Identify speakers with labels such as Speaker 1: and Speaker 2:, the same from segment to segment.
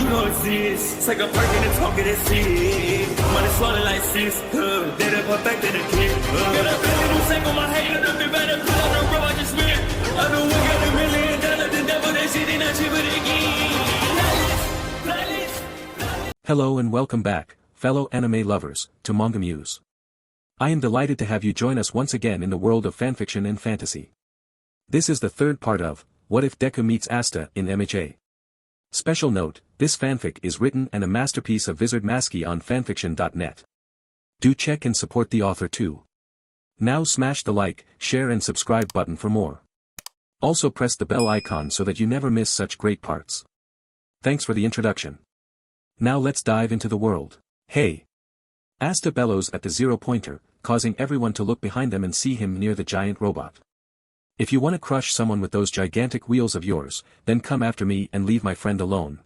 Speaker 1: You know it's this. Take a perk and a talk of this shit. Money swallowed like sis. Did it perfect in the kid. Got a billion who sang on my head. Look at better put on the road I just spent. I know we got $1 million. The devil that shit ain't not cheaper again.
Speaker 2: Hello and welcome back, fellow anime lovers, to MangaMuse. I am delighted to have you join us once again in the world of fanfiction and fantasy. This is the third part of What If Deku Meets Asta in MHA. Special note, this fanfic is written and a masterpiece of Vizard Masky on FANFICTIONnet. Do check and support the author too. Now smash the like, share and subscribe button for more. Also press the bell icon so that you never miss such great parts. Thanks for the introduction. Now let's dive into the world. Hey! Asta bellows at the 0-pointer, causing everyone to look behind them and see him near the giant robot. If you want to crush someone with those gigantic wheels of yours, then come after me and leave my friend alone.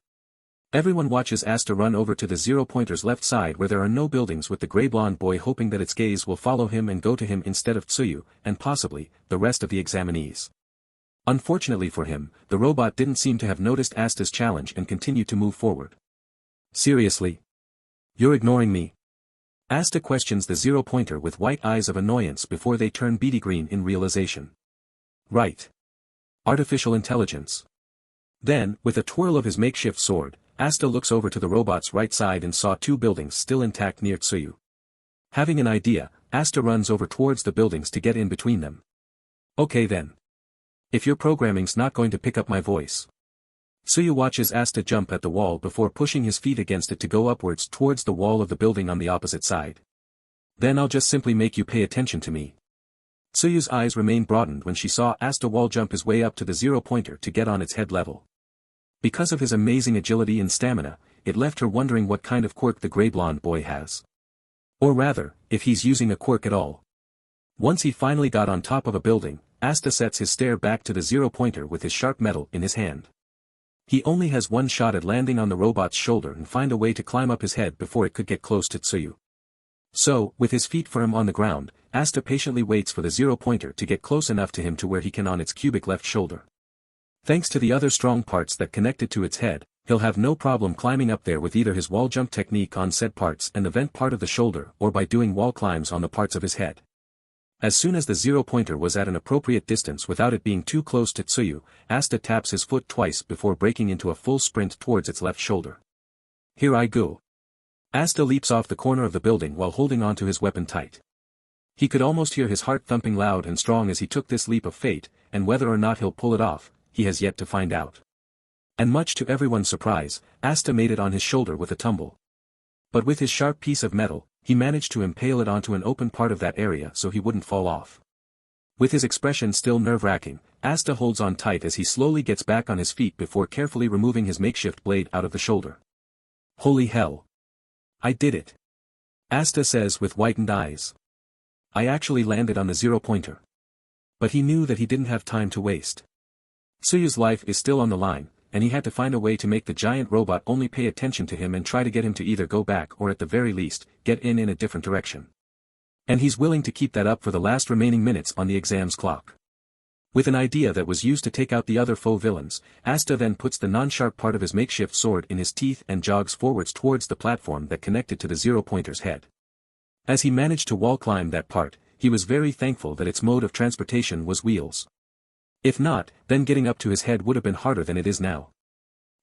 Speaker 2: Everyone watches Asta run over to the 0-pointer's left side where there are no buildings, with the grey blonde boy hoping that its gaze will follow him and go to him instead of Tsuyu, and possibly, the rest of the examinees. Unfortunately for him, the robot didn't seem to have noticed Asta's challenge and continued to move forward. Seriously? You're ignoring me? Asta questions the 0-pointer with white eyes of annoyance before they turn beady green in realization. Right. Artificial intelligence. Then, with a twirl of his makeshift sword, Asta looks over to the robot's right side and saw two buildings still intact near Tsuyu. Having an idea, Asta runs over towards the buildings to get in between them. Okay then. If your programming's not going to pick up my voice. Tsuyu watches Asta jump at the wall before pushing his feet against it to go upwards towards the wall of the building on the opposite side. Then I'll just simply make you pay attention to me. Tsuyu's eyes remained broadened when she saw Asta wall jump his way up to the 0-pointer to get on its head level. Because of his amazing agility and stamina, it left her wondering what kind of quirk the grey blonde boy has. Or rather, if he's using a quirk at all. Once he finally got on top of a building, Asta sets his stare back to the 0-pointer with his sharp metal in his hand. He only has one shot at landing on the robot's shoulder and find a way to climb up his head before it could get close to Tsuyu. So, with his feet firm on the ground, Asta patiently waits for the 0-pointer to get close enough to him to where he can on its cubic left shoulder. Thanks to the other strong parts that connected to its head, he'll have no problem climbing up there with either his wall jump technique on said parts and the vent part of the shoulder or by doing wall climbs on the parts of his head. As soon as the 0-pointer was at an appropriate distance without it being too close to Tsuyu, Asta taps his foot twice before breaking into a full sprint towards its left shoulder. Here I go. Asta leaps off the corner of the building while holding onto his weapon tight. He could almost hear his heart thumping loud and strong as he took this leap of fate, and whether or not he'll pull it off, he has yet to find out. And much to everyone's surprise, Asta made it on his shoulder with a tumble. But with his sharp piece of metal, he managed to impale it onto an open part of that area so he wouldn't fall off. With his expression still nerve-wracking, Asta holds on tight as he slowly gets back on his feet before carefully removing his makeshift blade out of the shoulder. Holy hell! I did it! Asta says with whitened eyes. I actually landed on the 0-pointer. But he knew that he didn't have time to waste. Tsuyu's life is still on the line, and he had to find a way to make the giant robot only pay attention to him and try to get him to either go back or at the very least, get in a different direction. And he's willing to keep that up for the last remaining minutes on the exam's clock. With an idea that was used to take out the other foe villains, Asta then puts the non-sharp part of his makeshift sword in his teeth and jogs forwards towards the platform that connected to the 0-pointer's head. As he managed to wall climb that part, he was very thankful that its mode of transportation was wheels. If not, then getting up to his head would have been harder than it is now.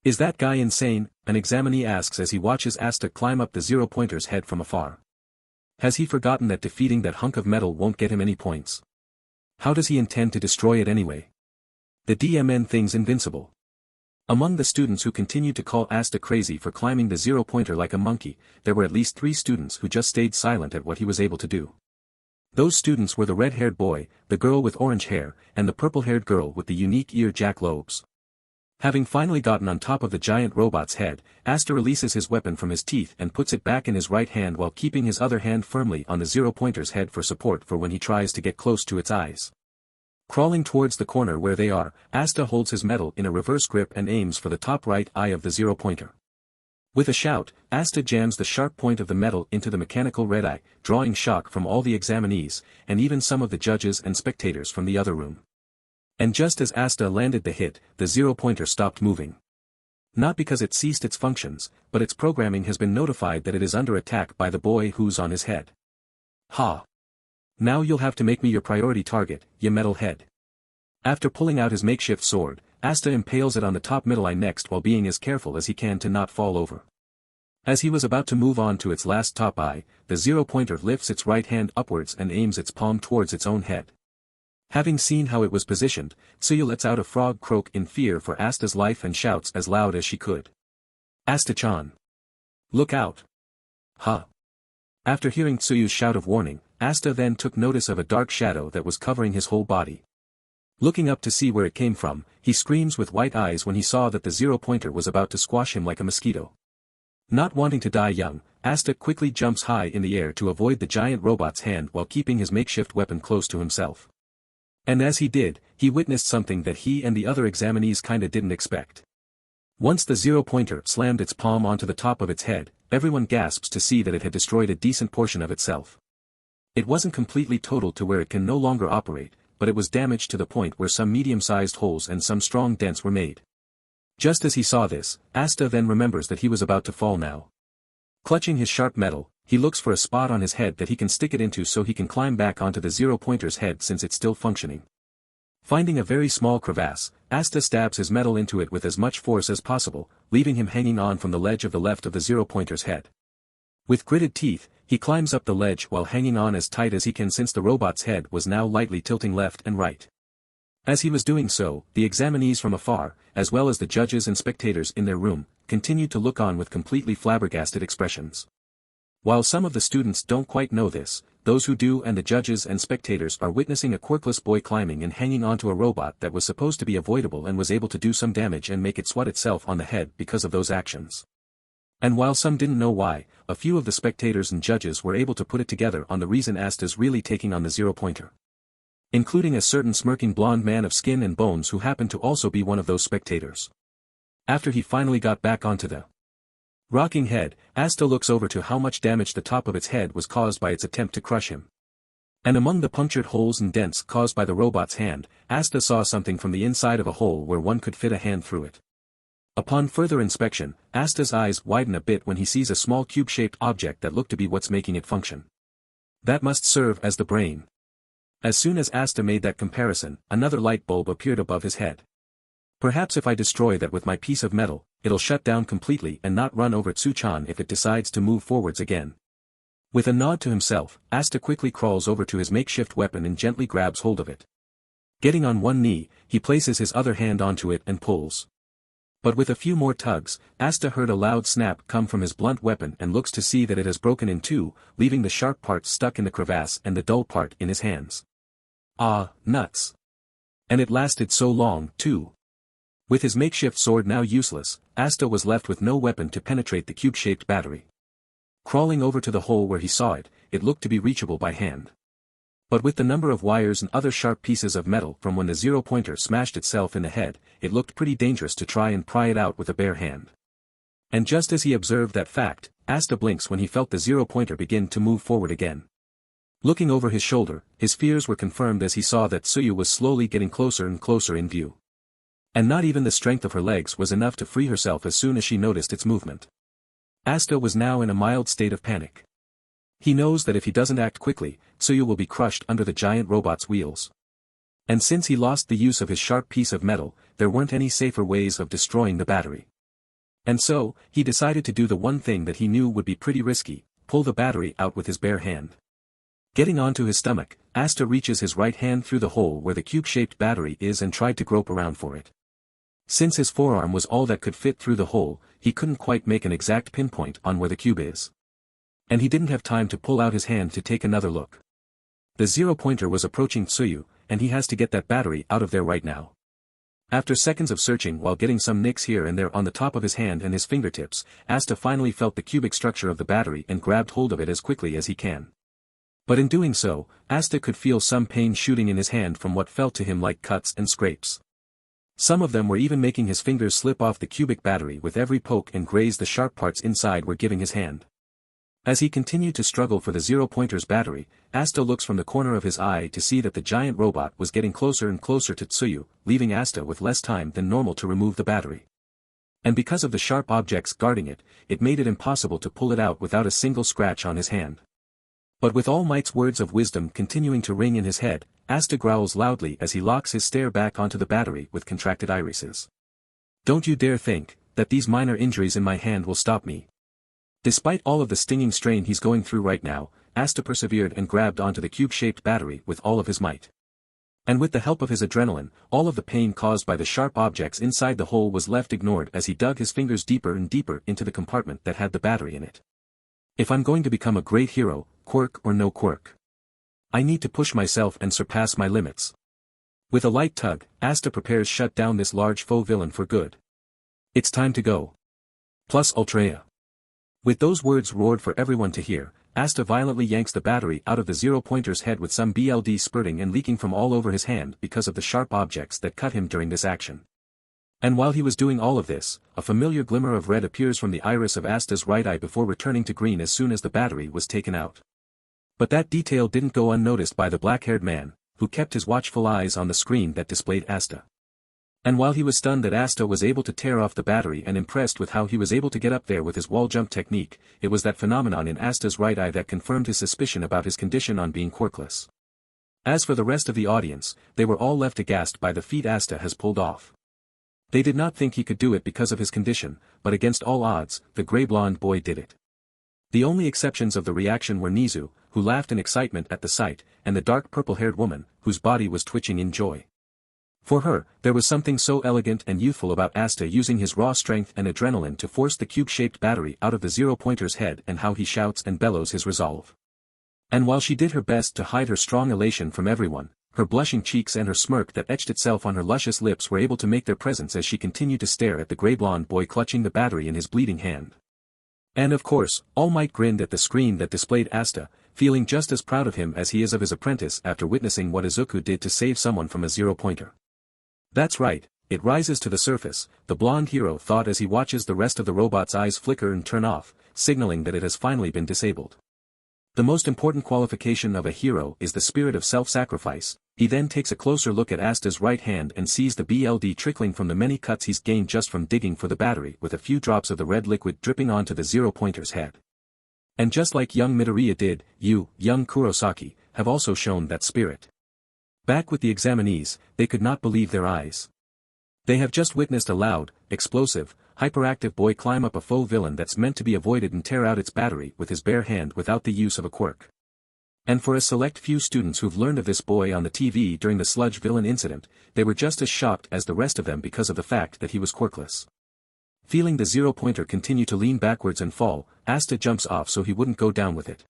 Speaker 2: Is that guy insane? An examinee asks as he watches Asta climb up the 0-pointer's head from afar. Has he forgotten that defeating that hunk of metal won't get him any points? How does he intend to destroy it anyway? The DMN thing's invincible. Among the students who continued to call Asta crazy for climbing the 0-pointer like a monkey, there were at least 3 students who just stayed silent at what he was able to do. Those students were the red-haired boy, the girl with orange hair, and the purple-haired girl with the unique ear jack lobes. Having finally gotten on top of the giant robot's head, Asta releases his weapon from his teeth and puts it back in his right hand while keeping his other hand firmly on the 0-pointer's head for support for when he tries to get close to its eyes. Crawling towards the corner where they are, Asta holds his metal in a reverse grip and aims for the top right eye of the 0-pointer. With a shout, Asta jams the sharp point of the metal into the mechanical red eye, drawing shock from all the examinees, and even some of the judges and spectators from the other room. And just as Asta landed the hit, the 0-pointer stopped moving. Not because it ceased its functions, but its programming has been notified that it is under attack by the boy who's on his head. Ha! Now you'll have to make me your priority target, you metal head. After pulling out his makeshift sword, Asta impales it on the top middle eye next while being as careful as he can to not fall over. As he was about to move on to its last top eye, the zero-pointer lifts its right hand upwards and aims its palm towards its own head. Having seen how it was positioned, Tsuyu lets out a frog croak in fear for Asta's life and shouts as loud as she could. Asta-chan! Look out! Huh! After hearing Tsuyu's shout of warning, Asta then took notice of a dark shadow that was covering his whole body. Looking up to see where it came from, he screams with white eyes when he saw that the zero-pointer was about to squash him like a mosquito. Not wanting to die young, Asta quickly jumps high in the air to avoid the giant robot's hand while keeping his makeshift weapon close to himself. And as he did, he witnessed something that he and the other examinees kinda didn't expect. Once the zero-pointer slammed its palm onto the top of its head, everyone gasps to see that it had destroyed a decent portion of itself. It wasn't completely totaled to where it can no longer operate, but it was damaged to the point where some medium-sized holes and some strong dents were made. Just as he saw this, Asta then remembers that he was about to fall now. Clutching his sharp metal, he looks for a spot on his head that he can stick it into so he can climb back onto the zero-pointer's head since it's still functioning. Finding a very small crevasse, Asta stabs his metal into it with as much force as possible, leaving him hanging on from the ledge of the left of the zero-pointer's head. With gritted teeth, he climbs up the ledge while hanging on as tight as he can since the robot's head was now lightly tilting left and right. As he was doing so, the examinees from afar, as well as the judges and spectators in their room, continued to look on with completely flabbergasted expressions. While some of the students don't quite know this, those who do and the judges and spectators are witnessing a quirkless boy climbing and hanging onto a robot that was supposed to be avoidable and was able to do some damage and make it swat itself on the head because of those actions. And while some didn't know why, a few of the spectators and judges were able to put it together on the reason Asta's really taking on the zero-pointer. Including a certain smirking blonde man of skin and bones who happened to also be one of those spectators. After he finally got back onto the rocking head, Asta looks over to how much damage the top of its head was caused by its attempt to crush him. And among the punctured holes and dents caused by the robot's hand, Asta saw something from the inside of a hole where one could fit a hand through it. Upon further inspection, Asta's eyes widen a bit when he sees a small cube-shaped object that looked to be what's making it function. That must serve as the brain. As soon as Asta made that comparison, another light bulb appeared above his head. Perhaps if I destroy that with my piece of metal, it'll shut down completely and not run over Tsu-chan if it decides to move forwards again. With a nod to himself, Asta quickly crawls over to his makeshift weapon and gently grabs hold of it. Getting on one knee, he places his other hand onto it and pulls. But with a few more tugs, Asta heard a loud snap come from his blunt weapon and looks to see that it has broken in two, leaving the sharp part stuck in the crevasse and the dull part in his hands. Ah, nuts. And it lasted so long, too. With his makeshift sword now useless, Asta was left with no weapon to penetrate the cube-shaped battery. Crawling over to the hole where he saw it, it looked to be reachable by hand. But with the number of wires and other sharp pieces of metal from when the zero-pointer smashed itself in the head, it looked pretty dangerous to try and pry it out with a bare hand. And just as he observed that fact, Asta blinks when he felt the zero-pointer begin to move forward again. Looking over his shoulder, his fears were confirmed as he saw that Tsuyu was slowly getting closer and closer in view. And not even the strength of her legs was enough to free herself as soon as she noticed its movement. Asta was now in a mild state of panic. He knows that if he doesn't act quickly, Tsuyu will be crushed under the giant robot's wheels. And since he lost the use of his sharp piece of metal, there weren't any safer ways of destroying the battery. And so, he decided to do the one thing that he knew would be pretty risky, pull the battery out with his bare hand. Getting onto his stomach, Asta reaches his right hand through the hole where the cube-shaped battery is and tried to grope around for it. Since his forearm was all that could fit through the hole, he couldn't quite make an exact pinpoint on where the cube is. And he didn't have time to pull out his hand to take another look. The zero-pointer was approaching Tsuyu, and he has to get that battery out of there right now. After seconds of searching while getting some nicks here and there on the top of his hand and his fingertips, Asta finally felt the cubic structure of the battery and grabbed hold of it as quickly as he can. But in doing so, Asta could feel some pain shooting in his hand from what felt to him like cuts and scrapes. Some of them were even making his fingers slip off the cubic battery with every poke and graze the sharp parts inside were giving his hand. As he continued to struggle for the zero-pointer's battery, Asta looks from the corner of his eye to see that the giant robot was getting closer and closer to Tsuyu, leaving Asta with less time than normal to remove the battery. And because of the sharp objects guarding it, it made it impossible to pull it out without a single scratch on his hand. But with All Might's words of wisdom continuing to ring in his head, Asta growls loudly as he locks his stare back onto the battery with contracted irises. Don't you dare think that these minor injuries in my hand will stop me. Despite all of the stinging strain he's going through right now, Asta persevered and grabbed onto the cube-shaped battery with all of his might. And with the help of his adrenaline, all of the pain caused by the sharp objects inside the hole was left ignored as he dug his fingers deeper and deeper into the compartment that had the battery in it. If I'm going to become a great hero, quirk or no quirk, I need to push myself and surpass my limits. With a light tug, Asta prepares shut down this large faux villain for good. It's time to go. Plus Ultrea. With those words roared for everyone to hear, Asta violently yanks the battery out of the zero-pointer's head with some BLD spurting and leaking from all over his hand because of the sharp objects that cut him during this action. And while he was doing all of this, a familiar glimmer of red appears from the iris of Asta's right eye before returning to green as soon as the battery was taken out. But that detail didn't go unnoticed by the black-haired man, who kept his watchful eyes on the screen that displayed Asta. And while he was stunned that Asta was able to tear off the battery and impressed with how he was able to get up there with his wall jump technique, it was that phenomenon in Asta's right eye that confirmed his suspicion about his condition on being quirkless. As for the rest of the audience, they were all left aghast by the feat Asta has pulled off. They did not think he could do it because of his condition, but against all odds, the gray-blonde boy did it. The only exceptions of the reaction were Nizu, who laughed in excitement at the sight, and the dark purple-haired woman, whose body was twitching in joy. For her, there was something so elegant and youthful about Asta using his raw strength and adrenaline to force the cube-shaped battery out of the zero-pointer's head and how he shouts and bellows his resolve. And while she did her best to hide her strong elation from everyone, her blushing cheeks and her smirk that etched itself on her luscious lips were able to make their presence as she continued to stare at the gray-blonde boy clutching the battery in his bleeding hand. And of course, All Might grinned at the screen that displayed Asta, feeling just as proud of him as he is of his apprentice after witnessing what Izuku did to save someone from a zero-pointer. That's right, it rises to the surface, the blonde hero thought as he watches the rest of the robot's eyes flicker and turn off, signaling that it has finally been disabled. The most important qualification of a hero is the spirit of self-sacrifice. He then takes a closer look at Asta's right hand and sees the BLD trickling from the many cuts he's gained just from digging for the battery with a few drops of the red liquid dripping onto the zero-pointer's head. And just like young Midoriya did, young Kurosaki, have also shown that spirit. Back with the examinees, they could not believe their eyes. They have just witnessed a loud, explosive, hyperactive boy climb up a faux villain that's meant to be avoided and tear out its battery with his bare hand without the use of a quirk. And for a select few students who've learned of this boy on the TV during the sludge villain incident, they were just as shocked as the rest of them because of the fact that he was quirkless. Feeling the zero-pointer continue to lean backwards and fall, Asta jumps off so he wouldn't go down with it.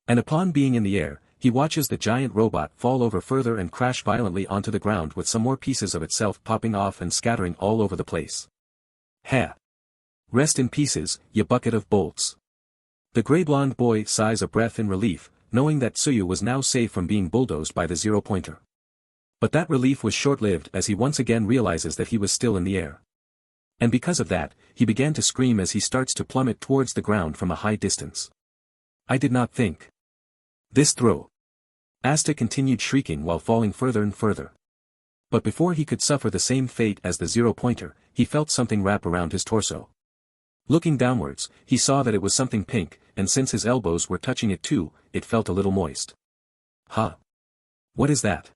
Speaker 2: And upon being in the air, he watches the giant robot fall over further and crash violently onto the ground with some more pieces of itself popping off and scattering all over the place. Ha! Rest in pieces, ya bucket of bolts. The gray-blonde boy sighs a breath in relief, knowing that Tsuyu was now safe from being bulldozed by the zero-pointer. But that relief was short-lived as he once again realizes that he was still in the air. And because of that, he began to scream as he starts to plummet towards the ground from a high distance. I did not think. This throw. Asta continued shrieking while falling further and further. But before he could suffer the same fate as the zero-pointer, he felt something wrap around his torso. Looking downwards, he saw that it was something pink, and since his elbows were touching it too, it felt a little moist. Huh? What is that?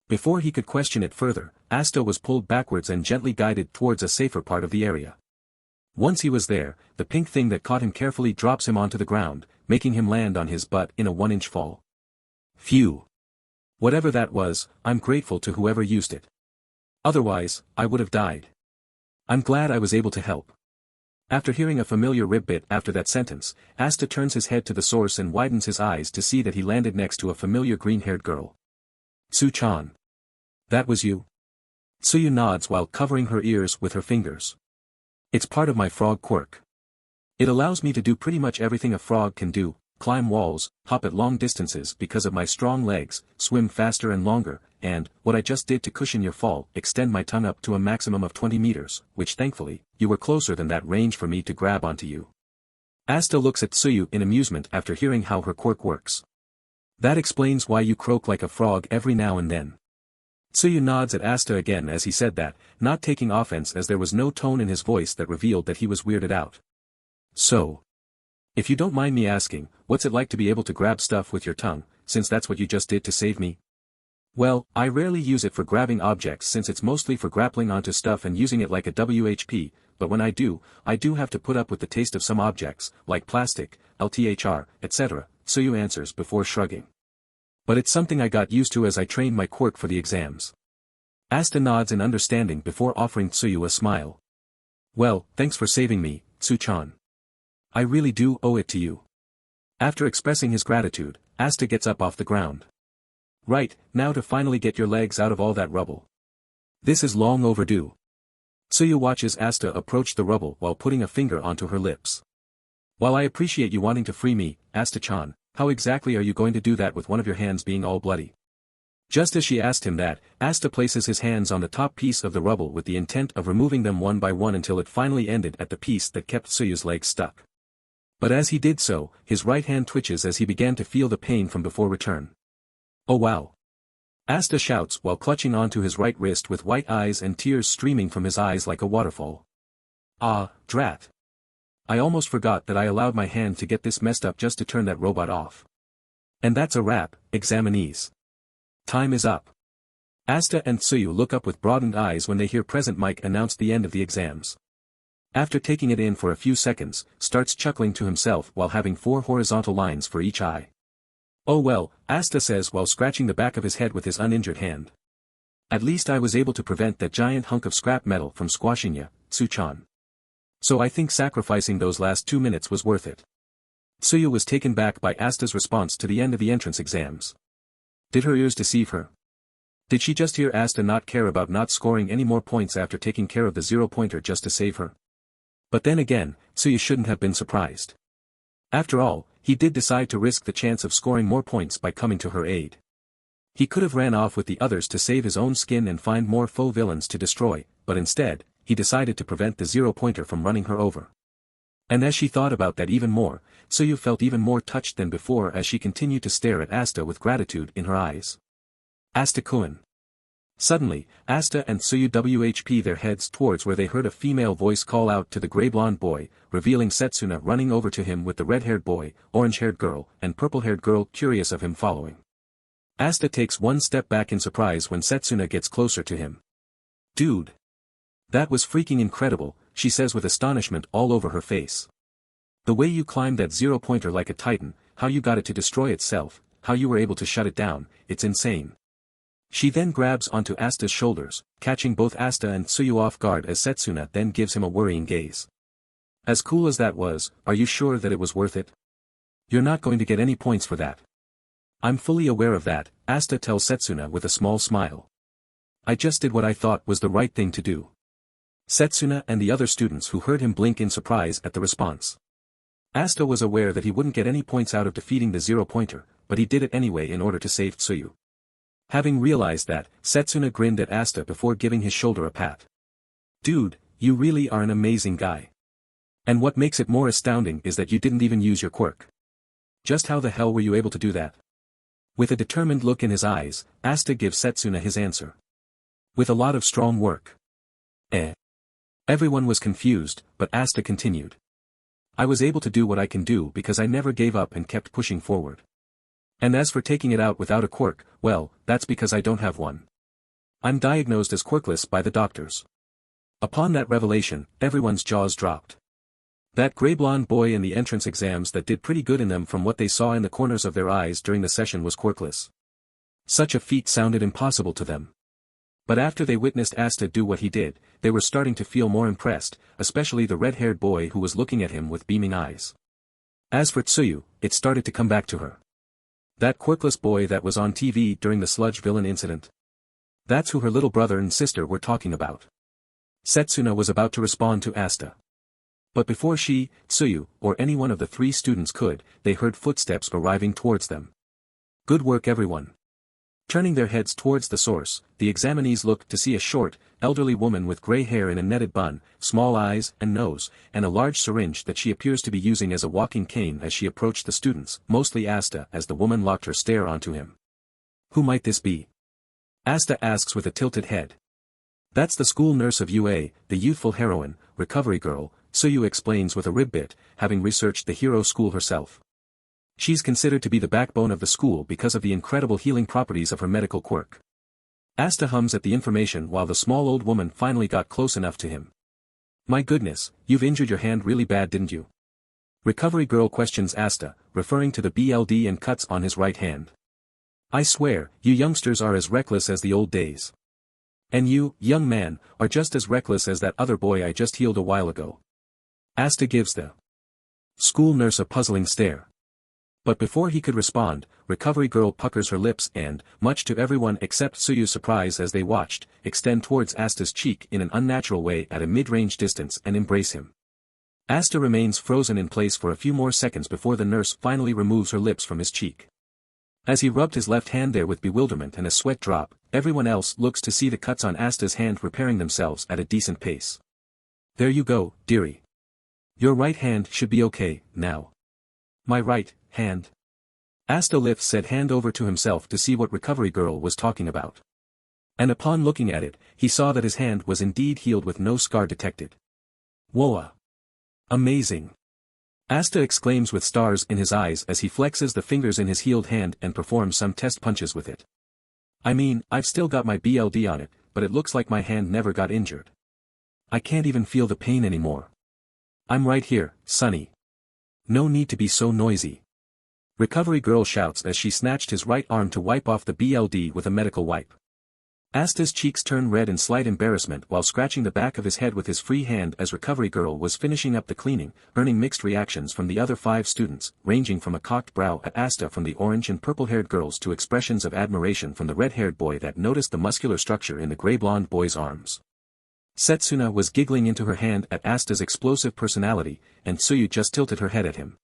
Speaker 2: Before he could question it further, Asta was pulled backwards and gently guided towards a safer part of the area. Once he was there, the pink thing that caught him carefully drops him onto the ground, making him land on his butt in a 1-inch fall. Phew. Whatever that was, I'm grateful to whoever used it. Otherwise, I would have died. I'm glad I was able to help. After hearing a familiar rib bit after that sentence, Asta turns his head to the source and widens his eyes to see that he landed next to a familiar green-haired girl. Tsu-chan. That was you? Tsuyu nods while covering her ears with her fingers. It's part of my frog quirk. It allows me to do pretty much everything a frog can do, climb walls, hop at long distances because of my strong legs, swim faster and longer, and, what I just did to cushion your fall, extend my tongue up to a maximum of 20 meters, which thankfully, you were closer than that range for me to grab onto you. Asta looks at Tsuyu in amusement after hearing how her quirk works. That explains why you croak like a frog every now and then. Tsuyu nods at Asta again as he said that, not taking offense as there was no tone in his voice that revealed that he was weirded out. So, if you don't mind me asking, what's it like to be able to grab stuff with your tongue, since that's what you just did to save me? Well, I rarely use it for grabbing objects since it's mostly for grappling onto stuff and using it like a WHP, but when I do have to put up with the taste of some objects, like plastic, LTHR, etc., Tsuyu answers before shrugging. But it's something I got used to as I trained my quirk for the exams. Asta nods in understanding before offering Tsuyu a smile. Well, thanks for saving me, Tsu-chan. I really do owe it to you. After expressing his gratitude, Asta gets up off the ground. Right, now to finally get your legs out of all that rubble. This is long overdue. Tsuyu watches Asta approach the rubble while putting a finger onto her lips. While I appreciate you wanting to free me, Asta-chan, how exactly are you going to do that with one of your hands being all bloody? Just as she asked him that, Asta places his hands on the top piece of the rubble with the intent of removing them one by one until it finally ended at the piece that kept Tsuyu's legs stuck. But as he did so, his right hand twitches as he began to feel the pain from before return. Oh wow! Asta shouts while clutching onto his right wrist with white eyes and tears streaming from his eyes like a waterfall. Ah, drat! I almost forgot that I allowed my hand to get this messed up just to turn that robot off. And that's a wrap, examinees. Time is up. Asta and Tsuyu look up with broadened eyes when they hear Present Mike announce the end of the exams. After taking it in for a few seconds, starts chuckling to himself while having 4 horizontal lines for each eye. Oh well, Asta says while scratching the back of his head with his uninjured hand. At least I was able to prevent that giant hunk of scrap metal from squashing ya, Tsu-chan. So I think sacrificing those last 2 minutes was worth it. Tsuyu was taken back by Asta's response to the end of the entrance exams. Did her ears deceive her? Did she just hear Asta not care about not scoring any more points after taking care of the 0-pointer just to save her? But then again, Tsuyu shouldn't have been surprised. After all, he did decide to risk the chance of scoring more points by coming to her aid. He could have ran off with the others to save his own skin and find more faux villains to destroy, but instead, he decided to prevent the 0-pointer from running her over. And as she thought about that even more, Tsuyu felt even more touched than before as she continued to stare at Asta with gratitude in her eyes. Asta-kun. Suddenly, Asta and Tsuyu WHP their heads towards where they heard a female voice call out to the gray-blonde boy, revealing Setsuna running over to him with the red-haired boy, orange-haired girl, and purple-haired girl curious of him following. Asta takes one step back in surprise when Setsuna gets closer to him. Dude! That was freaking incredible, she says with astonishment all over her face. The way you climbed that 0-pointer like a titan, how you got it to destroy itself, how you were able to shut it down, it's insane. She then grabs onto Asta's shoulders, catching both Asta and Tsuyu off guard as Setsuna then gives him a worrying gaze. As cool as that was, are you sure that it was worth it? You're not going to get any points for that. I'm fully aware of that, Asta tells Setsuna with a small smile. I just did what I thought was the right thing to do. Setsuna and the other students who heard him blink in surprise at the response. Asta was aware that he wouldn't get any points out of defeating the 0-pointer, but he did it anyway in order to save Tsuyu. Having realized that, Setsuna grinned at Asta before giving his shoulder a pat. Dude, you really are an amazing guy. And what makes it more astounding is that you didn't even use your quirk. Just how the hell were you able to do that? With a determined look in his eyes, Asta gives Setsuna his answer. With a lot of strong work. Everyone was confused, but Asta continued. I was able to do what I can do because I never gave up and kept pushing forward. And as for taking it out without a quirk, well, that's because I don't have one. I'm diagnosed as quirkless by the doctors. Upon that revelation, everyone's jaws dropped. That gray-blonde boy in the entrance exams that did pretty good in them from what they saw in the corners of their eyes during the session was quirkless. Such a feat sounded impossible to them. But after they witnessed Asta do what he did, they were starting to feel more impressed, especially the red-haired boy who was looking at him with beaming eyes. As for Tsuyu, it started to come back to her. That quirkless boy that was on TV during the sludge villain incident. That's who her little brother and sister were talking about. Setsuna was about to respond to Asta. But before she, Tsuyu, or any one of the 3 students could, they heard footsteps arriving towards them. Good work everyone. Turning their heads towards the source, the examinees looked to see a short, elderly woman with gray hair in a netted bun, small eyes and nose, and a large syringe that she appears to be using as a walking cane as she approached the students, mostly Asta as the woman locked her stare onto him. Who might this be? Asta asks with a tilted head. That's the school nurse of UA, the youthful heroine, recovery girl, Tsuyu explains with a ribbit, having researched the hero school herself. She's considered to be the backbone of the school because of the incredible healing properties of her medical quirk. Asta hums at the information while the small old woman finally got close enough to him. My goodness, you've injured your hand really bad, didn't you? Recovery girl questions Asta, referring to the BLD and cuts on his right hand. I swear, you youngsters are as reckless as the old days. And you, young man, are just as reckless as that other boy I just healed a while ago. Asta gives the school nurse a puzzling stare. But before he could respond, recovery girl puckers her lips and, much to everyone except Tsuyu's surprise as they watched, extend towards Asta's cheek in an unnatural way at a mid-range distance and embrace him. Asta remains frozen in place for a few more seconds before the nurse finally removes her lips from his cheek. As he rubbed his left hand there with bewilderment and a sweat drop, everyone else looks to see the cuts on Asta's hand repairing themselves at a decent pace. There you go, dearie. Your right hand should be okay, now. My right hand. Asta lifts said hand over to himself to see what recovery girl was talking about. And upon looking at it, he saw that his hand was indeed healed with no scar detected. Whoa! Amazing! Asta exclaims with stars in his eyes as he flexes the fingers in his healed hand and performs some test punches with it. I mean, I've still got my BLD on it, but it looks like my hand never got injured. I can't even feel the pain anymore. I'm right here, Sonny. No need to be so noisy. Recovery girl shouts as she snatched his right arm to wipe off the BLD with a medical wipe. Asta's cheeks turn red in slight embarrassment while scratching the back of his head with his free hand as recovery girl was finishing up the cleaning, earning mixed reactions from the other 5 students, ranging from a cocked brow at Asta from the orange and purple-haired girls to expressions of admiration from the red-haired boy that noticed the muscular structure in the gray-blonde boy's arms. Setsuna was giggling into her hand at Asta's explosive personality, and Tsuyu just tilted her head at him.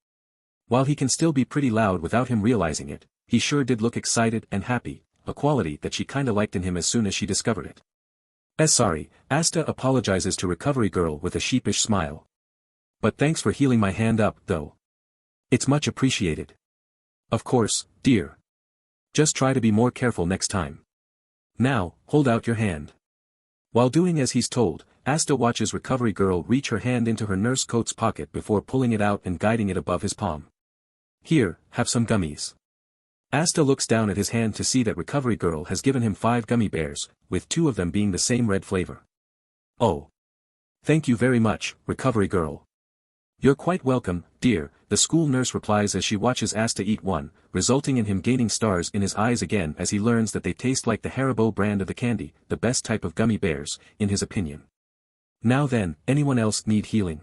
Speaker 2: While he can still be pretty loud without him realizing it, he sure did look excited and happy, a quality that she kinda liked in him as soon as she discovered it. Sorry, Asta apologizes to recovery girl with a sheepish smile. But thanks for healing my hand up, though. It's much appreciated. Of course, dear. Just try to be more careful next time. Now, hold out your hand. While doing as he's told, Asta watches recovery girl reach her hand into her nurse coat's pocket before pulling it out and guiding it above his palm. Here, have some gummies. Asta looks down at his hand to see that recovery girl has given him 5 gummy bears, with 2 of them being the same red flavor. Oh. Thank you very much, recovery girl. You're quite welcome, dear, the school nurse replies as she watches Asta eat one, resulting in him gaining stars in his eyes again as he learns that they taste like the Haribo brand of the candy, the best type of gummy bears, in his opinion. Now then, anyone else need healing?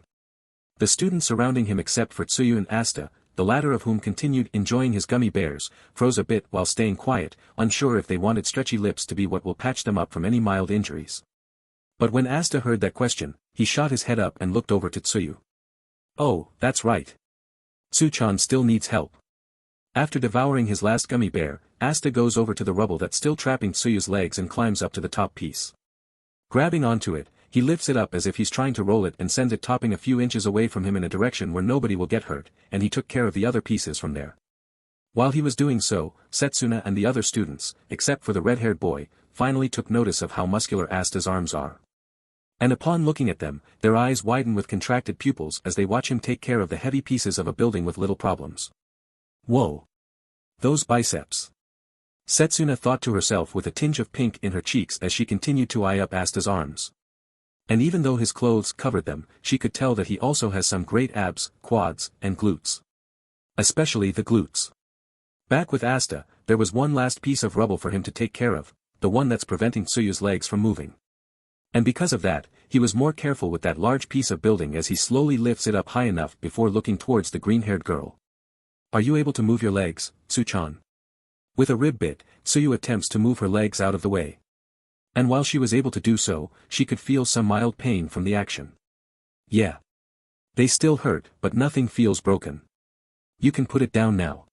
Speaker 2: The students surrounding him except for Tsuyu and Asta, the latter of whom continued enjoying his gummy bears, froze a bit while staying quiet, unsure if they wanted stretchy lips to be what will patch them up from any mild injuries. But when Asta heard that question, he shot his head up and looked over to Tsuyu. Oh, that's right. Tsu-chan still needs help. After devouring his last gummy bear, Asta goes over to the rubble that's still trapping Tsuyu's legs and climbs up to the top piece. Grabbing onto it, he lifts it up as if he's trying to roll it and sends it topping a few inches away from him in a direction where nobody will get hurt, and he took care of the other pieces from there. While he was doing so, Setsuna and the other students, except for the red-haired boy, finally took notice of how muscular Asta's arms are. And upon looking at them, their eyes widen with contracted pupils as they watch him take care of the heavy pieces of a building with little problems. Whoa! Those biceps! Setsuna thought to herself with a tinge of pink in her cheeks as she continued to eye up Asta's arms. And even though his clothes covered them, she could tell that he also has some great abs, quads, and glutes. Especially the glutes. Back with Asta, there was one last piece of rubble for him to take care of, the one that's preventing Tsuyu's legs from moving. And because of that, he was more careful with that large piece of building as he slowly lifts it up high enough before looking towards the green-haired girl. Are you able to move your legs, Tsu-chan? With a rib bit, Tsuyu attempts to move her legs out of the way. And while she was able to do so, she could feel some mild pain from the action. Yeah. They still hurt, but nothing feels broken. You can put it down now.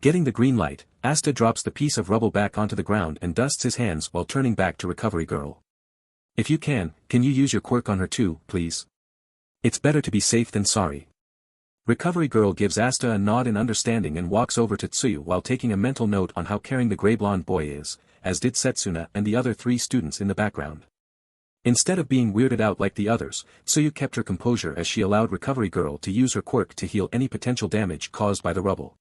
Speaker 2: Getting the green light, Asta drops the piece of rubble back onto the ground and dusts his hands while turning back to recovery girl. If you can you use your quirk on her too, please? It's better to be safe than sorry. Recovery girl gives Asta a nod in understanding and walks over to Tsuyu while taking a mental note on how caring the gray blonde boy is, as did Setsuna and the other 3 students in the background. Instead of being weirded out like the others, Tsuyu kept her composure as she allowed Recovery Girl to use her quirk to heal any potential damage caused by the rubble.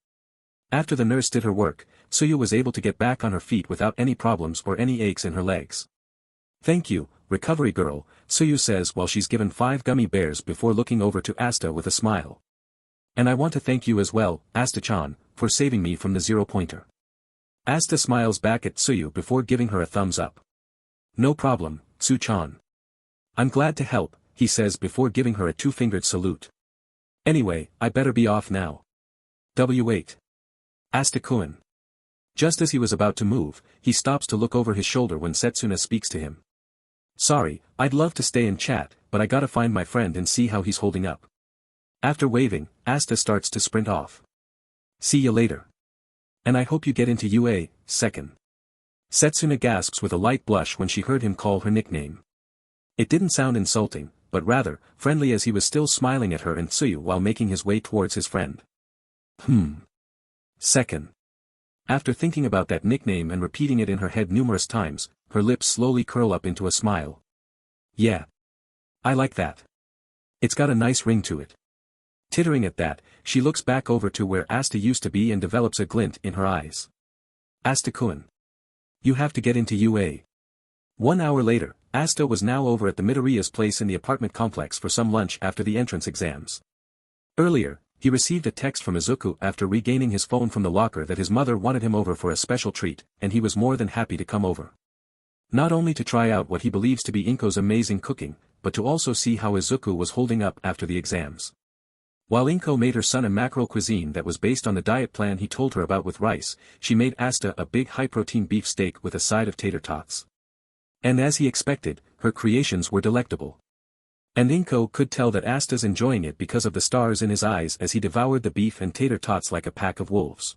Speaker 2: After the nurse did her work, Tsuyu was able to get back on her feet without any problems or any aches in her legs. "Thank you, Recovery Girl," Tsuyu says while she's given 5 gummy bears before looking over to Asta with a smile. "And I want to thank you as well, Asta-chan, for saving me from the 0-pointer. Asta smiles back at Tsuyu before giving her a thumbs up. "No problem, Tsu-chan. I'm glad to help," he says before giving her a 2-fingered salute. "Anyway, I better be off now." W8. Asta-kun. Just as he was about to move, he stops to look over his shoulder when Setsuna speaks to him. "Sorry, I'd love to stay and chat, but I gotta find my friend and see how he's holding up." After waving, Asta starts to sprint off. "See you later. And I hope you get into UA, second." Setsuna gasps with a light blush when she heard him call her nickname. It didn't sound insulting, but rather, friendly as he was still smiling at her and Tsuyu while making his way towards his friend. Second. After thinking about that nickname and repeating it in her head numerous times, her lips slowly curl up into a smile. "Yeah. I like that. It's got a nice ring to it." Tittering at that, she looks back over to where Asta used to be and develops a glint in her eyes. "Asta-kun. You have to get into UA." 1 hour later, Asta was now over at the Midoriya's place in the apartment complex for some lunch after the entrance exams. Earlier, he received a text from Izuku after regaining his phone from the locker that his mother wanted him over for a special treat, and he was more than happy to come over. Not only to try out what he believes to be Inko's amazing cooking, but to also see how Izuku was holding up after the exams. While Inko made her son a mackerel cuisine that was based on the diet plan he told her about with rice, she made Asta a big high-protein beef steak with a side of tater tots. And as he expected, her creations were delectable. And Inko could tell that Asta's enjoying it because of the stars in his eyes as he devoured the beef and tater tots like a pack of wolves.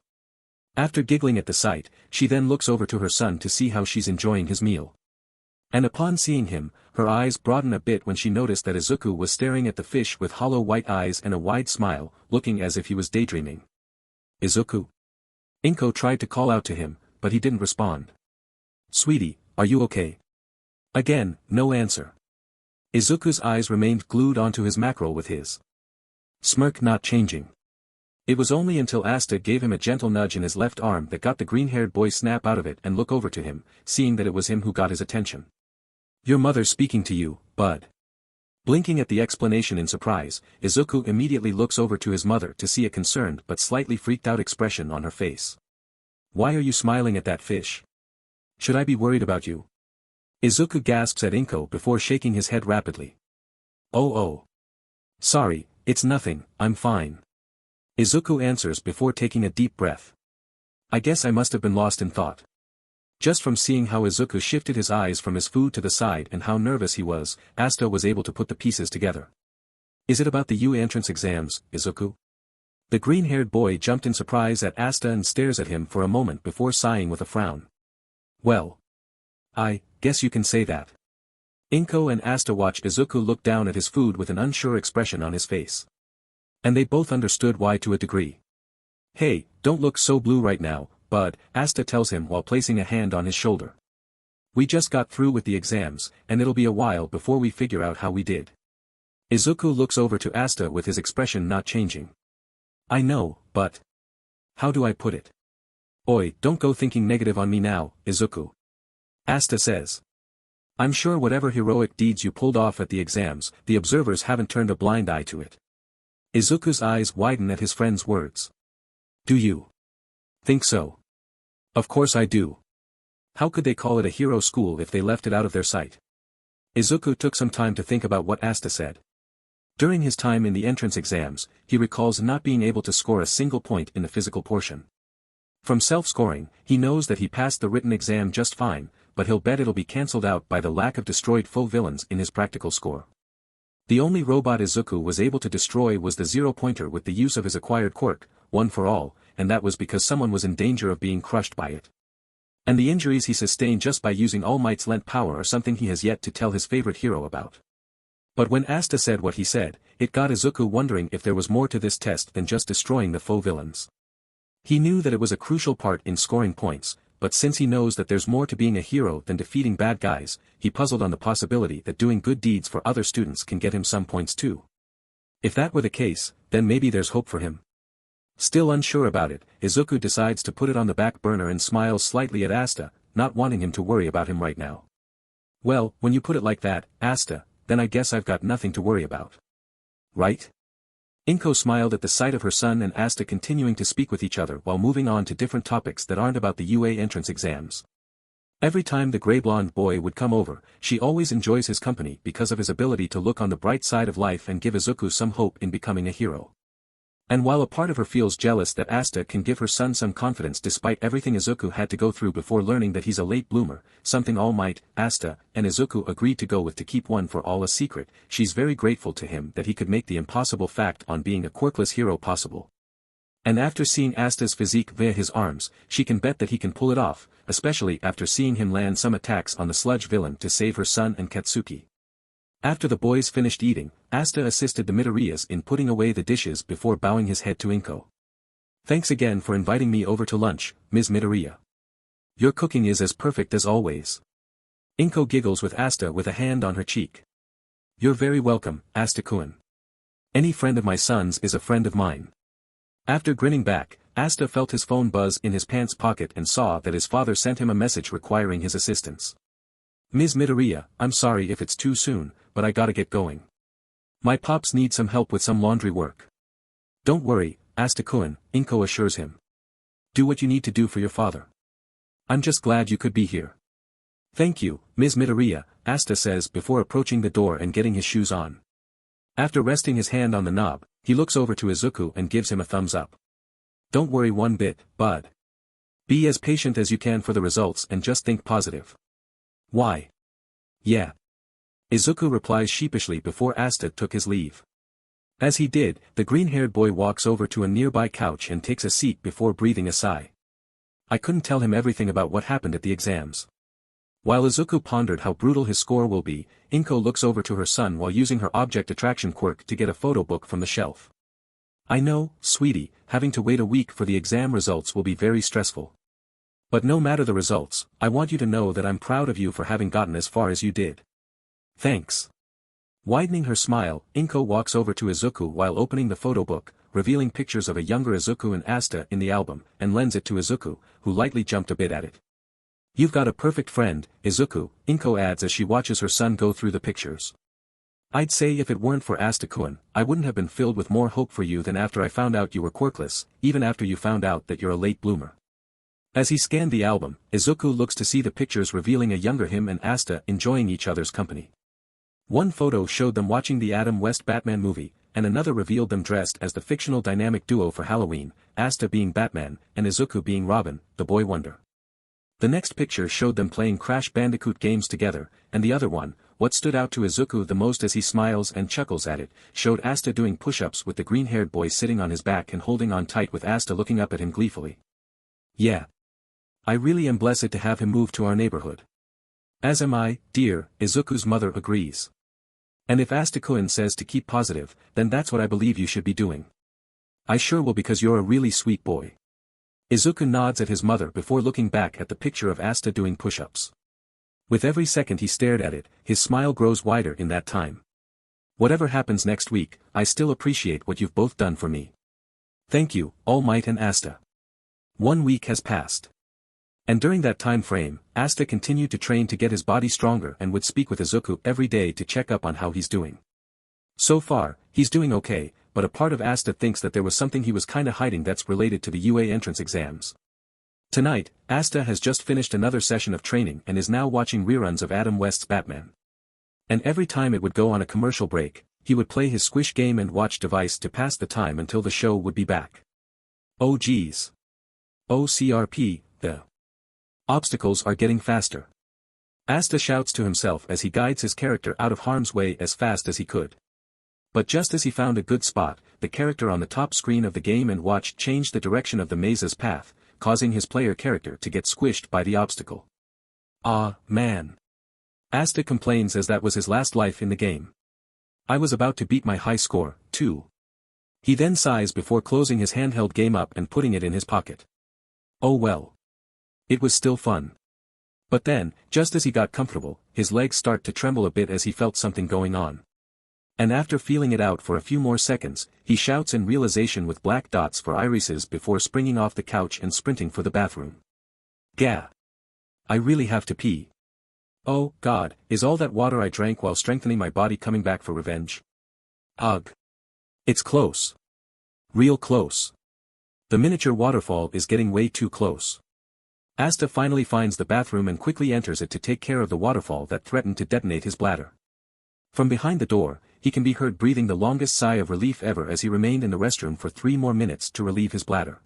Speaker 2: After giggling at the sight, she then looks over to her son to see how she's enjoying his meal. And upon seeing him, her eyes broaden a bit when she noticed that Izuku was staring at the fish with hollow white eyes and a wide smile, looking as if he was daydreaming. "Izuku?" Inko tried to call out to him, but he didn't respond. "Sweetie, are you okay?" Again, no answer. Izuku's eyes remained glued onto his mackerel with his smirk not changing. It was only until Asta gave him a gentle nudge in his left arm that got the green-haired boy snap out of it and look over to him, seeing that it was him who got his attention. "Your mother's speaking to you, bud." Blinking at the explanation in surprise, Izuku immediately looks over to his mother to see a concerned but slightly freaked-out expression on her face. "Why are you smiling at that fish? Should I be worried about you?" Izuku gasps at Inko before shaking his head rapidly. Oh. Sorry, it's nothing, I'm fine." Izuku answers before taking a deep breath. "I guess I must have been lost in thought." Just from seeing how Izuku shifted his eyes from his food to the side and how nervous he was, Asta was able to put the pieces together. "Is it about the UA entrance exams, Izuku?" The green-haired boy jumped in surprise at Asta and stares at him for a moment before sighing with a frown. "Well, I guess you can say that." Inko and Asta watched Izuku look down at his food with an unsure expression on his face. And they both understood why to a degree. "Hey, don't look so blue right now, bud," Asta tells him while placing a hand on his shoulder. "We just got through with the exams, and it'll be a while before we figure out how we did." Izuku looks over to Asta with his expression not changing. "I know, but how do I put it? Oi, don't go thinking negative on me now, Izuku." Asta says. "I'm sure whatever heroic deeds you pulled off at the exams, the observers haven't turned a blind eye to it." Izuku's eyes widen at his friend's words. "Do you think so?" "Of course I do. How could they call it a hero school if they left it out of their sight?" Izuku took some time to think about what Asta said. During his time in the entrance exams, he recalls not being able to score a single point in the physical portion. From self-scoring, he knows that he passed the written exam just fine, but he'll bet it'll be cancelled out by the lack of destroyed full villains in his practical score. The only robot Izuku was able to destroy was the 0-pointer with the use of his acquired quirk, One for All, and that was because someone was in danger of being crushed by it. And the injuries he sustained just by using All Might's lent power are something he has yet to tell his favorite hero about. But when Asta said what he said, it got Izuku wondering if there was more to this test than just destroying the foe villains. He knew that it was a crucial part in scoring points, but since he knows that there's more to being a hero than defeating bad guys, he puzzled on the possibility that doing good deeds for other students can get him some points too. If that were the case, then maybe there's hope for him. Still unsure about it, Izuku decides to put it on the back burner and smiles slightly at Asta, not wanting him to worry about him right now. Well, when you put it like that, Asta, then I guess I've got nothing to worry about. Right? Inko smiled at the sight of her son and Asta continuing to speak with each other while moving on to different topics that aren't about the UA entrance exams. Every time the gray-blonde boy would come over, she always enjoys his company because of his ability to look on the bright side of life and give Izuku some hope in becoming a hero. And while a part of her feels jealous that Asta can give her son some confidence despite everything Izuku had to go through before learning that he's a late bloomer, something All Might, Asta, and Izuku agreed to go with to keep one for all a secret, she's very grateful to him that he could make the impossible fact on being a quirkless hero possible. And after seeing Asta's physique via his arms, she can bet that he can pull it off, especially after seeing him land some attacks on the sludge villain to save her son and Katsuki. After the boys finished eating, Asta assisted the Midoriyas in putting away the dishes before bowing his head to Inko. Thanks again for inviting me over to lunch, Ms. Midoriya. Your cooking is as perfect as always. Inko giggles with Asta with a hand on her cheek. You're very welcome, Asta-kun. Any friend of my son's is a friend of mine. After grinning back, Asta felt his phone buzz in his pants pocket and saw that his father sent him a message requiring his assistance. Ms. Midoriya, I'm sorry if it's too soon, but I gotta get going. My pops need some help with some laundry work. Don't worry, Asta-kun, Inko assures him. Do what you need to do for your father. I'm just glad you could be here. Thank you, Ms. Midoriya, Asta says before approaching the door and getting his shoes on. After resting his hand on the knob, he looks over to Izuku and gives him a thumbs up. Don't worry one bit, bud. Be as patient as you can for the results and just think positive. Why? Yeah. Izuku replies sheepishly before Asta took his leave. As he did, the green-haired boy walks over to a nearby couch and takes a seat before breathing a sigh. I couldn't tell him everything about what happened at the exams. While Izuku pondered how brutal his score will be, Inko looks over to her son while using her object attraction quirk to get a photo book from the shelf. I know, sweetie, having to wait a week for the exam results will be very stressful. But no matter the results, I want you to know that I'm proud of you for having gotten as far as you did. Thanks. Widening her smile, Inko walks over to Izuku while opening the photo book, revealing pictures of a younger Izuku and Asta in the album, and lends it to Izuku, who lightly jumped a bit at it. You've got a perfect friend, Izuku, Inko adds as she watches her son go through the pictures. I'd say if it weren't for Asta-kun, I wouldn't have been filled with more hope for you than after I found out you were quirkless, even after you found out that you're a late bloomer. As he scanned the album, Izuku looks to see the pictures revealing a younger him and Asta enjoying each other's company. One photo showed them watching the Adam West Batman movie, and another revealed them dressed as the fictional dynamic duo for Halloween, Asta being Batman, and Izuku being Robin, the boy wonder. The next picture showed them playing Crash Bandicoot games together, and the other one, what stood out to Izuku the most as he smiles and chuckles at it, showed Asta doing push-ups with the green-haired boy sitting on his back and holding on tight with Asta looking up at him gleefully. Yeah. I really am blessed to have him move to our neighborhood. As am I, dear, Izuku's mother agrees. And if Asta-kun says to keep positive, then that's what I believe you should be doing. I sure will because you're a really sweet boy. Izuku nods at his mother before looking back at the picture of Asta doing push-ups. With every second he stared at it, his smile grows wider in that time. Whatever happens next week, I still appreciate what you've both done for me. Thank you, All Might and Asta. 1 week has passed. And during that time frame, Asta continued to train to get his body stronger and would speak with Izuku every day to check up on how he's doing. So far, he's doing okay, but a part of Asta thinks that there was something he was kinda hiding that's related to the UA entrance exams. Tonight, Asta has just finished another session of training and is now watching reruns of Adam West's Batman. And every time it would go on a commercial break, he would play his squish game and watch device to pass the time until the show would be back. Oh geez. OCRP, the obstacles are getting faster. Asta shouts to himself as he guides his character out of harm's way as fast as he could. But just as he found a good spot, the character on the top screen of the game and watch changed the direction of the maze's path, causing his player character to get squished by the obstacle. Ah, man. Asta complains as that was his last life in the game. I was about to beat my high score, too. He then sighs before closing his handheld game up and putting it in his pocket. Oh well. It was still fun. But then, just as he got comfortable, his legs start to tremble a bit as he felt something going on. And after feeling it out for a few more seconds, he shouts in realization with black dots for irises before springing off the couch and sprinting for the bathroom. Gah! I really have to pee. Oh, God, is all that water I drank while strengthening my body coming back for revenge? Ugh. It's close. Real close. The miniature waterfall is getting way too close. Asta finally finds the bathroom and quickly enters it to take care of the waterfall that threatened to detonate his bladder. From behind the door, he can be heard breathing the longest sigh of relief ever as he remained in the restroom for 3 more minutes to relieve his bladder.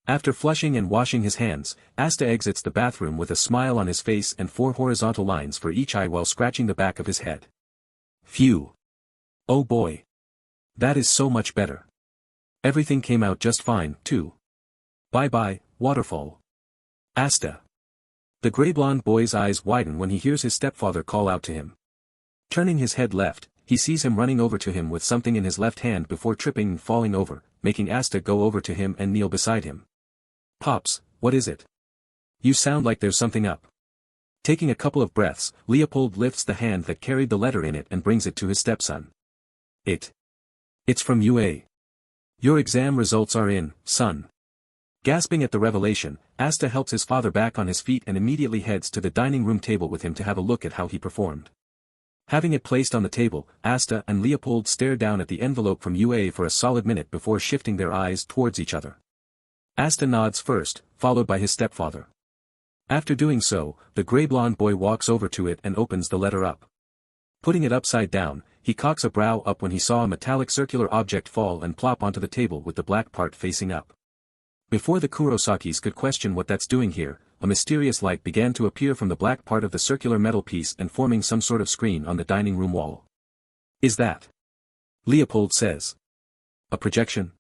Speaker 2: After flushing and washing his hands, Asta exits the bathroom with a smile on his face and 4 horizontal lines for each eye while scratching the back of his head. Phew. Oh boy. That is so much better. Everything came out just fine, too. Bye-bye, waterfall. Asta. The gray-blonde boy's eyes widen when he hears his stepfather call out to him. Turning his head left, he sees him running over to him with something in his left hand before tripping and falling over, making Asta go over to him and kneel beside him. Pops, what is it? You sound like there's something up. Taking a couple of breaths, Leopold lifts the hand that carried the letter in it and brings it to his stepson. It's from UA. Your exam results are in, son. Gasping at the revelation, Asta helps his father back on his feet and immediately heads to the dining room table with him to have a look at how he performed. Having it placed on the table, Asta and Leopold stare down at the envelope from UA for a solid minute before shifting their eyes towards each other. Asta nods first, followed by his stepfather. After doing so, the gray-blonde boy walks over to it and opens the letter up. Putting it upside down, he cocks a brow up when he saw a metallic circular object fall and plop onto the table with the black part facing up. Before the Kurosakis could question what that's doing here, a mysterious light began to appear from the black part of the circular metal piece and forming some sort of screen on the dining room wall. Is that? Leopold says. A projection?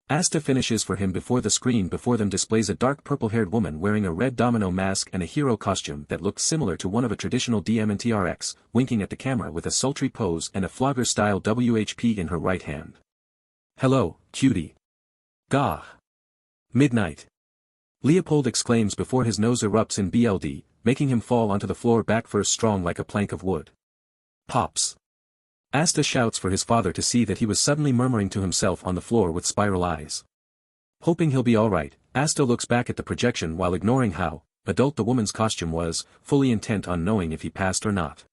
Speaker 2: Asta finishes for him before the screen before them displays a dark purple-haired woman wearing a red domino mask and a hero costume that looked similar to one of a traditional DMNTRX, winking at the camera with a sultry pose and a flogger-style WHP in her right hand. Hello, cutie. Gah. Midnight. Leopold exclaims before his nose erupts in BLD, making him fall onto the floor back first strong like a plank of wood. Pops. Asta shouts for his father to see that he was suddenly murmuring to himself on the floor with spiral eyes. Hoping he'll be alright, Asta looks back at the projection while ignoring how adult the woman's costume was, fully intent on knowing if he passed or not.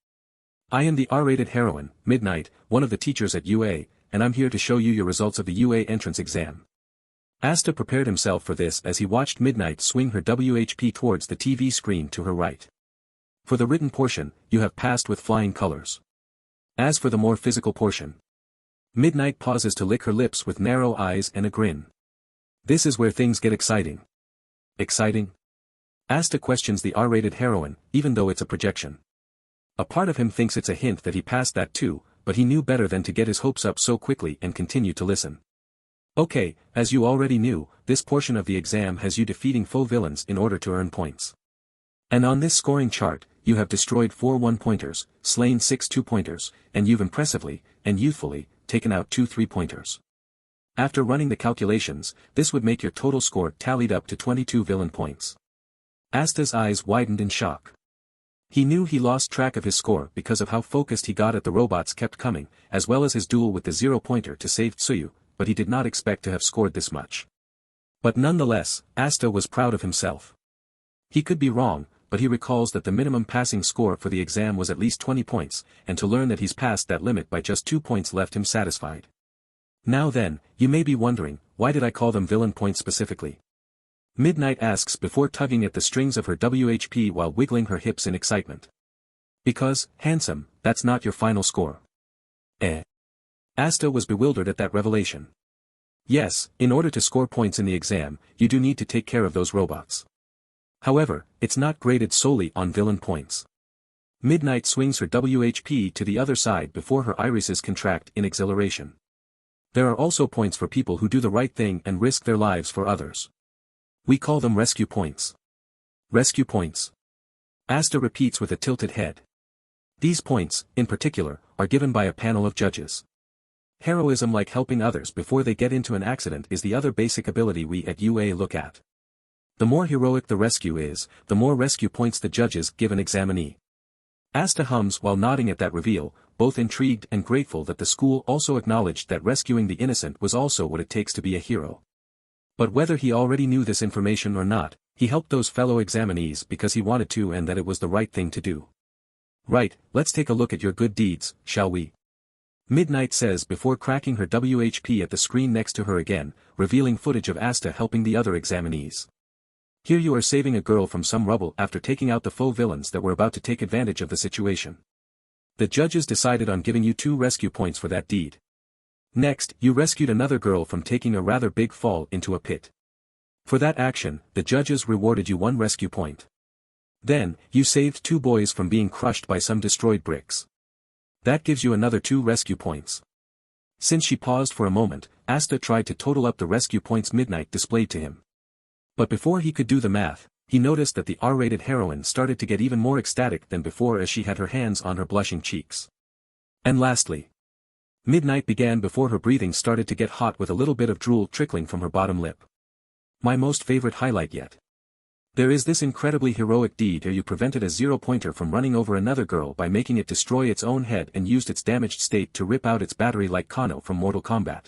Speaker 2: I am the R-rated heroine, Midnight, one of the teachers at UA, and I'm here to show you your results of the UA entrance exam. Asta prepared himself for this as he watched Midnight swing her WHP towards the TV screen to her right. For the written portion, you have passed with flying colors. As for the more physical portion, Midnight pauses to lick her lips with narrow eyes and a grin. This is where things get exciting. Exciting? Asta questions the R-rated heroine, even though it's a projection. A part of him thinks it's a hint that he passed that too, but he knew better than to get his hopes up so quickly and continue to listen. Okay, as you already knew, this portion of the exam has you defeating foe villains in order to earn points. And on this scoring chart, you have destroyed 4 1-pointers, slain 6 2-pointers, and you've impressively, and youthfully, taken out 2 3-pointers. After running the calculations, this would make your total score tallied up to 22 villain points. Asta's eyes widened in shock. He knew he lost track of his score because of how focused he got at the robots kept coming, as well as his duel with the 0-pointer to save Tsuyu, but he did not expect to have scored this much. But nonetheless, Asta was proud of himself. He could be wrong, but he recalls that the minimum passing score for the exam was at least 20 points, and to learn that he's passed that limit by just 2 points left him satisfied. Now then, you may be wondering, why did I call them villain points specifically? Midnight asks before tugging at the strings of her WHP while wiggling her hips in excitement. Because, handsome, that's not your final score. Asta was bewildered at that revelation. Yes, in order to score points in the exam, you do need to take care of those robots. However, it's not graded solely on villain points. Midnight swings her WHP to the other side before her irises contract in exhilaration. There are also points for people who do the right thing and risk their lives for others. We call them rescue points. Rescue points. Asta repeats with a tilted head. These points, in particular, are given by a panel of judges. Heroism like helping others before they get into an accident is the other basic ability we at UA look at. The more heroic the rescue is, the more rescue points the judges give an examinee. Asta hums while nodding at that reveal, both intrigued and grateful that the school also acknowledged that rescuing the innocent was also what it takes to be a hero. But whether he already knew this information or not, he helped those fellow examinees because he wanted to and that it was the right thing to do. Right, let's take a look at your good deeds, shall we? Midnight says before cracking her WHP at the screen next to her again, revealing footage of Asta helping the other examinees. Here you are saving a girl from some rubble after taking out the faux villains that were about to take advantage of the situation. The judges decided on giving you 2 rescue points for that deed. Next, you rescued another girl from taking a rather big fall into a pit. For that action, the judges rewarded you 1 rescue point. Then, you saved 2 boys from being crushed by some destroyed bricks. That gives you another 2 rescue points. Since she paused for a moment, Asta tried to total up the rescue points Midnight displayed to him. But before he could do the math, he noticed that the R-rated heroine started to get even more ecstatic than before as she had her hands on her blushing cheeks. And lastly, Midnight began before her breathing started to get hot with a little bit of drool trickling from her bottom lip. My most favorite highlight yet. There is this incredibly heroic deed where you prevented a 0-pointer from running over another girl by making it destroy its own head and used its damaged state to rip out its battery like Kano from Mortal Kombat.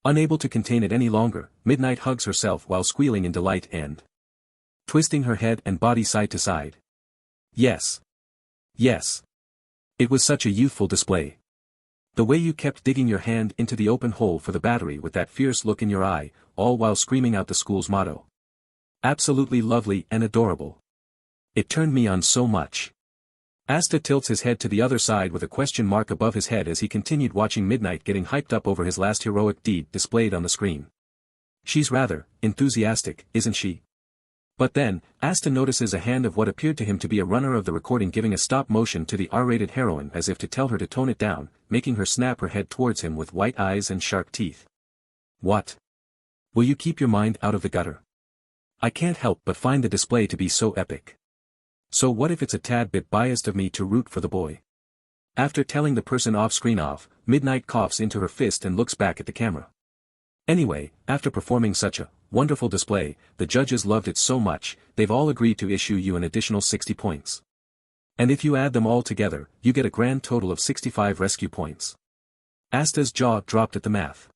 Speaker 2: Unable to contain it any longer, Midnight hugs herself while squealing in delight and twisting her head and body side to side. Yes. Yes. It was such a youthful display. The way you kept digging your hand into the open hole for the battery with that fierce look in your eye, all while screaming out the school's motto. Absolutely lovely and adorable. It turned me on so much. Asta tilts his head to the other side with a question mark above his head as he continued watching Midnight getting hyped up over his last heroic deed displayed on the screen. She's rather enthusiastic, isn't she? But then, Asta notices a hand of what appeared to him to be a runner of the recording giving a stop motion to the R-rated heroine as if to tell her to tone it down, making her snap her head towards him with white eyes and sharp teeth. What? Will you keep your mind out of the gutter? I can't help but find the display to be so epic. So what if it's a tad bit biased of me to root for the boy? After telling the person off-screen off, Midnight coughs into her fist and looks back at the camera. Anyway, after performing such a wonderful display, the judges loved it so much, they've all agreed to issue you an additional 60 points. And if you add them all together, you get a grand total of 65 rescue points. Asta's jaw dropped at the math.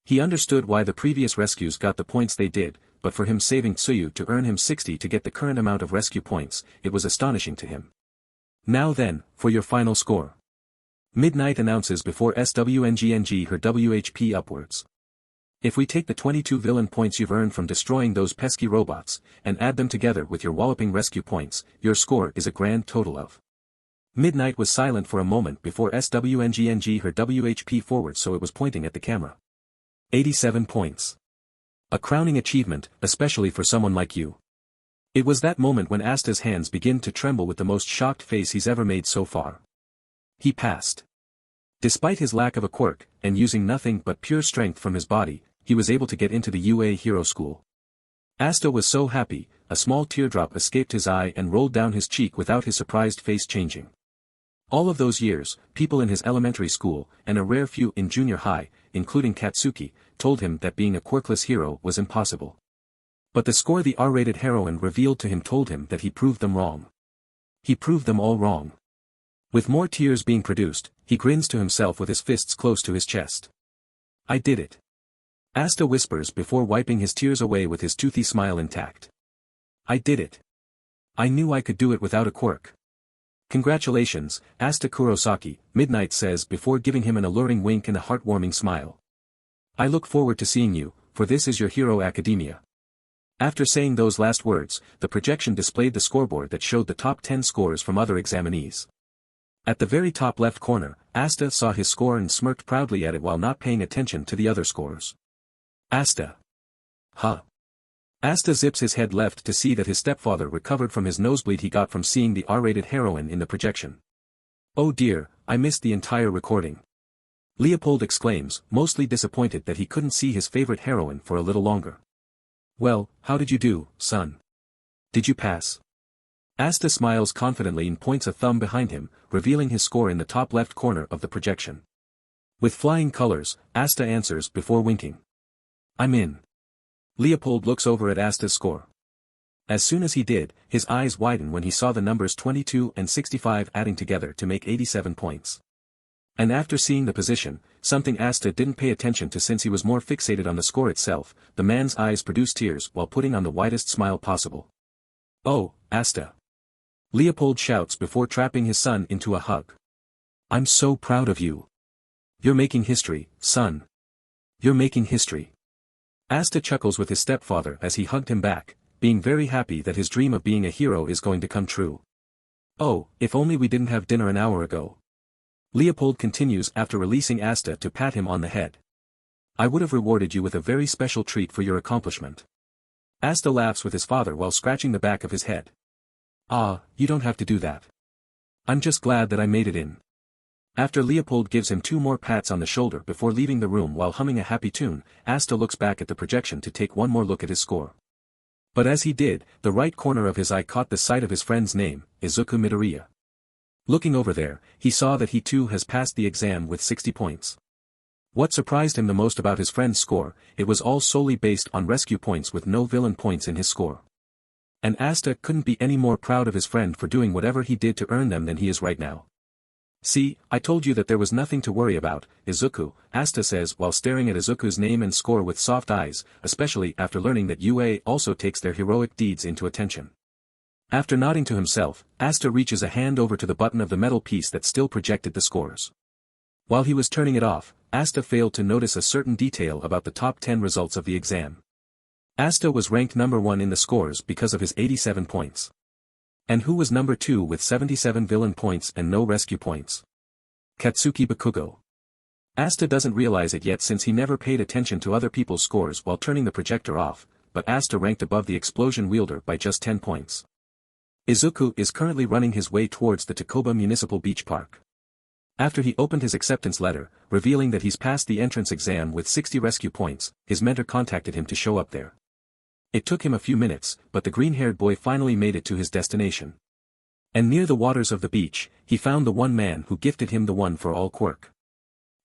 Speaker 2: He understood why the previous rescues got the points they did, but for him saving Tsuyu to earn him 60 to get the current amount of rescue points, it was astonishing to him. Now then, for your final score. Midnight announces before SWNGNG her WHP upwards. If we take the 22 villain points you've earned from destroying those pesky robots, and add them together with your walloping rescue points, your score is a grand total of. Midnight was silent for a moment before SWNGNG her WHP forward so it was pointing at the camera. 87 points. A crowning achievement, especially for someone like you. It was that moment when Asta's hands began to tremble with the most shocked face he's ever made so far. He passed. Despite his lack of a quirk, and using nothing but pure strength from his body, he was able to get into the UA Hero School. Asta was so happy, a small teardrop escaped his eye and rolled down his cheek without his surprised face changing. All of those years, people in his elementary school, and a rare few in junior high, including Katsuki, told him that being a quirkless hero was impossible. But the score the R-rated heroine revealed to him told him that he proved them wrong. He proved them all wrong. With more tears being produced, he grins to himself with his fists close to his chest. I did it. Asta whispers before wiping his tears away with his toothy smile intact. I did it. I knew I could do it without a quirk. Congratulations, Asta Kurosaki, Midnight says before giving him an alluring wink and a heartwarming smile. I look forward to seeing you, for this is your hero academia. After saying those last words, the projection displayed the scoreboard that showed the top 10 scores from other examinees. At the very top left corner, Asta saw his score and smirked proudly at it while not paying attention to the other scores. Asta. Huh. Asta zips his head left to see that his stepfather recovered from his nosebleed he got from seeing the R-rated heroine in the projection. Oh dear, I missed the entire recording. Leopold exclaims, mostly disappointed that he couldn't see his favorite heroine for a little longer. Well, how did you do, son? Did you pass? Asta smiles confidently and points a thumb behind him, revealing his score in the top left corner of the projection. With flying colors, Asta answers before winking. I'm in. Leopold looks over at Asta's score. As soon as he did, his eyes widened when he saw the numbers 22 and 65 adding together to make 87 points. And after seeing the position, something Asta didn't pay attention to since he was more fixated on the score itself, the man's eyes produced tears while putting on the widest smile possible. "Oh, Asta!" Leopold shouts before trapping his son into a hug. "I'm so proud of you. You're making history, son. You're making history." Asta chuckles with his stepfather as he hugged him back, being very happy that his dream of being a hero is going to come true. "Oh, if only we didn't have dinner an hour ago." Leopold continues after releasing Asta to pat him on the head. "I would have rewarded you with a very special treat for your accomplishment." Asta laughs with his father while scratching the back of his head. "Ah, you don't have to do that. I'm just glad that I made it in." After Leopold gives him 2 more pats on the shoulder before leaving the room while humming a happy tune, Asta looks back at the projection to take one more look at his score. But as he did, the right corner of his eye caught the sight of his friend's name, Izukumidoriya. Looking over there, he saw that he too has passed the exam with 60 points. What surprised him the most about his friend's score, it was all solely based on rescue points with no villain points in his score. And Asta couldn't be any more proud of his friend for doing whatever he did to earn them than he is right now. "See, I told you that there was nothing to worry about, Izuku," Asta says while staring at Izuku's name and score with soft eyes, especially after learning that UA also takes their heroic deeds into attention. After nodding to himself, Asta reaches a hand over to the button of the metal piece that still projected the scores. While he was turning it off, Asta failed to notice a certain detail about the top 10 results of the exam. Asta was ranked number 1 in the scores because of his 87 points. And who was number 2 with 77 villain points and no rescue points? Katsuki Bakugou. Asta doesn't realize it yet since he never paid attention to other people's scores while turning the projector off, but Asta ranked above the explosion wielder by just 10 points. Izuku is currently running his way towards the Takoba Municipal Beach Park. After he opened his acceptance letter, revealing that he's passed the entrance exam with 60 rescue points, his mentor contacted him to show up there. It took him a few minutes, but the green-haired boy finally made it to his destination. And near the waters of the beach, he found the one man who gifted him the one for all Quirk.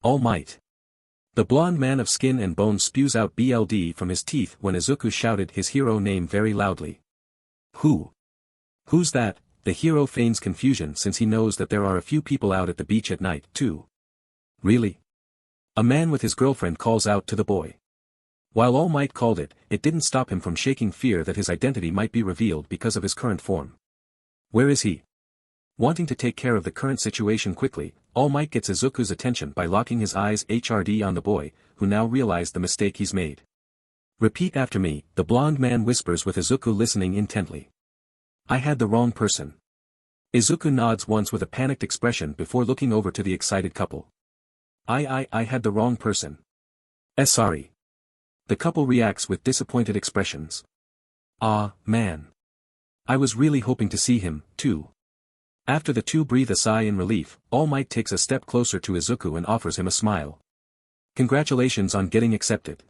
Speaker 2: All Might. The blonde man of skin and bones spews out BLD from his teeth when Izuku shouted his hero name very loudly. "Who? Who's that?" The hero feigns confusion since he knows that there are a few people out at the beach at night, too. "Really?" A man with his girlfriend calls out to the boy. While All Might called it, it didn't stop him from shaking fear that his identity might be revealed because of his current form. Where is he? Wanting to take care of the current situation quickly, All Might gets Izuku's attention by locking his eyes HRD on the boy, who now realized the mistake he's made. "Repeat after me," the blonde man whispers with Izuku listening intently. "I had the wrong person." Izuku nods once with a panicked expression before looking over to the excited couple. I had the wrong person. Sorry." The couple reacts with disappointed expressions. "Ah, man. I was really hoping to see him, too." After the two breathe a sigh in relief, All Might takes a step closer to Izuku and offers him a smile. "Congratulations on getting accepted."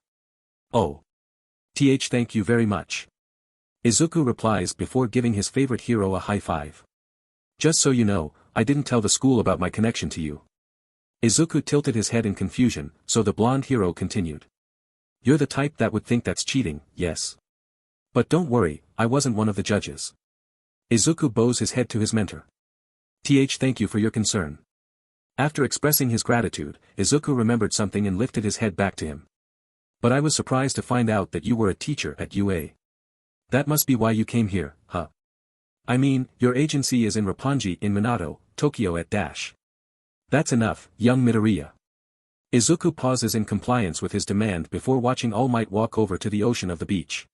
Speaker 2: "Oh. Thank you very much." Izuku replies before giving his favorite hero a high five. "Just so you know, I didn't tell the school about my connection to you." Izuku tilted his head in confusion, so the blonde hero continued. "You're the type that would think that's cheating, yes? But don't worry, I wasn't one of the judges." Izuku bows his head to his mentor. Thank you for your concern." After expressing his gratitude, Izuku remembered something and lifted his head back to him. "But I was surprised to find out that you were a teacher at UA. That must be why you came here, huh? I mean, your agency is in Roppongi in Minato, Tokyo at Dash." "That's enough, young Midoriya." Izuku pauses in compliance with his demand before watching All Might walk over to the ocean of the beach.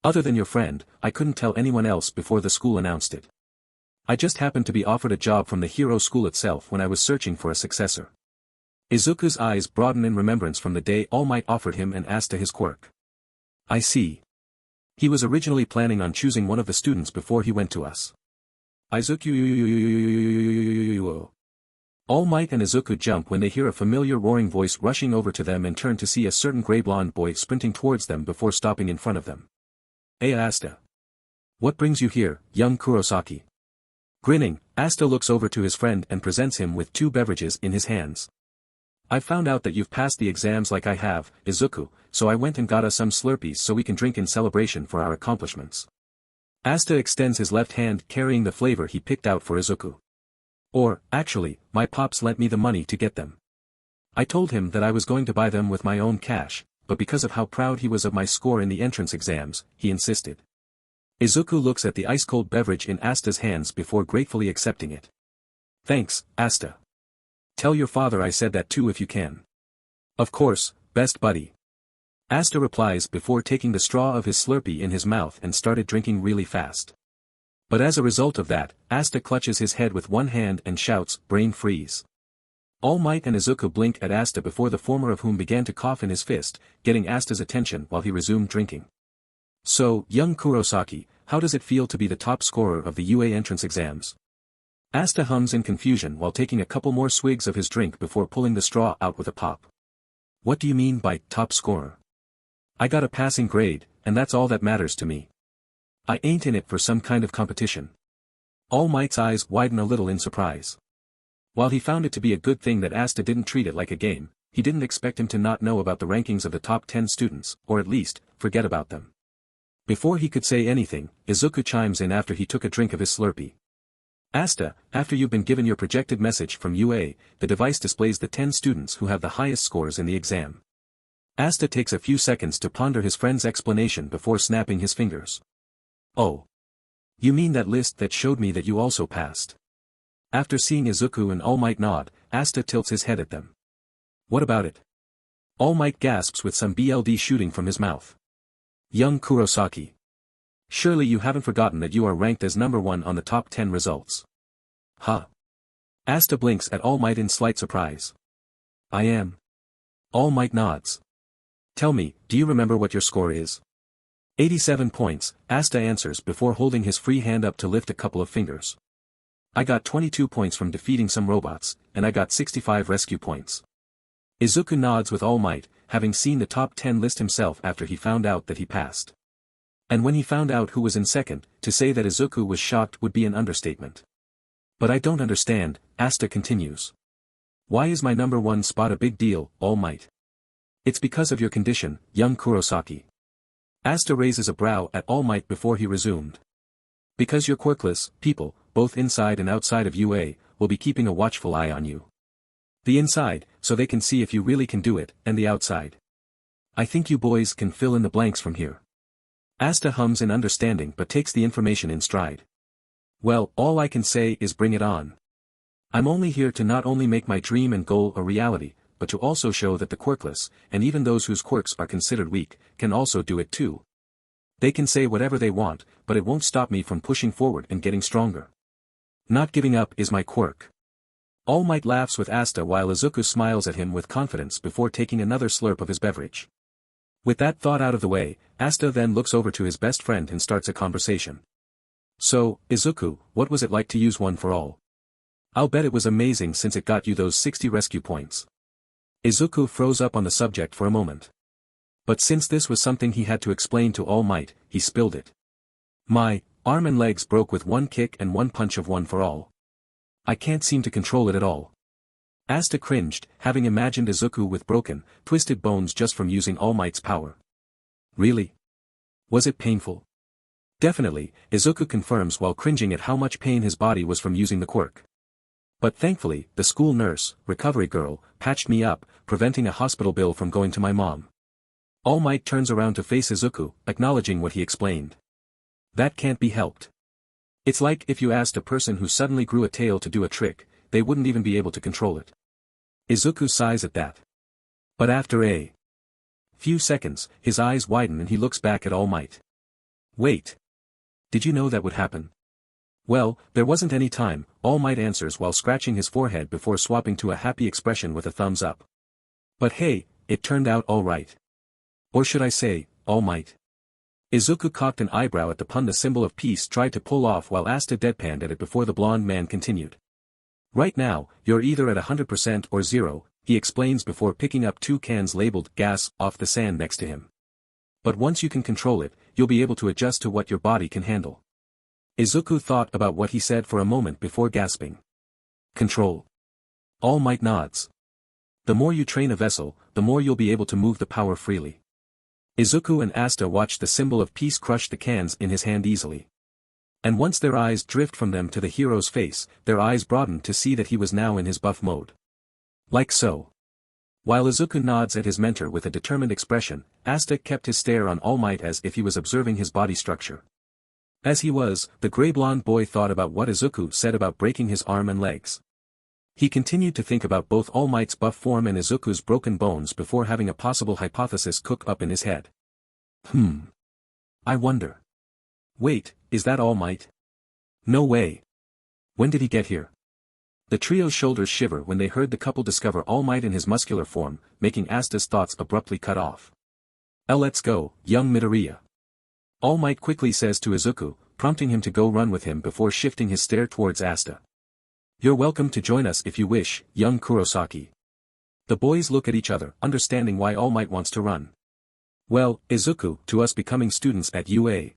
Speaker 2: "Other than your friend, I couldn't tell anyone else before the school announced it. I just happened to be offered a job from the hero school itself when I was searching for a successor." Izuku's eyes broaden in remembrance from the day All Might offered him and Asta his quirk. "I see. He was originally planning on choosing one of the students before he went to us." Izuku. All Might and Izuku jump when they hear a familiar roaring voice rushing over to them and turn to see a certain grey-blonde boy sprinting towards them before stopping in front of them. "Hey Asta. What brings you here, young Kurosaki?" Grinning, Asta looks over to his friend and presents him with 2 beverages in his hands. "I found out that you've passed the exams like I have, Izuku, so I went and got us some Slurpees so we can drink in celebration for our accomplishments." Asta extends his left hand carrying the flavor he picked out for Izuku. Or, actually, my pops lent me the money to get them. I told him that I was going to buy them with my own cash, but because of how proud he was of my score in the entrance exams, he insisted. Izuku looks at the ice-cold beverage in Asta's hands before gratefully accepting it. Thanks, Asta. Tell your father I said that too if you can. Of course, best buddy. Asta replies before taking the straw of his Slurpee in his mouth and started drinking really fast. But as a result of that, Asta clutches his head with one hand and shouts, brain freeze. All Might and Izuku blink at Asta before the former of whom began to cough in his fist, getting Asta's attention while he resumed drinking. So, young Kurosaki, how does it feel to be the top scorer of the UA entrance exams? Asta hums in confusion while taking a couple more swigs of his drink before pulling the straw out with a pop. What do you mean by top scorer? I got a passing grade, and that's all that matters to me. I ain't in it for some kind of competition. All Might's eyes widen a little in surprise. While he found it to be a good thing that Asta didn't treat it like a game, he didn't expect him to not know about the rankings of the top 10 students, or at least, forget about them. Before he could say anything, Izuku chimes in after he took a drink of his Slurpee. Asta, after you've been given your projected message from UA, the device displays the 10 students who have the highest scores in the exam. Asta takes a few seconds to ponder his friend's explanation before snapping his fingers. Oh. You mean that list that showed me that you also passed? After seeing Izuku and All Might nod, Asta tilts his head at them. What about it? All Might gasps with some BLD shooting from his mouth. Young Kurosaki. Surely you haven't forgotten that you are ranked as number 1 on the top 10 results. Huh? Asta blinks at All Might in slight surprise. I am. All Might nods. Tell me, do you remember what your score is? 87 points, Asta answers before holding his free hand up to lift a couple of fingers. I got 22 points from defeating some robots, and I got 65 rescue points. Izuku nods with All Might, having seen the top 10 list himself after he found out that he passed. And when he found out who was in second, to say that Izuku was shocked would be an understatement. But I don't understand, Asta continues. Why is my number 1 spot a big deal, All Might? It's because of your condition, young Kurosaki. Asta raises a brow at All Might before he resumed. Because you're quirkless, people, both inside and outside of UA, will be keeping a watchful eye on you. The inside, so they can see if you really can do it, and the outside. I think you boys can fill in the blanks from here. Asta hums in understanding but takes the information in stride. Well, all I can say is bring it on. I'm only here to not only make my dream and goal a reality, but to also show that the quirkless, and even those whose quirks are considered weak, can also do it too. They can say whatever they want, but it won't stop me from pushing forward and getting stronger. Not giving up is my quirk. All Might laughs with Asta while Izuku smiles at him with confidence before taking another slurp of his beverage. With that thought out of the way, Asta then looks over to his best friend and starts a conversation. So, Izuku, what was it like to use One for All? I'll bet it was amazing since it got you those 60 rescue points. Izuku froze up on the subject for a moment. But since this was something he had to explain to All Might, he spilled it. My arm and legs broke with one kick and one punch of One for All. I can't seem to control it at all. Asta cringed, having imagined Izuku with broken, twisted bones just from using All Might's power. Really? Was it painful? Definitely, Izuku confirms while cringing at how much pain his body was from using the quirk. But thankfully, the school nurse, recovery girl, patched me up, preventing a hospital bill from going to my mom. All Might turns around to face Izuku, acknowledging what he explained. That can't be helped. It's like if you asked a person who suddenly grew a tail to do a trick, they wouldn't even be able to control it. Izuku sighs at that. But after a few seconds, his eyes widen and he looks back at All Might. Wait. Did you know that would happen? Well, there wasn't any time, All Might answers while scratching his forehead before swapping to a happy expression with a thumbs up. But hey, it turned out all right. Or should I say, All Might. Izuku cocked an eyebrow at the pun the symbol of peace tried to pull off while Asta deadpanned at it before the blonde man continued. Right now, you're either at 100% or 0, he explains before picking up 2 cans labeled gas off the sand next to him. But once you can control it, you'll be able to adjust to what your body can handle. Izuku thought about what he said for a moment before gasping. Control. All Might nods. The more you train a vessel, the more you'll be able to move the power freely. Izuku and Asta watched the symbol of peace crush the cans in his hand easily. And once their eyes drift from them to the hero's face, their eyes broaden to see that he was now in his buff mode. Like so. While Izuku nods at his mentor with a determined expression, Asta kept his stare on All Might as if he was observing his body structure. As he was, the gray-blonde boy thought about what Izuku said about breaking his arm and legs. He continued to think about both All Might's buff form and Izuku's broken bones before having a possible hypothesis cook up in his head. I wonder. Wait, is that All Might? No way. When did he get here? The trio's shoulders shiver when they heard the couple discover All Might in his muscular form, making Asta's thoughts abruptly cut off. Let's go, young Midoriya. All Might quickly says to Izuku, prompting him to go run with him before shifting his stare towards Asta. You're welcome to join us if you wish, young Kurosaki. The boys look at each other, understanding why All Might wants to run. Well, Izuku, to us becoming students at UA.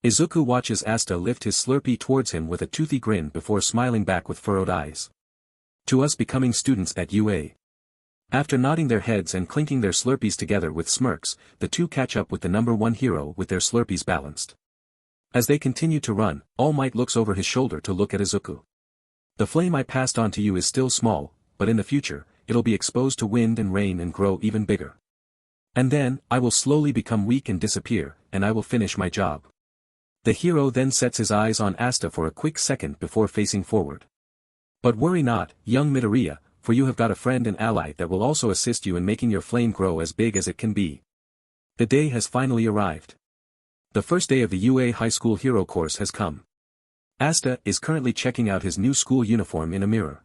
Speaker 2: Izuku watches Asta lift his Slurpee towards him with a toothy grin before smiling back with furrowed eyes. To us becoming students at UA. After nodding their heads and clinking their Slurpees together with smirks, the two catch up with the number one hero with their Slurpees balanced. As they continue to run, All Might looks over his shoulder to look at Izuku. The flame I passed on to you is still small, but in the future, it'll be exposed to wind and rain and grow even bigger. And then, I will slowly become weak and disappear, and I will finish my job. The hero then sets his eyes on Asta for a quick second before facing forward. But worry not, young Midoriya, for you have got a friend and ally that will also assist you in making your flame grow as big as it can be. The day has finally arrived. The first day of the UA High School Hero course has come. Asta is currently checking out his new school uniform in a mirror.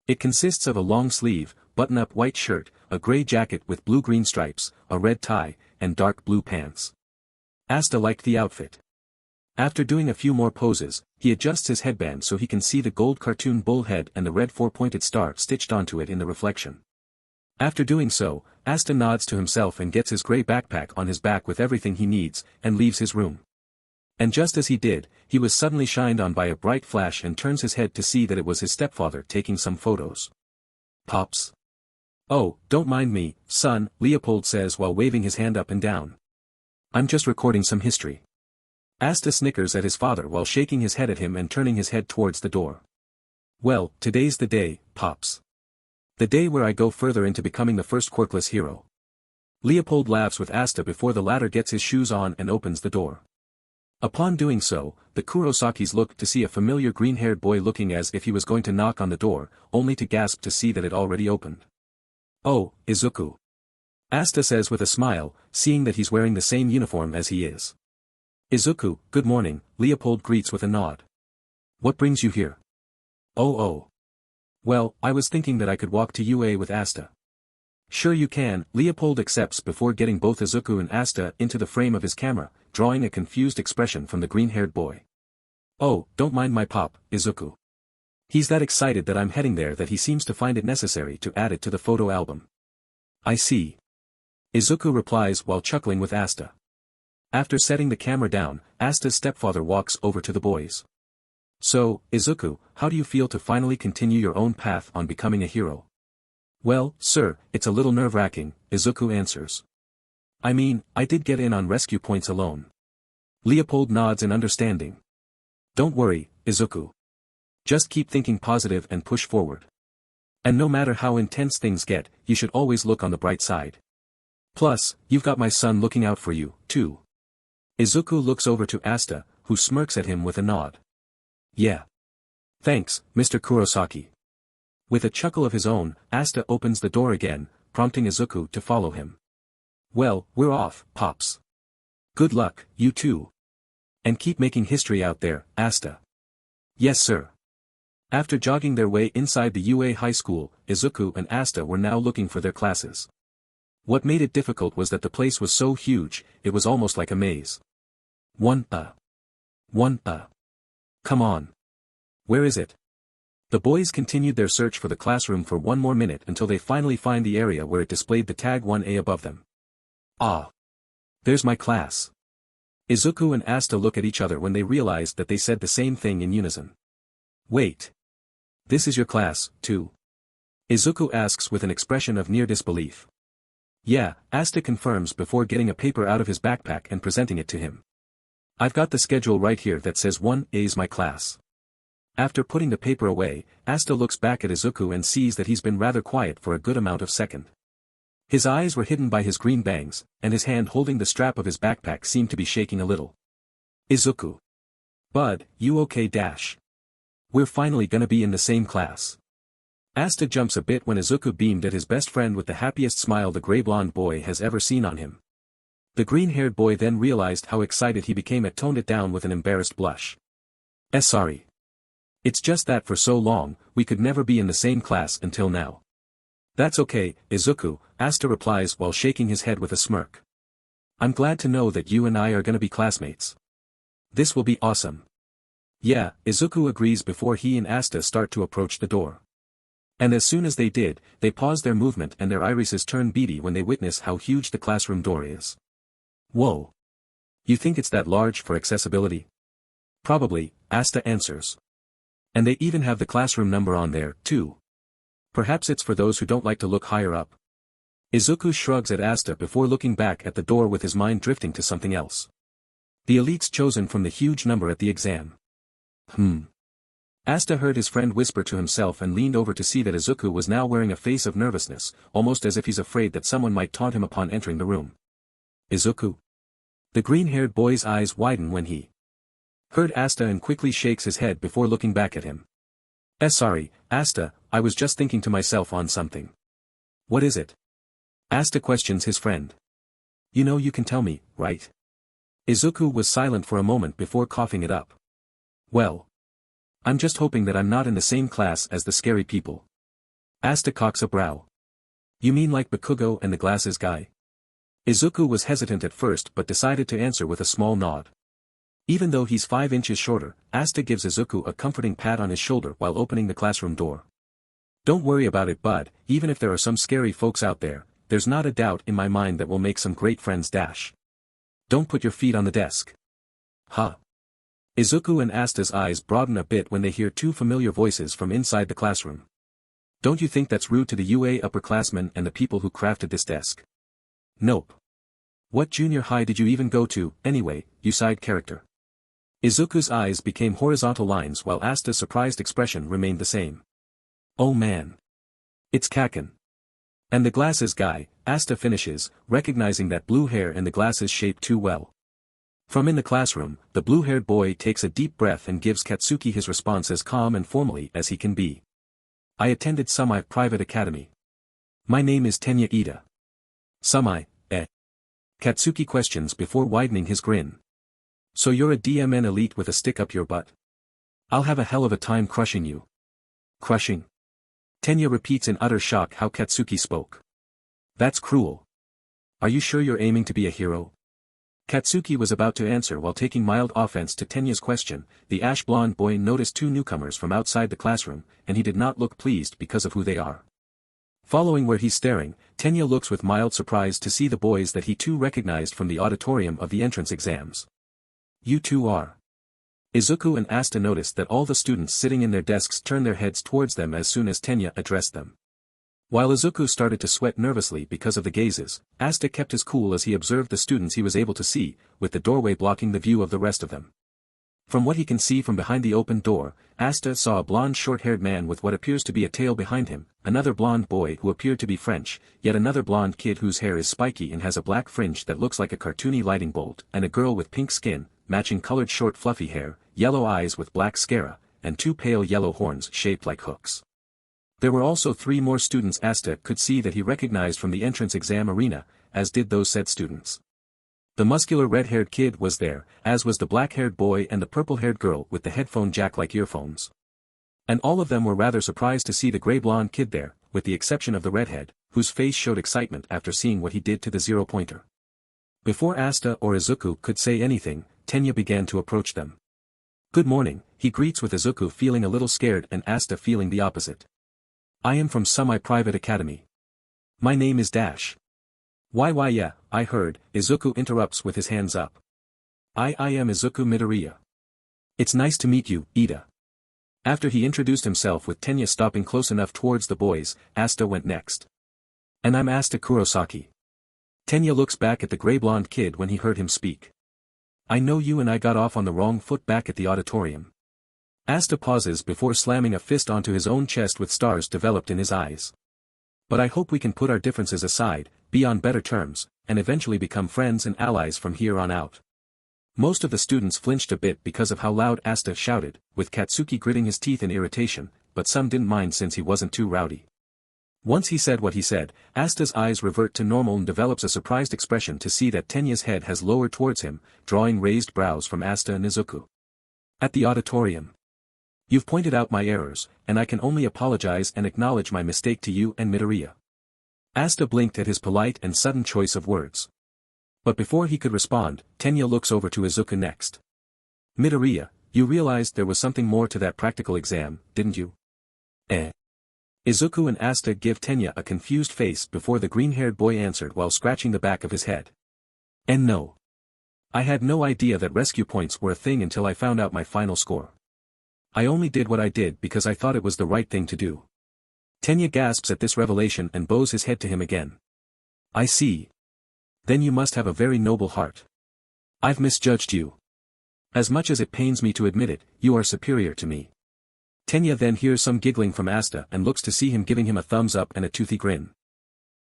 Speaker 2: It consists of a long-sleeve, button-up white shirt, a gray jacket with blue-green stripes, a red tie, and dark blue pants. Asta liked the outfit. After doing a few more poses, he adjusts his headband so he can see the gold cartoon bull head and the red four-pointed star stitched onto it in the reflection. After doing so, Asta nods to himself and gets his gray backpack on his back with everything he needs, and leaves his room. And just as he did, he was suddenly shined on by a bright flash and turns his head to see that it was his stepfather taking some photos. Pops. Oh, don't mind me, son, Leopold says while waving his hand up and down. I'm just recording some history. Asta snickers at his father while shaking his head at him and turning his head towards the door. Well, today's the day, Pops. The day where I go further into becoming the first quirkless hero. Leopold laughs with Asta before the latter gets his shoes on and opens the door. Upon doing so, the Kurosakis look to see a familiar green-haired boy looking as if he was going to knock on the door, only to gasp to see that it already opened. Oh, Izuku. Asta says with a smile, seeing that he's wearing the same uniform as he is. Izuku, good morning, Leopold greets with a nod. What brings you here? Oh. Well, I was thinking that I could walk to UA with Asta. Sure you can, Leopold accepts before getting both Izuku and Asta into the frame of his camera, drawing a confused expression from the green-haired boy. Oh, don't mind my pop, Izuku. He's that excited that I'm heading there that he seems to find it necessary to add it to the photo album. I see. Izuku replies while chuckling with Asta. After setting the camera down, Asta's stepfather walks over to the boys. So, Izuku, how do you feel to finally continue your own path on becoming a hero? Well, sir, it's a little nerve-wracking, Izuku answers. I mean, I did get in on rescue points alone. Leopold nods in understanding. Don't worry, Izuku. Just keep thinking positive and push forward. And no matter how intense things get, you should always look on the bright side. Plus, you've got my son looking out for you, too. Izuku looks over to Asta, who smirks at him with a nod. Yeah. Thanks, Mr. Kurosaki. With a chuckle of his own, Asta opens the door again, prompting Izuku to follow him. Well, we're off, Pops. Good luck, you too. And keep making history out there, Asta. Yes sir. After jogging their way inside the UA high school, Izuku and Asta were now looking for their classes. What made it difficult was that the place was so huge, it was almost like a maze. Come on. Where is it? The boys continued their search for the classroom for one more minute until they finally find the area where it displayed the tag 1A above them. Ah. There's my class. Izuku and Asta look at each other when they realized that they said the same thing in unison. Wait. This is your class, too? Izuku asks with an expression of near disbelief. Yeah, Asta confirms before getting a paper out of his backpack and presenting it to him. I've got the schedule right here that says 1A is my class. After putting the paper away, Asta looks back at Izuku and sees that he's been rather quiet for a good amount of second. His eyes were hidden by his green bangs, and his hand holding the strap of his backpack seemed to be shaking a little. Izuku. Bud, you okay? We're finally gonna be in the same class. Asta jumps a bit when Izuku beamed at his best friend with the happiest smile the gray-blonde boy has ever seen on him. The green-haired boy then realized how excited he became and toned it down with an embarrassed blush. Sorry. It's just that for so long, we could never be in the same class until now. That's okay, Izuku, Asta replies while shaking his head with a smirk. I'm glad to know that you and I are gonna be classmates. This will be awesome. Yeah, Izuku agrees before he and Asta start to approach the door. And as soon as they did, they pause their movement and their irises turn beady when they witness how huge the classroom door is. Whoa. You think it's that large for accessibility? Probably, Asta answers. And they even have the classroom number on there, too. Perhaps it's for those who don't like to look higher up. Izuku shrugs at Asta before looking back at the door with his mind drifting to something else. The elites chosen from the huge number at the exam. Asta heard his friend whisper to himself and leaned over to see that Izuku was now wearing a face of nervousness, almost as if he's afraid that someone might taunt him upon entering the room. Izuku? The green-haired boy's eyes widen when he heard Asta and quickly shakes his head before looking back at him. Sorry, Asta, I was just thinking to myself on something. What is it? Asta questions his friend. You know you can tell me, right? Izuku was silent for a moment before coughing it up. Well. I'm just hoping that I'm not in the same class as the scary people. Asta cocks a brow. You mean like Bakugou and the glasses guy? Izuku was hesitant at first but decided to answer with a small nod. Even though he's 5 inches shorter, Asta gives Izuku a comforting pat on his shoulder while opening the classroom door. Don't worry about it, bud, even if there are some scary folks out there, there's not a doubt in my mind that we'll make some great friends. Don't put your feet on the desk. Huh? Izuku and Asta's eyes broaden a bit when they hear 2 familiar voices from inside the classroom. Don't you think that's rude to the UA upperclassmen and the people who crafted this desk? Nope. What junior high did you even go to, anyway, you side character? Izuku's eyes became horizontal lines while Asta's surprised expression remained the same. Oh man. It's Kaken. And the glasses guy, Asta finishes, recognizing that blue hair and the glasses shape too well. From in the classroom, the blue-haired boy takes a deep breath and gives Katsuki his response as calm and formally as he can be. I attended Sumai Private Academy. My name is Tenya Ida. Sumai, Katsuki questions before widening his grin. So you're a DMN elite with a stick up your butt? I'll have a hell of a time crushing you. Crushing? Tenya repeats in utter shock how Katsuki spoke. That's cruel. Are you sure you're aiming to be a hero? Katsuki was about to answer while taking mild offense to Tenya's question. The ash-blonde boy noticed 2 newcomers from outside the classroom, and he did not look pleased because of who they are. Following where he's staring, Tenya looks with mild surprise to see the boys that he too recognized from the auditorium of the entrance exams. You two are. Izuku and Asta noticed that all the students sitting in their desks turned their heads towards them as soon as Tenya addressed them. While Izuku started to sweat nervously because of the gazes, Asta kept his cool as he observed the students he was able to see, with the doorway blocking the view of the rest of them. From what he can see from behind the open door, Asta saw a blonde short-haired man with what appears to be a tail behind him, another blonde boy who appeared to be French, yet another blonde kid whose hair is spiky and has a black fringe that looks like a cartoony lightning bolt, and a girl with pink skin, matching colored short fluffy hair, yellow eyes with black scara, and 2 pale yellow horns shaped like hooks. There were also 3 more students Asta could see that he recognized from the entrance exam arena, as did those said students. The muscular red-haired kid was there, as was the black-haired boy and the purple-haired girl with the headphone jack-like earphones. And all of them were rather surprised to see the gray-blonde kid there, with the exception of the redhead, whose face showed excitement after seeing what he did to the 0-pointer. Before Asta or Izuku could say anything, Tenya began to approach them. Good morning, he greets with Izuku feeling a little scared and Asta feeling the opposite. I am from Sumai Private Academy. My name is Dash. Why yeah, I heard, Izuku interrupts with his hands up. I am Izukumidoriya. It's nice to meet you, Ida. After he introduced himself with Tenya stopping close enough towards the boys, Asta went next. And I'm Asta Kurosaki. Tenya looks back at the gray-blonde kid when he heard him speak. I know you and I got off on the wrong foot back at the auditorium. Asta pauses before slamming a fist onto his own chest with stars developed in his eyes. But I hope we can put our differences aside, be on better terms, and eventually become friends and allies from here on out. Most of the students flinched a bit because of how loud Asta shouted, with Katsuki gritting his teeth in irritation, but some didn't mind since he wasn't too rowdy. Once he said what he said, Asta's eyes revert to normal and develops a surprised expression to see that Tenya's head has lowered towards him, drawing raised brows from Asta and Izuku. At the auditorium. You've pointed out my errors, and I can only apologize and acknowledge my mistake to you and Midoriya. Asta blinked at his polite and sudden choice of words. But before he could respond, Tenya looks over to Izuku next. Midoriya, you realized there was something more to that practical exam, didn't you? Izuku and Asta give Tenya a confused face before the green-haired boy answered while scratching the back of his head. And no. I had no idea that rescue points were a thing until I found out my final score. I only did what I did because I thought it was the right thing to do. Tenya gasps at this revelation and bows his head to him again. I see. Then you must have a very noble heart. I've misjudged you. As much as it pains me to admit it, you are superior to me. Tenya then hears some giggling from Asta and looks to see him giving him a thumbs up and a toothy grin.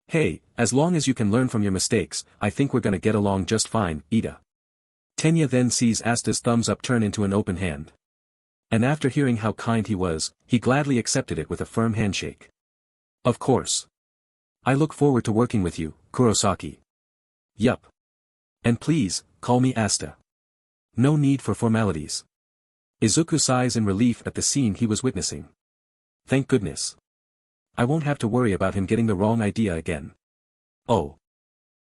Speaker 2: Hey, as long as you can learn from your mistakes, I think we're gonna get along just fine, Ida. Tenya then sees Asta's thumbs up turn into an open hand. And after hearing how kind he was, he gladly accepted it with a firm handshake. Of course. I look forward to working with you, Kurosaki. Yup. And please, call me Asta. No need for formalities. Izuku sighs in relief at the scene he was witnessing. Thank goodness. I won't have to worry about him getting the wrong idea again. Oh.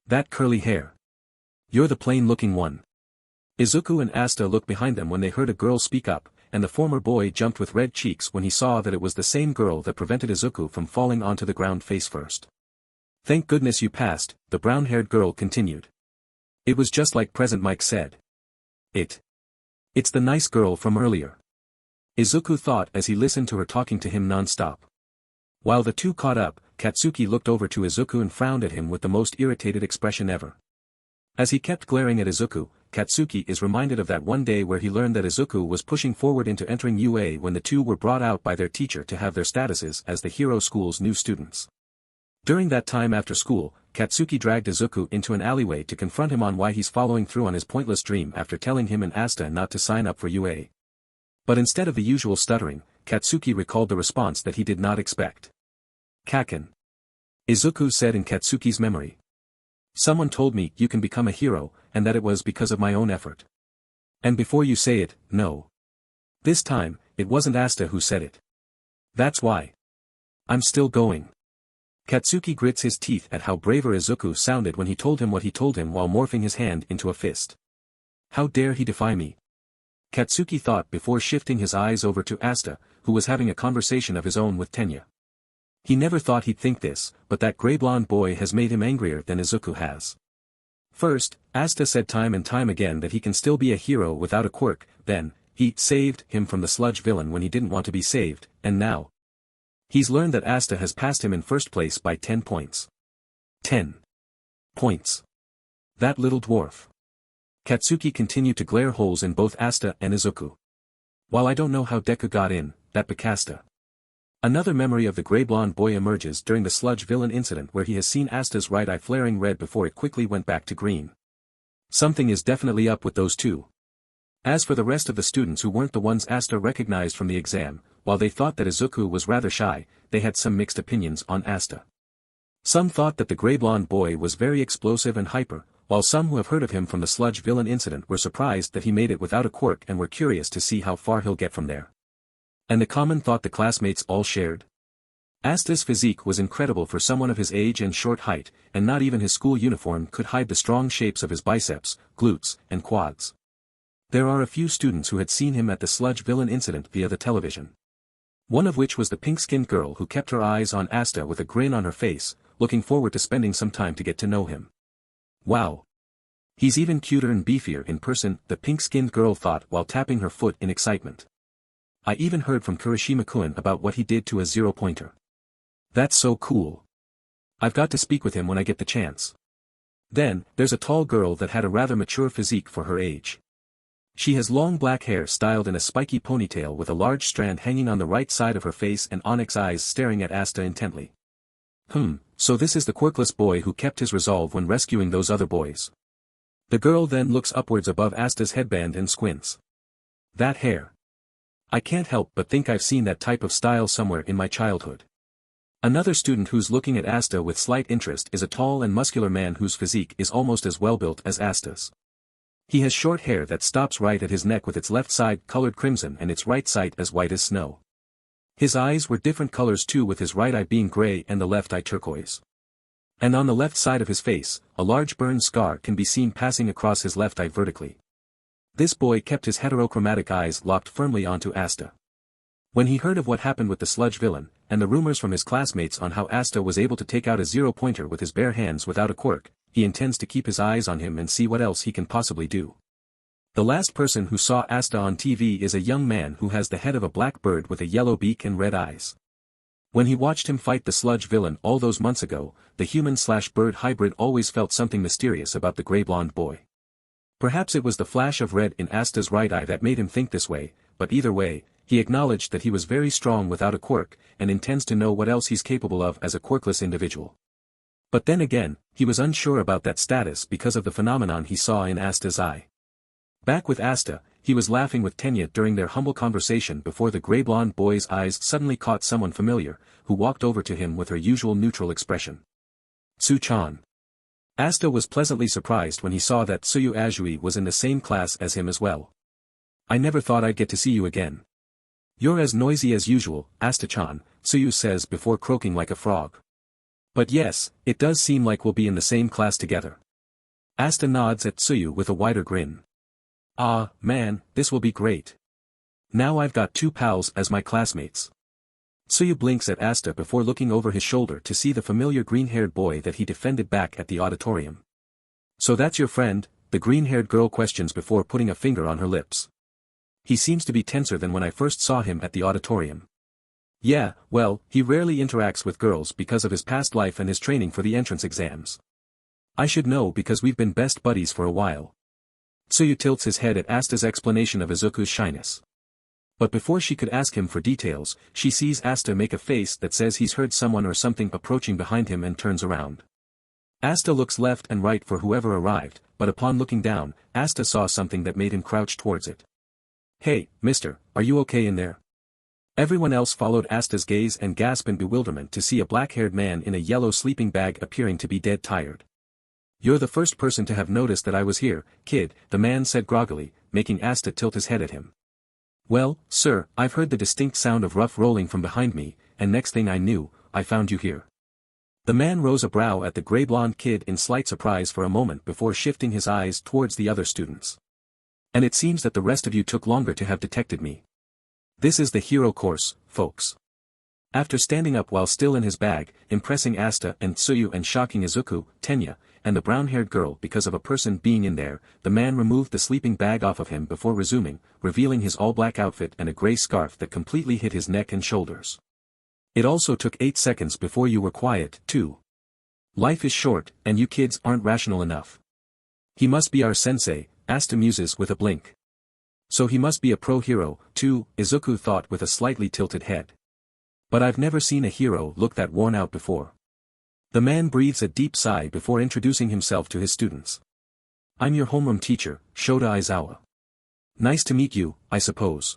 Speaker 2: That curly hair. You're the plain-looking one. Izuku and Asta looked behind them when they heard a girl speak up, and the former boy jumped with red cheeks when he saw that it was the same girl that prevented Izuku from falling onto the ground face first. Thank goodness you passed, the brown-haired girl continued. It was just like Present Mike said. It's the nice girl from earlier. Izuku thought as he listened to her talking to him non-stop. While the two caught up, Katsuki looked over to Izuku and frowned at him with the most irritated expression ever. As he kept glaring at Izuku, Katsuki is reminded of that one day where he learned that Izuku was pushing forward into entering UA when the two were brought out by their teacher to have their statuses as the hero school's new students. During that time after school, Katsuki dragged Izuku into an alleyway to confront him on why he's following through on his pointless dream after telling him and Asta not to sign up for UA. But instead of the usual stuttering, Katsuki recalled the response that he did not expect. Kaken. Izuku said in Katsuki's memory. Someone told me you can become a hero, and that it was because of my own effort. And before you say it, no. This time, it wasn't Asta who said it. That's why. I'm still going. Katsuki grits his teeth at how braver Izuku sounded when he told him what he told him while morphing his hand into a fist. How dare he defy me? Katsuki thought before shifting his eyes over to Asta, who was having a conversation of his own with Tenya. He never thought he'd think this, but that gray-blonde boy has made him angrier than Izuku has. First, Asta said time and time again that he can still be a hero without a quirk, then, he saved him from the sludge villain when he didn't want to be saved, and now. He's learned that Asta has passed him in first place by 10 points. 10 points. That little dwarf. Katsuki continued to glare holes in both Asta and Izuku. While I don't know how Deku got in, that Bakasta. Another memory of the gray-blonde boy emerges during the sludge villain incident where he has seen Asta's right eye flaring red before it quickly went back to green. Something is definitely up with those two. As for the rest of the students who weren't the ones Asta recognized from the exam, while they thought that Izuku was rather shy, they had some mixed opinions on Asta. Some thought that the gray-blonde boy was very explosive and hyper, while some who have heard of him from the sludge villain incident were surprised that he made it without a quirk and were curious to see how far he'll get from there. And the common thought the classmates all shared? Asta's physique was incredible for someone of his age and short height, and not even his school uniform could hide the strong shapes of his biceps, glutes, and quads. There are a few students who had seen him at the sludge villain incident via the television. One of which was the pink-skinned girl who kept her eyes on Asta with a grin on her face, looking forward to spending some time to get to know him. Wow. He's even cuter and beefier in person, the pink-skinned girl thought while tapping her foot in excitement. I even heard from Kirishima-kun about what he did to a zero-pointer. That's so cool. I've got to speak with him when I get the chance. Then, there's a tall girl that had a rather mature physique for her age. She has long black hair styled in a spiky ponytail with a large strand hanging on the right side of her face and onyx eyes staring at Asta intently. So this is the quirkless boy who kept his resolve when rescuing those other boys. The girl then looks upwards above Asta's headband and squints. That hair. I can't help but think I've seen that type of style somewhere in my childhood. Another student who's looking at Asta with slight interest is a tall and muscular man whose physique is almost as well-built as Asta's. He has short hair that stops right at his neck with its left side colored crimson and its right side as white as snow. His eyes were different colors too, with his right eye being gray and the left eye turquoise. And on the left side of his face, a large burn scar can be seen passing across his left eye vertically. This boy kept his heterochromatic eyes locked firmly onto Asta. When he heard of what happened with the sludge villain, and the rumors from his classmates on how Asta was able to take out a zero-pointer with his bare hands without a quirk, he intends to keep his eyes on him and see what else he can possibly do. The last person who saw Asta on TV is a young man who has the head of a black bird with a yellow beak and red eyes. When he watched him fight the sludge villain all those months ago, the human-slash-bird hybrid always felt something mysterious about the gray-blonde boy. Perhaps it was the flash of red in Asta's right eye that made him think this way, but either way, he acknowledged that he was very strong without a quirk, and intends to know what else he's capable of as a quirkless individual. But then again, he was unsure about that status because of the phenomenon he saw in Asta's eye. Back with Asta, he was laughing with Tenya during their humble conversation before the gray-blonde boy's eyes suddenly caught someone familiar, who walked over to him with her usual neutral expression. Tsu-chan. Asta was pleasantly surprised when he saw that Tsuyu Azui was in the same class as him as well. I never thought I'd get to see you again. You're as noisy as usual, Asta-chan, Tsuyu says before croaking like a frog. But yes, it does seem like we'll be in the same class together. Asta nods at Tsuyu with a wider grin. Ah, man, this will be great. Now I've got two pals as my classmates. Tsuyu blinks at Asta before looking over his shoulder to see the familiar green-haired boy that he defended back at the auditorium. So that's your friend, the green-haired girl questions before putting a finger on her lips. He seems to be tenser than when I first saw him at the auditorium. Yeah, well, he rarely interacts with girls because of his past life and his training for the entrance exams. I should know because we've been best buddies for a while. Tsuyu tilts his head at Asta's explanation of Izuku's shyness. But before she could ask him for details, she sees Asta make a face that says he's heard someone or something approaching behind him and turns around. Asta looks left and right for whoever arrived, but upon looking down, Asta saw something that made him crouch towards it. Hey, mister, are you okay in there? Everyone else followed Asta's gaze and gasped in bewilderment to see a black-haired man in a yellow sleeping bag appearing to be dead tired. You're the first person to have noticed that I was here, kid, the man said groggily, making Asta tilt his head at him. Well, sir, I've heard the distinct sound of rough rolling from behind me, and next thing I knew, I found you here. The man rose a brow at the gray-blonde kid in slight surprise for a moment before shifting his eyes towards the other students. And it seems that the rest of you took longer to have detected me. This is the hero course, folks. After standing up while still in his bag, impressing Asta and Tsuyu and shocking Izuku, Tenya, and the brown-haired girl because of a person being in there, the man removed the sleeping bag off of him before resuming, revealing his all-black outfit and a gray scarf that completely hid his neck and shoulders. It also took 8 seconds before you were quiet, too. Life is short, and you kids aren't rational enough. He must be our sensei, Asta muses with a blink. So he must be a pro-hero, too, Izuku thought with a slightly tilted head. But I've never seen a hero look that worn out before. The man breathes a deep sigh before introducing himself to his students. I'm your homeroom teacher, Shota Aizawa. Nice to meet you, I suppose.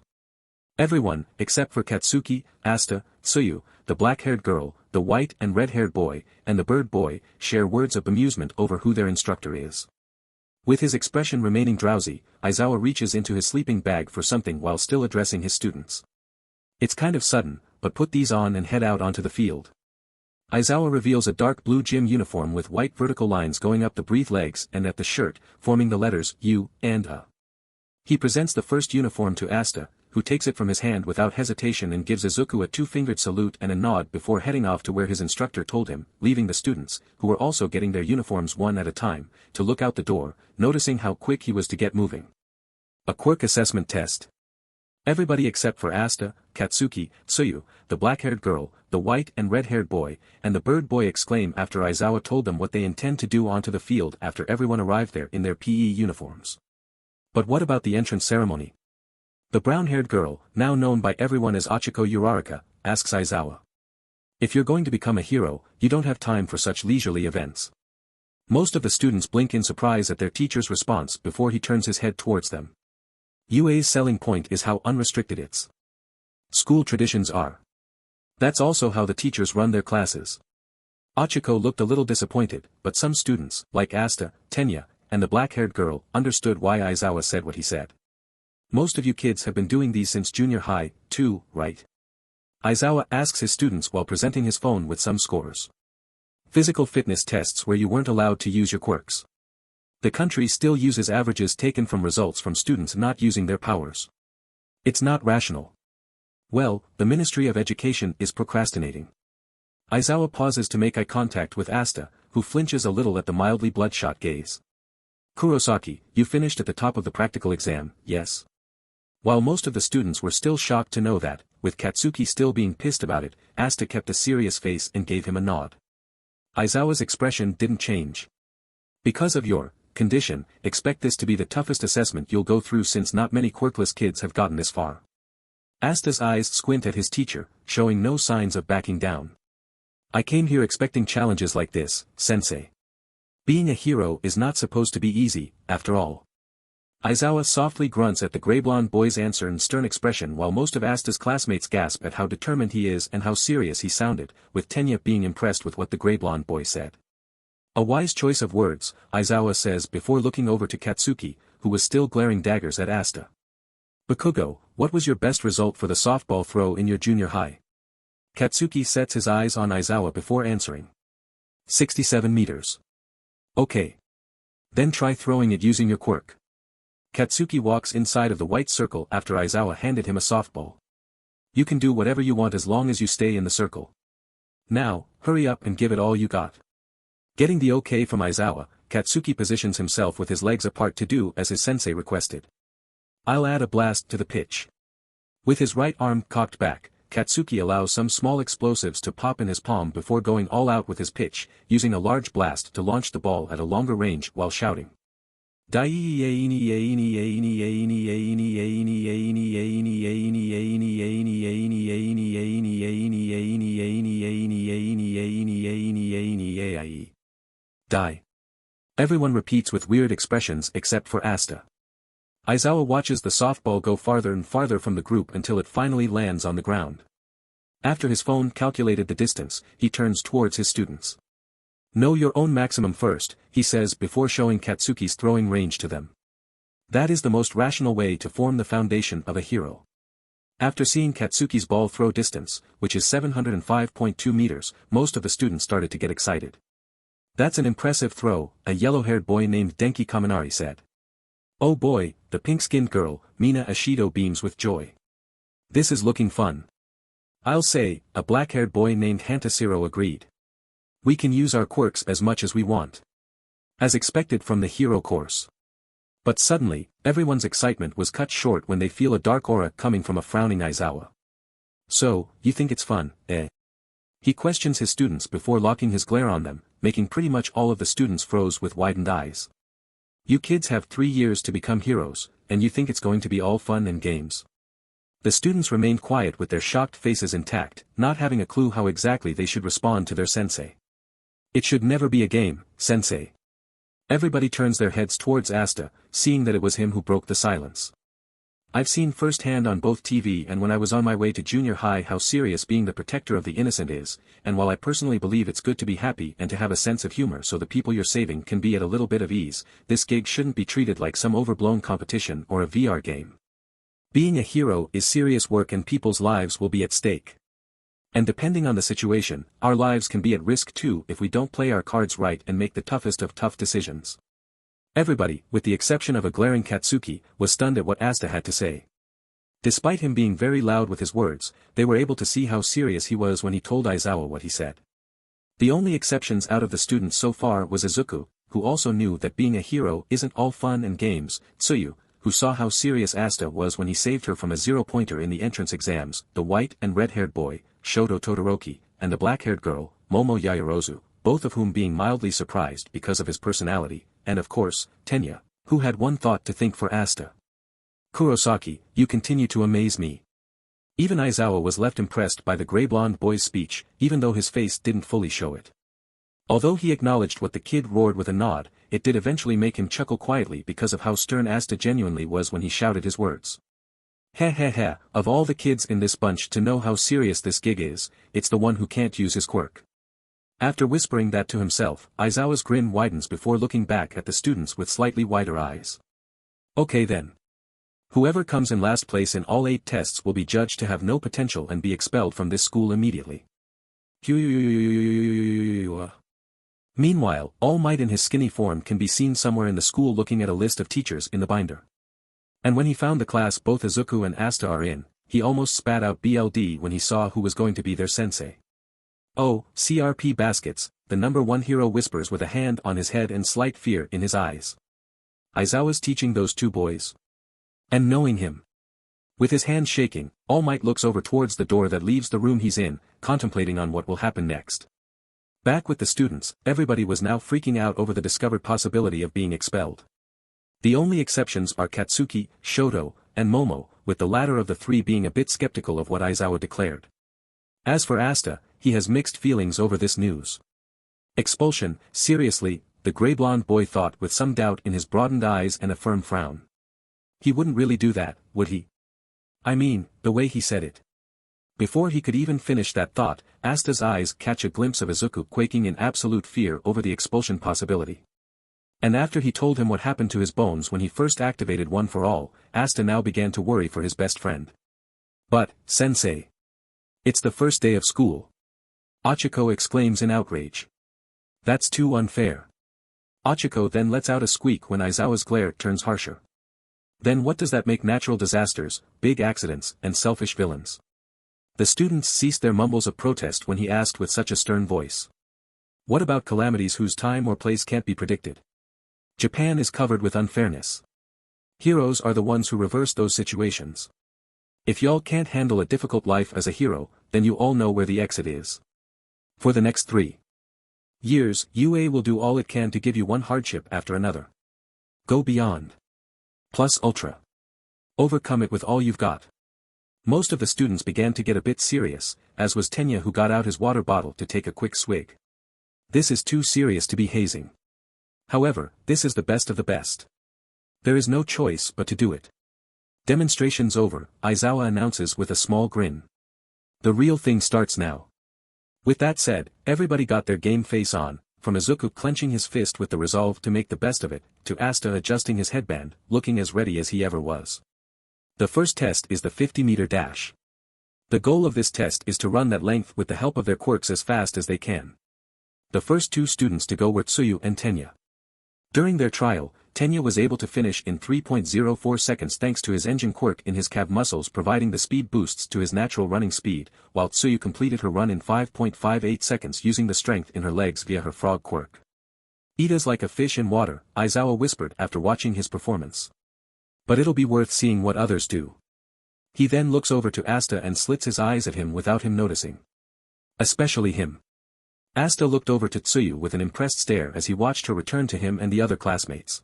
Speaker 2: Everyone, except for Katsuki, Asta, Tsuyu, the black-haired girl, the white and red-haired boy, and the bird boy, share words of bemusement over who their instructor is. With his expression remaining drowsy, Aizawa reaches into his sleeping bag for something while still addressing his students. It's kind of sudden, but put these on and head out onto the field. Aizawa reveals a dark blue gym uniform with white vertical lines going up the breathed legs and at the shirt, forming the letters U and A. He presents the first uniform to Asta, who takes it from his hand without hesitation and gives Izuku a two-fingered salute and a nod before heading off to where his instructor told him, leaving the students, who were also getting their uniforms one at a time, to look out the door, noticing how quick he was to get moving. A quirk assessment test. Everybody except for Asta, Katsuki, Tsuyu, the black-haired girl, the white and red-haired boy, and the bird boy exclaim after Aizawa told them what they intend to do onto the field after everyone arrived there in their PE uniforms. But what about the entrance ceremony? The brown-haired girl, now known by everyone as Ochiko Uraraka, asks Aizawa. If you're going to become a hero, you don't have time for such leisurely events. Most of the students blink in surprise at their teacher's response before he turns his head towards them. UA's selling point is how unrestricted its school traditions are. That's also how the teachers run their classes. Ochiko looked a little disappointed, but some students, like Asta, Tenya, and the black-haired girl, understood why Aizawa said what he said. Most of you kids have been doing these since junior high, too, right? Aizawa asks his students while presenting his phone with some scores. Physical fitness tests where you weren't allowed to use your quirks. The country still uses averages taken from results from students not using their powers. It's not rational. Well, the Ministry of Education is procrastinating. Aizawa pauses to make eye contact with Asta, who flinches a little at the mildly bloodshot gaze. Kurosaki, you finished at the top of the practical exam, yes? While most of the students were still shocked to know that, with Katsuki still being pissed about it, Asta kept a serious face and gave him a nod. Aizawa's expression didn't change. Because of your condition, expect this to be the toughest assessment you'll go through since not many quirkless kids have gotten this far. Asta's eyes squint at his teacher, showing no signs of backing down. I came here expecting challenges like this, sensei. Being a hero is not supposed to be easy, after all. Aizawa softly grunts at the gray-blonde boy's answer and stern expression while most of Asta's classmates gasp at how determined he is and how serious he sounded, with Tenya being impressed with what the gray-blonde boy said. A wise choice of words, Aizawa says before looking over to Katsuki, who was still glaring daggers at Asta. Bakugou, what was your best result for the softball throw in your junior high? Katsuki sets his eyes on Aizawa before answering. 67 meters. Okay. Then try throwing it using your quirk. Katsuki walks inside of the white circle after Aizawa handed him a softball. You can do whatever you want as long as you stay in the circle. Now, hurry up and give it all you got. Getting the okay from Aizawa, Katsuki positions himself with his legs apart to do as his sensei requested. I'll add a blast to the pitch. With his right arm cocked back, Katsuki allows some small explosives to pop in his palm before going all out with his pitch, using a large blast to launch the ball at a longer range while shouting. Die. Everyone repeats with weird expressions except for Asta. Aizawa watches the softball go farther and farther from the group until it finally lands on the ground. After his phone calculated the distance, he turns towards his students. Know your own maximum first, he says before showing Katsuki's throwing range to them. That is the most rational way to form the foundation of a hero. After seeing Katsuki's ball throw distance, which is 705.2 meters, most of the students started to get excited. That's an impressive throw, a yellow-haired boy named Denki Kaminari said. Oh boy, the pink-skinned girl, Mina Ashido beams with joy. This is looking fun. I'll say, a black-haired boy named Hantasiro agreed. We can use our quirks as much as we want. As expected from the hero course. But suddenly, everyone's excitement was cut short when they feel a dark aura coming from a frowning Aizawa. So, you think it's fun, eh? He questions his students before locking his glare on them, making pretty much all of the students froze with widened eyes. You kids have 3 years to become heroes, and you think it's going to be all fun and games. The students remained quiet with their shocked faces intact, not having a clue how exactly they should respond to their sensei. It should never be a game, sensei. Everybody turns their heads towards Asta, seeing that it was him who broke the silence. I've seen firsthand on both TV and when I was on my way to junior high how serious being the protector of the innocent is, and while I personally believe it's good to be happy and to have a sense of humor so the people you're saving can be at a little bit of ease, this gig shouldn't be treated like some overblown competition or a VR game. Being a hero is serious work and people's lives will be at stake. And depending on the situation, our lives can be at risk too if we don't play our cards right and make the toughest of tough decisions. Everybody, with the exception of a glaring Katsuki, was stunned at what Asta had to say. Despite him being very loud with his words, they were able to see how serious he was when he told Aizawa what he said. The only exceptions out of the students so far was Izuku, who also knew that being a hero isn't all fun and games, Tsuyu, who saw how serious Asta was when he saved her from a 0-pointer in the entrance exams, the white and red-haired boy, Shototodoroki, and the black-haired girl, Momo Yaoyorozu, both of whom being mildly surprised because of his personality, and of course, Tenya, Who had one thought to think for Asta? Kurosaki, you continue to amaze me. Even Aizawa was left impressed by the gray-blonde boy's speech, even though his face didn't fully show it. Although he acknowledged what the kid roared with a nod, it did eventually make him chuckle quietly because of how stern Asta genuinely was when he shouted his words. Heh heh heh, of all the kids in this bunch to know how serious this gig is, it's the one who can't use his quirk. After whispering that to himself, Aizawa's grin widens before looking back at the students with slightly wider eyes. Okay then. Whoever comes in last place in all 8 tests will be judged to have no potential and be expelled from this school immediately. Meanwhile, All Might in his skinny form can be seen somewhere in the school looking at a list of teachers in the binder. And when he found the class both Izuku and Asta are in, he almost spat out BLD when he saw who was going to be their sensei. Oh, CRP baskets, the number 1 hero whispers with a hand on his head and slight fear in his eyes. Aizawa's teaching those 2 boys. And knowing him. With his hand shaking, All Might looks over towards the door that leaves the room he's in, contemplating on what will happen next. Back with the students, everybody was now freaking out over the discovered possibility of being expelled. The only exceptions are Katsuki, Shoto, and Momo, with the latter of the 3 being a bit skeptical of what Aizawa declared. As for Asta, he has mixed feelings over this news. Expulsion, seriously, the gray-blonde boy thought with some doubt in his broadened eyes and a firm frown. He wouldn't really do that, would he? I mean, the way he said it. Before he could even finish that thought, Asta's eyes catch a glimpse of Izuku quaking in absolute fear over the expulsion possibility. And after he told him what happened to his bones when he first activated One for All, Asta now began to worry for his best friend. But, sensei. It's the first day of school. Ochiko exclaims in outrage. That's too unfair. Ochiko then lets out a squeak when Aizawa's glare turns harsher. Then what does that make natural disasters, big accidents, and selfish villains? The students ceased their mumbles of protest when he asked with such a stern voice. What about calamities whose time or place can't be predicted? Japan is covered with unfairness. Heroes are the ones who reverse those situations. If y'all can't handle a difficult life as a hero, then you all know where the exit is. For the next 3 years, UA will do all it can to give you one hardship after another. Go beyond. Plus ultra. Overcome it with all you've got. Most of the students began to get a bit serious, as was Tenya, who got out his water bottle to take a quick swig. This is too serious to be hazing. However, this is the best of the best. There is no choice but to do it. Demonstration's over, Aizawa announces with a small grin. The real thing starts now. With that said, everybody got their game face on, from Izuku clenching his fist with the resolve to make the best of it, to Asta adjusting his headband, looking as ready as he ever was. The first test is the 50-meter dash. The goal of this test is to run that length with the help of their quirks as fast as they can. The first 2 students to go were Tsuyu and Tenya. During their trial, Tenya was able to finish in 3.04 seconds thanks to his engine quirk in his calf muscles providing the speed boosts to his natural running speed, while Tsuyu completed her run in 5.58 seconds using the strength in her legs via her frog quirk. Ida's like a fish in water, Aizawa whispered after watching his performance. But it'll be worth seeing what others do. He then looks over to Asta and slits his eyes at him without him noticing. Especially him. Asta looked over to Tsuyu with an impressed stare as he watched her return to him and the other classmates.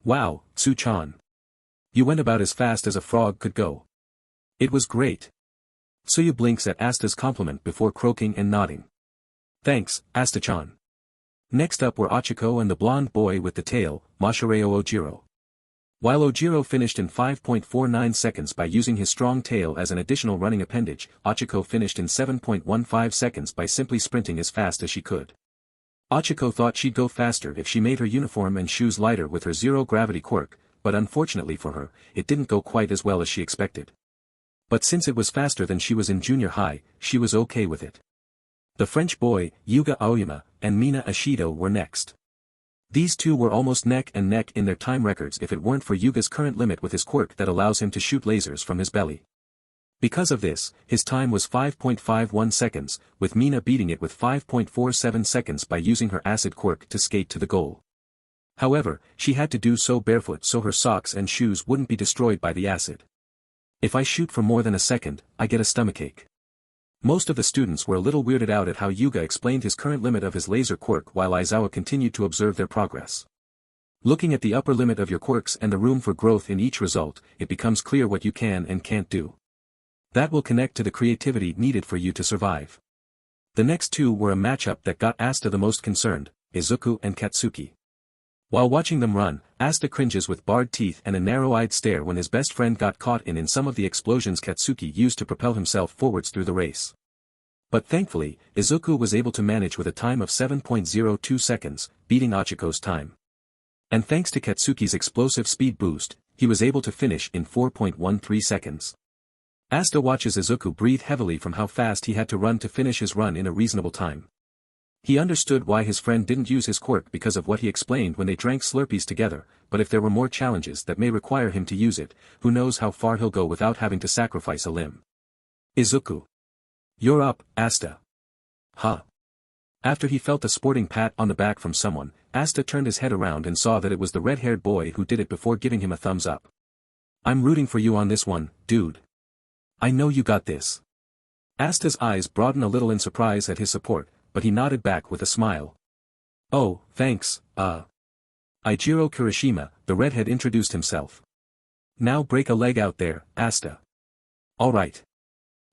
Speaker 2: Wow, Tsu-chan. You went about as fast as a frog could go. It was great. Tsuyu blinks at Asta's compliment before croaking and nodding. Thanks, Asta-chan. Next up were Ochiko and the blonde boy with the tail, Mashareo Ojiro. While Ojiro finished in 5.49 seconds by using his strong tail as an additional running appendage, Ochiko finished in 7.15 seconds by simply sprinting as fast as she could. Ochiko thought she'd go faster if she made her uniform and shoes lighter with her zero-gravity quirk, but unfortunately for her, it didn't go quite as well as she expected. But since it was faster than she was in junior high, she was okay with it. The French boy, Yuga Aoyama, and Mina Ashido were next. These 2 were almost neck and neck in their time records if it weren't for Yuga's current limit with his quirk that allows him to shoot lasers from his belly. Because of this, his time was 5.51 seconds, with Mina beating it with 5.47 seconds by using her acid quirk to skate to the goal. However, she had to do so barefoot so her socks and shoes wouldn't be destroyed by the acid. If I shoot for more than a second, I get a stomachache. Most of the students were a little weirded out at how Yuga explained his current limit of his laser quirk while Aizawa continued to observe their progress. Looking at the upper limit of your quirks and the room for growth in each result, it becomes clear what you can and can't do. That will connect to the creativity needed for you to survive. The next two were a matchup that got Asta the most concerned, Izuku and Katsuki. While watching them run, Asta cringes with bared teeth and a narrow-eyed stare when his best friend got caught in some of the explosions Katsuki used to propel himself forwards through the race. But thankfully, Izuku was able to manage with a time of 7.02 seconds, beating Achiko's time. And thanks to Katsuki's explosive speed boost, he was able to finish in 4.13 seconds. Asta watches Izuku breathe heavily from how fast he had to run to finish his run in a reasonable time. He understood why his friend didn't use his quirk because of what he explained when they drank Slurpees together, but if there were more challenges that may require him to use it, who knows how far he'll go without having to sacrifice a limb. Izuku. You're up, Asta. Huh. After he felt a sporting pat on the back from someone, Asta turned his head around and saw that it was the red-haired boy who did it before giving him a thumbs up. I'm rooting for you on this one, dude. I know you got this. Asta's eyes broadened a little in surprise at his support, but he nodded back with a smile. Oh, thanks, Ijiro Kirishima, the redhead introduced himself. Now break a leg out there, Asta. Alright.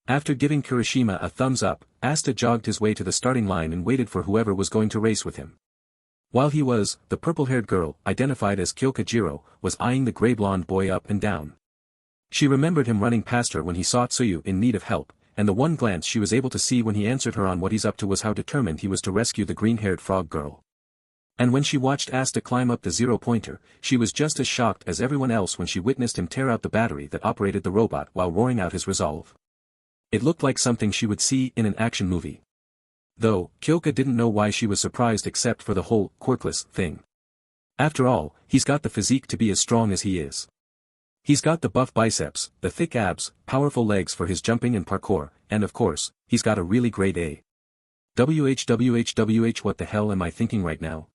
Speaker 2: After giving Kirishima a thumbs up, Asta jogged his way to the starting line and waited for whoever was going to race with him. While he was, the purple-haired girl, identified as Kyokajiro, was eyeing the gray-blonde boy up and down. She remembered him running past her when he saw Tsuyu in need of help, and the one glance she was able to see when he answered her on what he's up to was how determined he was to rescue the green-haired frog girl. And when she watched Asta climb up the zero-pointer, she was just as shocked as everyone else when she witnessed him tear out the battery that operated the robot while roaring out his resolve. It looked like something she would see in an action movie. Though, Kyoka didn't know why she was surprised except for the whole quirkless thing. After all, he's got the physique to be as strong as he is. He's got the buff biceps, the thick abs, powerful legs for his jumping and parkour, and of course, he's got a really great A. WHWHWH, what the hell am I thinking right now?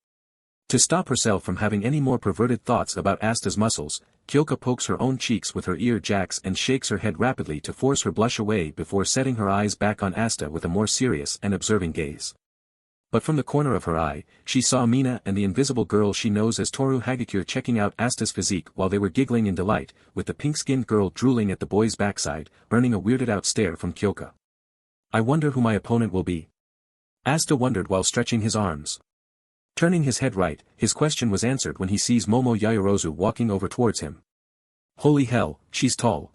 Speaker 2: To stop herself from having any more perverted thoughts about Asta's muscles, Kyoka pokes her own cheeks with her ear jacks and shakes her head rapidly to force her blush away before setting her eyes back on Asta with a more serious and observing gaze. But from the corner of her eye, she saw Mina and the invisible girl she knows as Toru Hagakure checking out Asta's physique while they were giggling in delight, with the pink-skinned girl drooling at the boy's backside, earning a weirded-out stare from Kyoka. I wonder who my opponent will be. Asta wondered while stretching his arms. Turning his head right, his question was answered when he sees Momo Yaoyorozu walking over towards him. Holy hell, she's tall.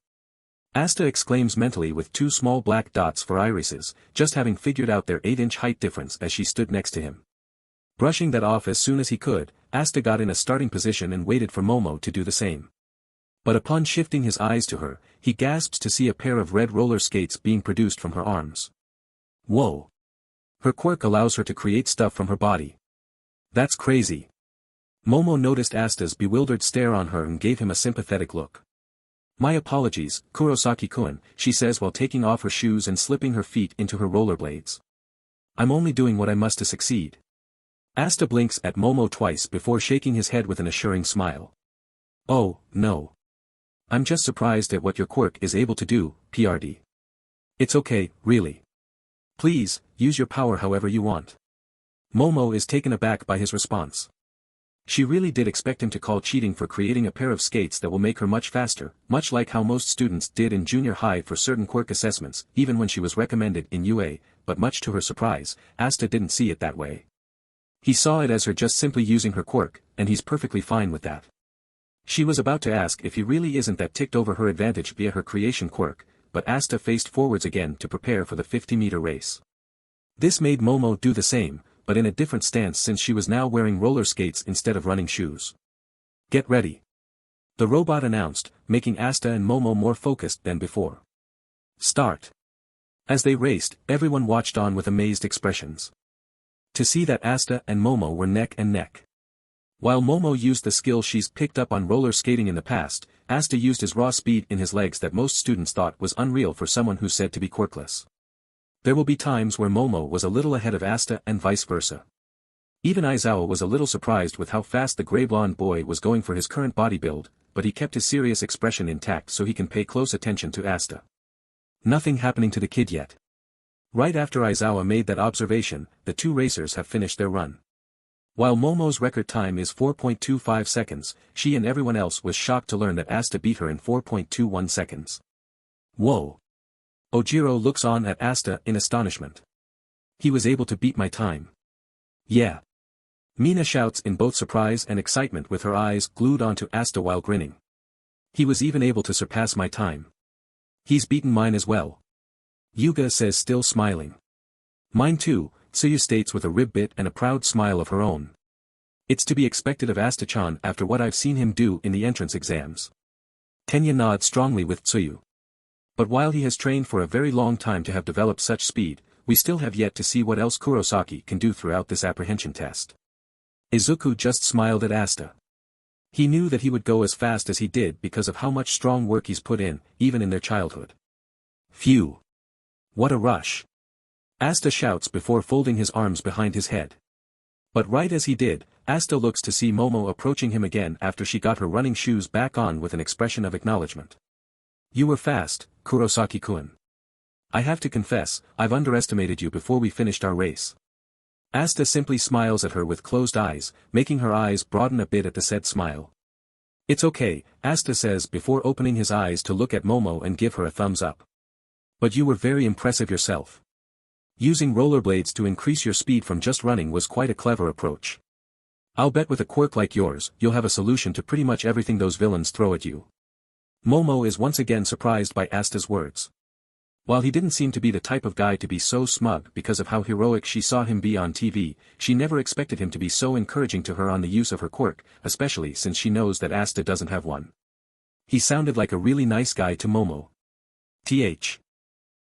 Speaker 2: Asta exclaims mentally with two small black dots for irises, just having figured out their 8-inch height difference as she stood next to him. Brushing that off as soon as he could, Asta got in a starting position and waited for Momo to do the same. But upon shifting his eyes to her, he gasps to see a pair of red roller skates being produced from her arms. Whoa! Her quirk allows her to create stuff from her body. That's crazy. Momo noticed Asta's bewildered stare on her and gave him a sympathetic look. My apologies, Kurosaki-kun, she says while taking off her shoes and slipping her feet into her rollerblades. I'm only doing what I must to succeed. Asta blinks at Momo twice before shaking his head with an assuring smile. Oh, no. I'm just surprised at what your quirk is able to do, PRD. It's okay, really. Please, use your power however you want. Momo is taken aback by his response. She really did expect him to call cheating for creating a pair of skates that will make her much faster, much like how most students did in junior high for certain quirk assessments, even when she was recommended in UA, but much to her surprise, Asta didn't see it that way. He saw it as her just simply using her quirk, and he's perfectly fine with that. She was about to ask if he really isn't that ticked over her advantage via her creation quirk, but Asta faced forwards again to prepare for the 50-meter race. This made Momo do the same, but in a different stance since she was now wearing roller skates instead of running shoes. Get ready. The robot announced, making Asta and Momo more focused than before. Start. As they raced, everyone watched on with amazed expressions. To see that Asta and Momo were neck and neck. While Momo used the skill she's picked up on roller skating in the past, Asta used his raw speed in his legs that most students thought was unreal for someone who's said to be quirkless. There will be times where Momo was a little ahead of Asta and vice versa. Even Aizawa was a little surprised with how fast the gray-blonde boy was going for his current body build, but he kept his serious expression intact so he can pay close attention to Asta. Nothing happening to the kid yet. Right after Aizawa made that observation, the two racers have finished their run. While Momo's record time is 4.25 seconds, she and everyone else was shocked to learn that Asta beat her in 4.21 seconds. Whoa! Ojiro looks on at Asta in astonishment. He was able to beat my time. Yeah. Mina shouts in both surprise and excitement with her eyes glued onto Asta while grinning. He was even able to surpass my time. He's beaten mine as well. Yuga says still smiling. Mine too, Tsuyu states with a rib bit and a proud smile of her own. It's to be expected of Asta-chan after what I've seen him do in the entrance exams. Tenya nods strongly with Tsuyu. But while he has trained for a very long time to have developed such speed, we still have yet to see what else Kurosaki can do throughout this apprehension test. Izuku just smiled at Asta. He knew that he would go as fast as he did because of how much strong work he's put in, even in their childhood. Phew! What a rush! Asta shouts before folding his arms behind his head. But right as he did, Asta looks to see Momo approaching him again after she got her running shoes back on with an expression of acknowledgement. You were fast, Kurosaki-kun. I have to confess, I've underestimated you before we finished our race. Asta simply smiles at her with closed eyes, making her eyes broaden a bit at the said smile. It's okay, Asta says before opening his eyes to look at Momo and give her a thumbs up. But you were very impressive yourself. Using rollerblades to increase your speed from just running was quite a clever approach. I'll bet with a quirk like yours, you'll have a solution to pretty much everything those villains throw at you. Momo is once again surprised by Asta's words. While he didn't seem to be the type of guy to be so smug because of how heroic she saw him be on TV, she never expected him to be so encouraging to her on the use of her quirk, especially since she knows that Asta doesn't have one. He sounded like a really nice guy to Momo.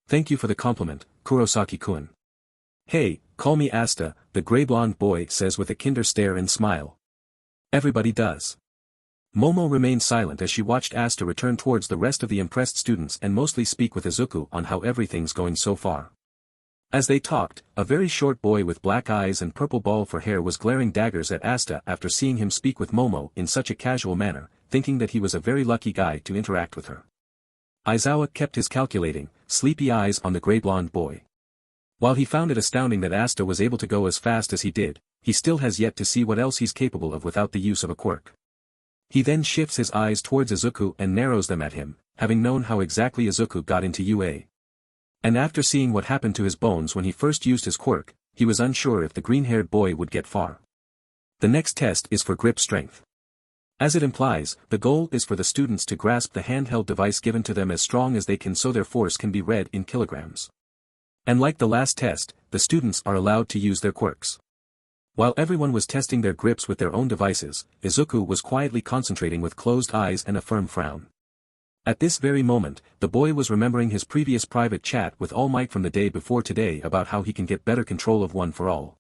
Speaker 2: Thank you for the compliment, Kurosaki-kun. Hey, call me Asta, the gray-blonde boy says with a kinder stare and smile. Everybody does. Momo remained silent as she watched Asta return towards the rest of the impressed students and mostly speak with Izuku on how everything's going so far. As they talked, a very short boy with black eyes and purple ball for hair was glaring daggers at Asta after seeing him speak with Momo in such a casual manner, thinking that he was a very lucky guy to interact with her. Aizawa kept his calculating, sleepy eyes on the gray-blonde boy. While he found it astounding that Asta was able to go as fast as he did, he still has yet to see what else he's capable of without the use of a quirk. He then shifts his eyes towards Izuku and narrows them at him, having known how exactly Izuku got into UA. And after seeing what happened to his bones when he first used his quirk, he was unsure if the green-haired boy would get far. The next test is for grip strength. As it implies, the goal is for the students to grasp the handheld device given to them as strong as they can so their force can be read in kilograms. And like the last test, the students are allowed to use their quirks. While everyone was testing their grips with their own devices, Izuku was quietly concentrating with closed eyes and a firm frown. At this very moment, the boy was remembering his previous private chat with All Might from the day before today about how he can get better control of one for all.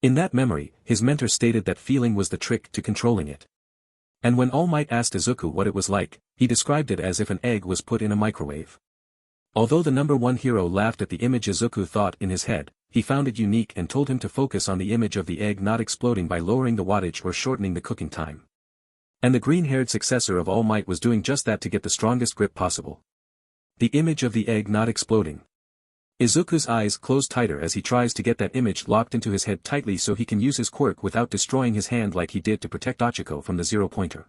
Speaker 2: In that memory, his mentor stated that feeling was the trick to controlling it. And when All Might asked Izuku what it was like, he described it as if an egg was put in a microwave. Although the number one hero laughed at the image Izuku thought in his head, he found it unique and told him to focus on the image of the egg not exploding by lowering the wattage or shortening the cooking time. And the green-haired successor of All Might was doing just that to get the strongest grip possible. The image of the egg not exploding. Izuku's eyes close tighter as he tries to get that image locked into his head tightly so he can use his quirk without destroying his hand like he did to protect Ochiko from the zero-pointer.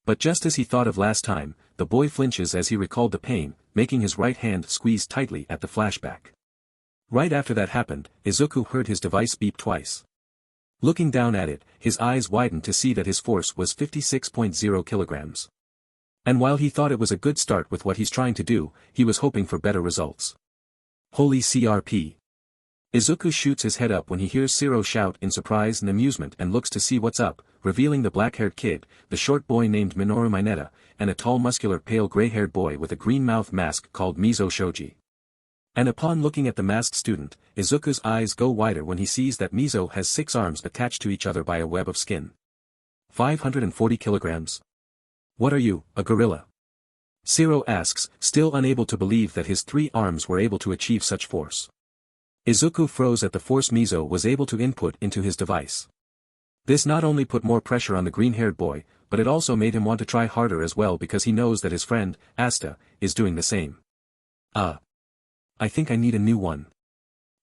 Speaker 2: But just as he thought of last time, the boy flinches as he recalled the pain, making his right hand squeeze tightly at the flashback. Right after that happened, Izuku heard his device beep twice. Looking down at it, his eyes widened to see that his force was 56.0 kilograms. And while he thought it was a good start with what he's trying to do, he was hoping for better results. Holy CRP. Izuku shoots his head up when he hears Siro shout in surprise and amusement and looks to see what's up, revealing the black-haired kid, the short boy named Minoru Mineta, and a tall muscular pale gray-haired boy with a green mouth mask called Mizo Shoji. And upon looking at the masked student, Izuku's eyes go wider when he sees that Mizo has 6 arms attached to each other by a web of skin. 540 kilograms. What are you, a gorilla? Siro asks, still unable to believe that his 3 arms were able to achieve such force. Izuku froze at the force Mizo was able to input into his device. This not only put more pressure on the green-haired boy, but it also made him want to try harder as well because he knows that his friend, Asta, is doing the same. I think I need a new one.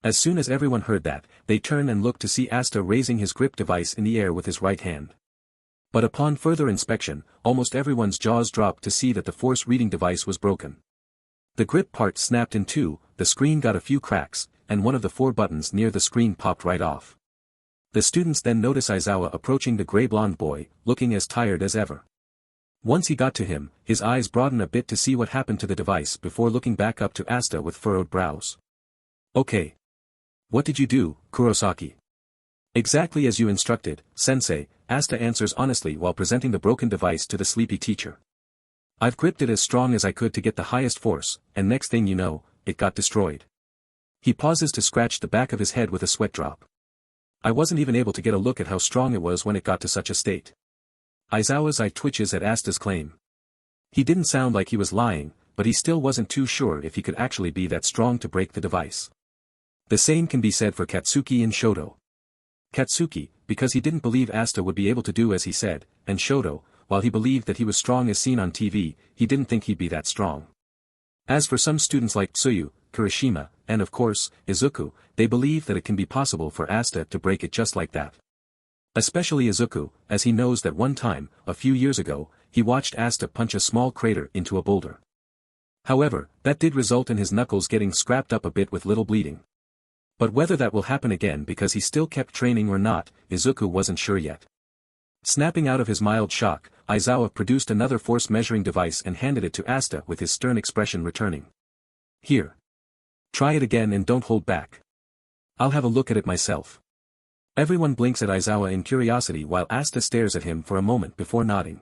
Speaker 2: As soon as everyone heard that, they turned and looked to see Asta raising his grip device in the air with his right hand. But upon further inspection, almost everyone's jaws dropped to see that the force reading device was broken. The grip part snapped in two, the screen got a few cracks, and one of the 4 buttons near the screen popped right off. The students then notice Aizawa approaching the gray-blonde boy, looking as tired as ever. Once he got to him, his eyes broadened a bit to see what happened to the device before looking back up to Asta with furrowed brows. Okay. What did you do, Kurosaki? Exactly as you instructed, sensei, Asta answers honestly while presenting the broken device to the sleepy teacher. I've gripped it as strong as I could to get the highest force, and next thing you know, it got destroyed. He pauses to scratch the back of his head with a sweat drop. I wasn't even able to get a look at how strong it was when it got to such a state. Aizawa's eye twitches at Asta's claim. He didn't sound like he was lying, but he still wasn't too sure if he could actually be that strong to break the device. The same can be said for Katsuki and Shoto. Katsuki, because he didn't believe Asta would be able to do as he said, and Shoto, while he believed that he was strong as seen on TV, he didn't think he'd be that strong. As for some students like Tsuyu, Kirishima, and of course, Izuku, they believe that it can be possible for Asta to break it just like that. Especially Izuku, as he knows that one time, a few years ago, he watched Asta punch a small crater into a boulder. However, that did result in his knuckles getting scrapped up a bit with little bleeding. But whether that will happen again because he still kept training or not, Izuku wasn't sure yet. Snapping out of his mild shock, Aizawa produced another force measuring device and handed it to Asta with his stern expression returning. Here. Try it again and don't hold back. I'll have a look at it myself. Everyone blinks at Aizawa in curiosity while Asta stares at him for a moment before nodding.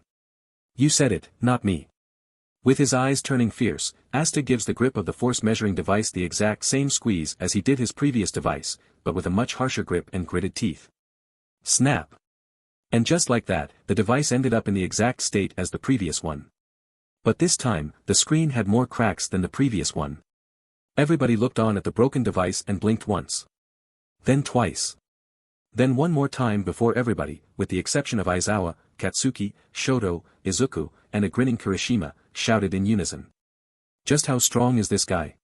Speaker 2: You said it, not me. With his eyes turning fierce, Asta gives the grip of the force measuring device the exact same squeeze as he did his previous device, but with a much harsher grip and gritted teeth. Snap. And just like that, the device ended up in the exact state as the previous one. But this time, the screen had more cracks than the previous one. Everybody looked on at the broken device and blinked once. Then twice. Then one more time before everybody, with the exception of Aizawa, Katsuki, Shoto, Izuku, and a grinning Kirishima, shouted in unison. Just how strong is this guy?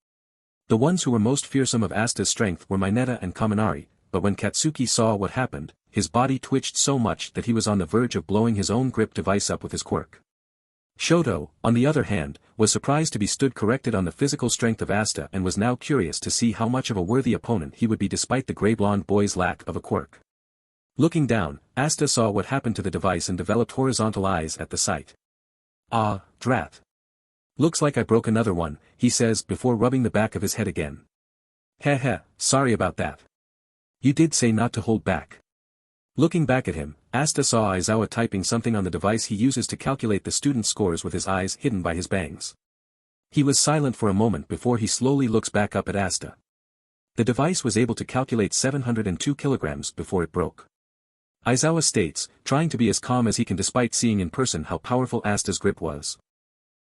Speaker 2: The ones who were most fearsome of Asta's strength were Mineta and Kaminari, but when Katsuki saw what happened, his body twitched so much that he was on the verge of blowing his own grip device up with his quirk. Shoto, on the other hand, was surprised to be stood corrected on the physical strength of Asta and was now curious to see how much of a worthy opponent he would be despite the grey-blonde boy's lack of a quirk. Looking down, Asta saw what happened to the device and developed horizontal eyes at the sight. Ah, drat. Looks like I broke another one, he says before rubbing the back of his head again. Heh, sorry about that. You did say not to hold back. Looking back at him, Asta saw Aizawa typing something on the device he uses to calculate the student's scores with his eyes hidden by his bangs. He was silent for a moment before he slowly looks back up at Asta. The device was able to calculate 702 kilograms before it broke. Aizawa states, trying to be as calm as he can despite seeing in person how powerful Asta's grip was.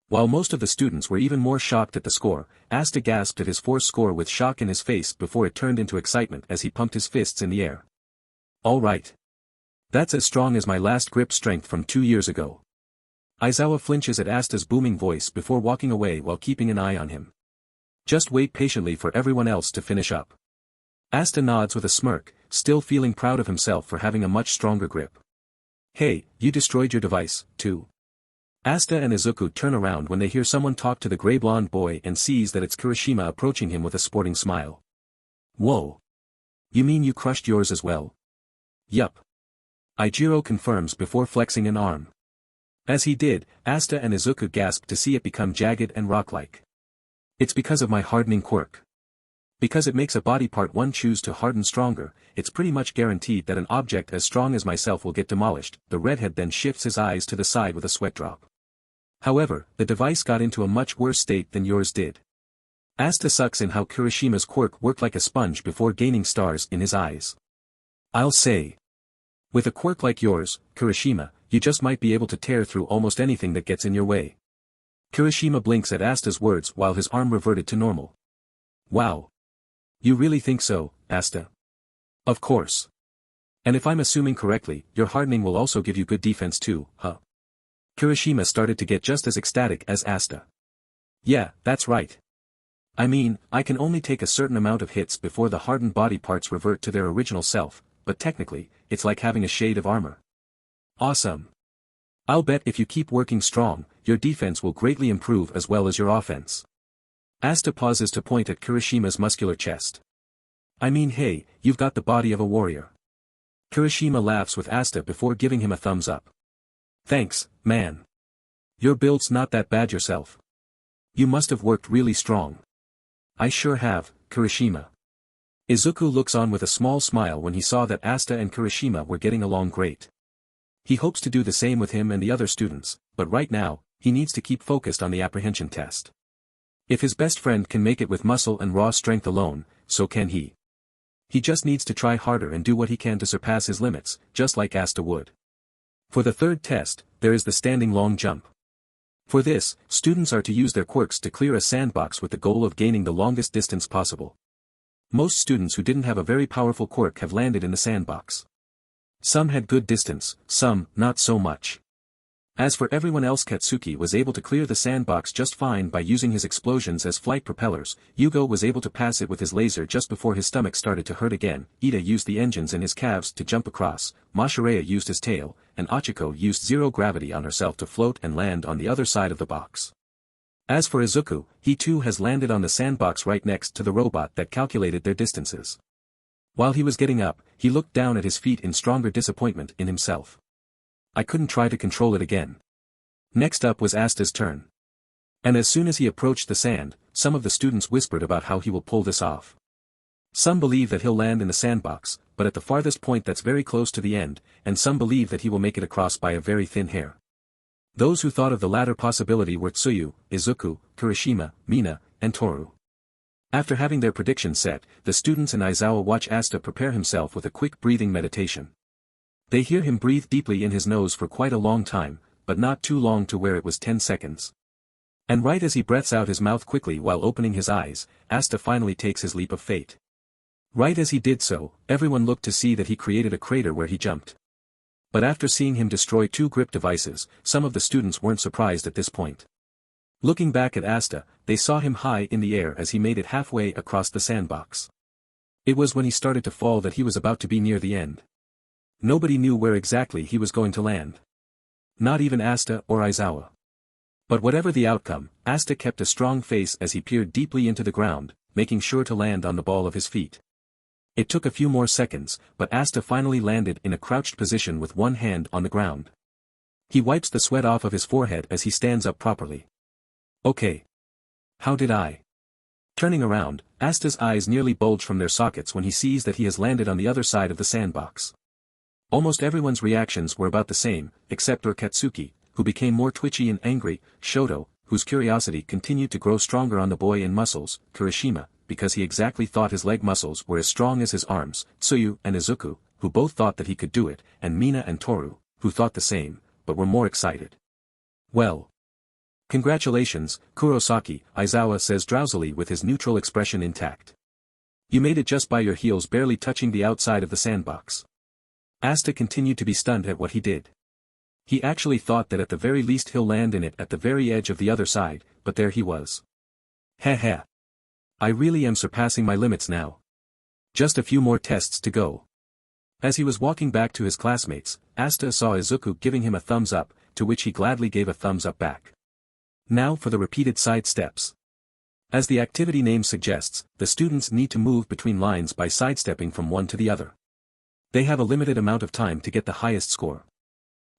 Speaker 2: While most of the students were even more shocked at the score, Asta gasped at his force score with shock in his face before it turned into excitement as he pumped his fists in the air. All right. That's as strong as my last grip strength from 2 years ago. Aizawa flinches at Asta's booming voice before walking away while keeping an eye on him. Just wait patiently for everyone else to finish up. Asta nods with a smirk, still feeling proud of himself for having a much stronger grip. Hey, you destroyed your device, too. Asta and Izuku turn around when they hear someone talk to the gray-blonde boy and sees that it's Kirishima approaching him with a sporting smile. Whoa. You mean you crushed yours as well? Yup. Ijiro confirms before flexing an arm. As he did, Asta and Izuku gasped to see it become jagged and rock-like. It's because of my hardening quirk. Because it makes a body part one choose to harden stronger, it's pretty much guaranteed that an object as strong as myself will get demolished. The redhead then shifts his eyes to the side with a sweat drop. However, the device got into a much worse state than yours did. Asta sucks in how Kirishima's quirk worked like a sponge before gaining stars in his eyes. I'll say. With a quirk like yours, Kirishima, you just might be able to tear through almost anything that gets in your way. Kirishima blinks at Asta's words while his arm reverted to normal. Wow. You really think so, Asta? Of course. And if I'm assuming correctly, your hardening will also give you good defense too, huh? Kirishima started to get just as ecstatic as Asta. Yeah, that's right. I mean, I can only take a certain amount of hits before the hardened body parts revert to their original self, but technically, it's like having a shade of armor. Awesome. I'll bet if you keep working strong, your defense will greatly improve as well as your offense. Asta pauses to point at Kirishima's muscular chest. I mean, hey, you've got the body of a warrior. Kirishima laughs with Asta before giving him a thumbs up. Thanks, man. Your build's not that bad yourself. You must have worked really strong. I sure have, Kirishima. Izuku looks on with a small smile when he saw that Asta and Kirishima were getting along great. He hopes to do the same with him and the other students, but right now, he needs to keep focused on the apprehension test. If his best friend can make it with muscle and raw strength alone, so can he. He just needs to try harder and do what he can to surpass his limits, just like Asta would. For the third test, there is the standing long jump. For this, students are to use their quirks to clear a sandbox with the goal of gaining the longest distance possible. Most students who didn't have a very powerful quirk have landed in the sandbox. Some had good distance, some, not so much. As for everyone else, Katsuki was able to clear the sandbox just fine by using his explosions as flight propellers, Yugo was able to pass it with his laser just before his stomach started to hurt again, Ida used the engines in his calves to jump across, Mashireya used his tail, and Achiko used zero gravity on herself to float and land on the other side of the box. As for Izuku, he too has landed on the sandbox right next to the robot that calculated their distances. While he was getting up, he looked down at his feet in stronger disappointment in himself. I couldn't try to control it again. Next up was Asta's turn. And as soon as he approached the sand, some of the students whispered about how he will pull this off. Some believe that he'll land in the sandbox, but at the farthest point that's very close to the end, and some believe that he will make it across by a very thin hair. Those who thought of the latter possibility were Tsuyu, Izuku, Kirishima, Mina, and Toru. After having their predictions set, the students and Aizawa watch Asta prepare himself with a quick breathing meditation. They hear him breathe deeply in his nose for quite a long time, but not too long to where it was 10 seconds. And right as he breathes out his mouth quickly while opening his eyes, Asta finally takes his leap of fate. Right as he did so, everyone looked to see that he created a crater where he jumped. But after seeing him destroy 2 grip devices, some of the students weren't surprised at this point. Looking back at Asta, they saw him high in the air as he made it halfway across the sandbox. It was when he started to fall that he was about to be near the end. Nobody knew where exactly he was going to land. Not even Asta or Aizawa. But whatever the outcome, Asta kept a strong face as he peered deeply into the ground, making sure to land on the ball of his feet. It took a few more seconds, but Asta finally landed in a crouched position with one hand on the ground. He wipes the sweat off of his forehead as he stands up properly. Okay. How did I? Turning around, Asta's eyes nearly bulge from their sockets when he sees that he has landed on the other side of the sandbox. Almost everyone's reactions were about the same, except for Katsuki, who became more twitchy and angry, Shoto, whose curiosity continued to grow stronger on the boy in muscles, Kirishima, because he exactly thought his leg muscles were as strong as his arms, Tsuyu and Izuku, who both thought that he could do it, and Mina and Toru, who thought the same, but were more excited. Well. Congratulations, Kurosaki, Aizawa says drowsily with his neutral expression intact. You made it just by your heels barely touching the outside of the sandbox. Asta continued to be stunned at what he did. He actually thought that at the very least he'll land in it at the very edge of the other side, but there he was. Heh heh. I really am surpassing my limits now. Just a few more tests to go. As he was walking back to his classmates, Asta saw Izuku giving him a thumbs up, to which he gladly gave a thumbs up back. Now for the repeated side steps. As the activity name suggests, the students need to move between lines by sidestepping from one to the other. They have a limited amount of time to get the highest score.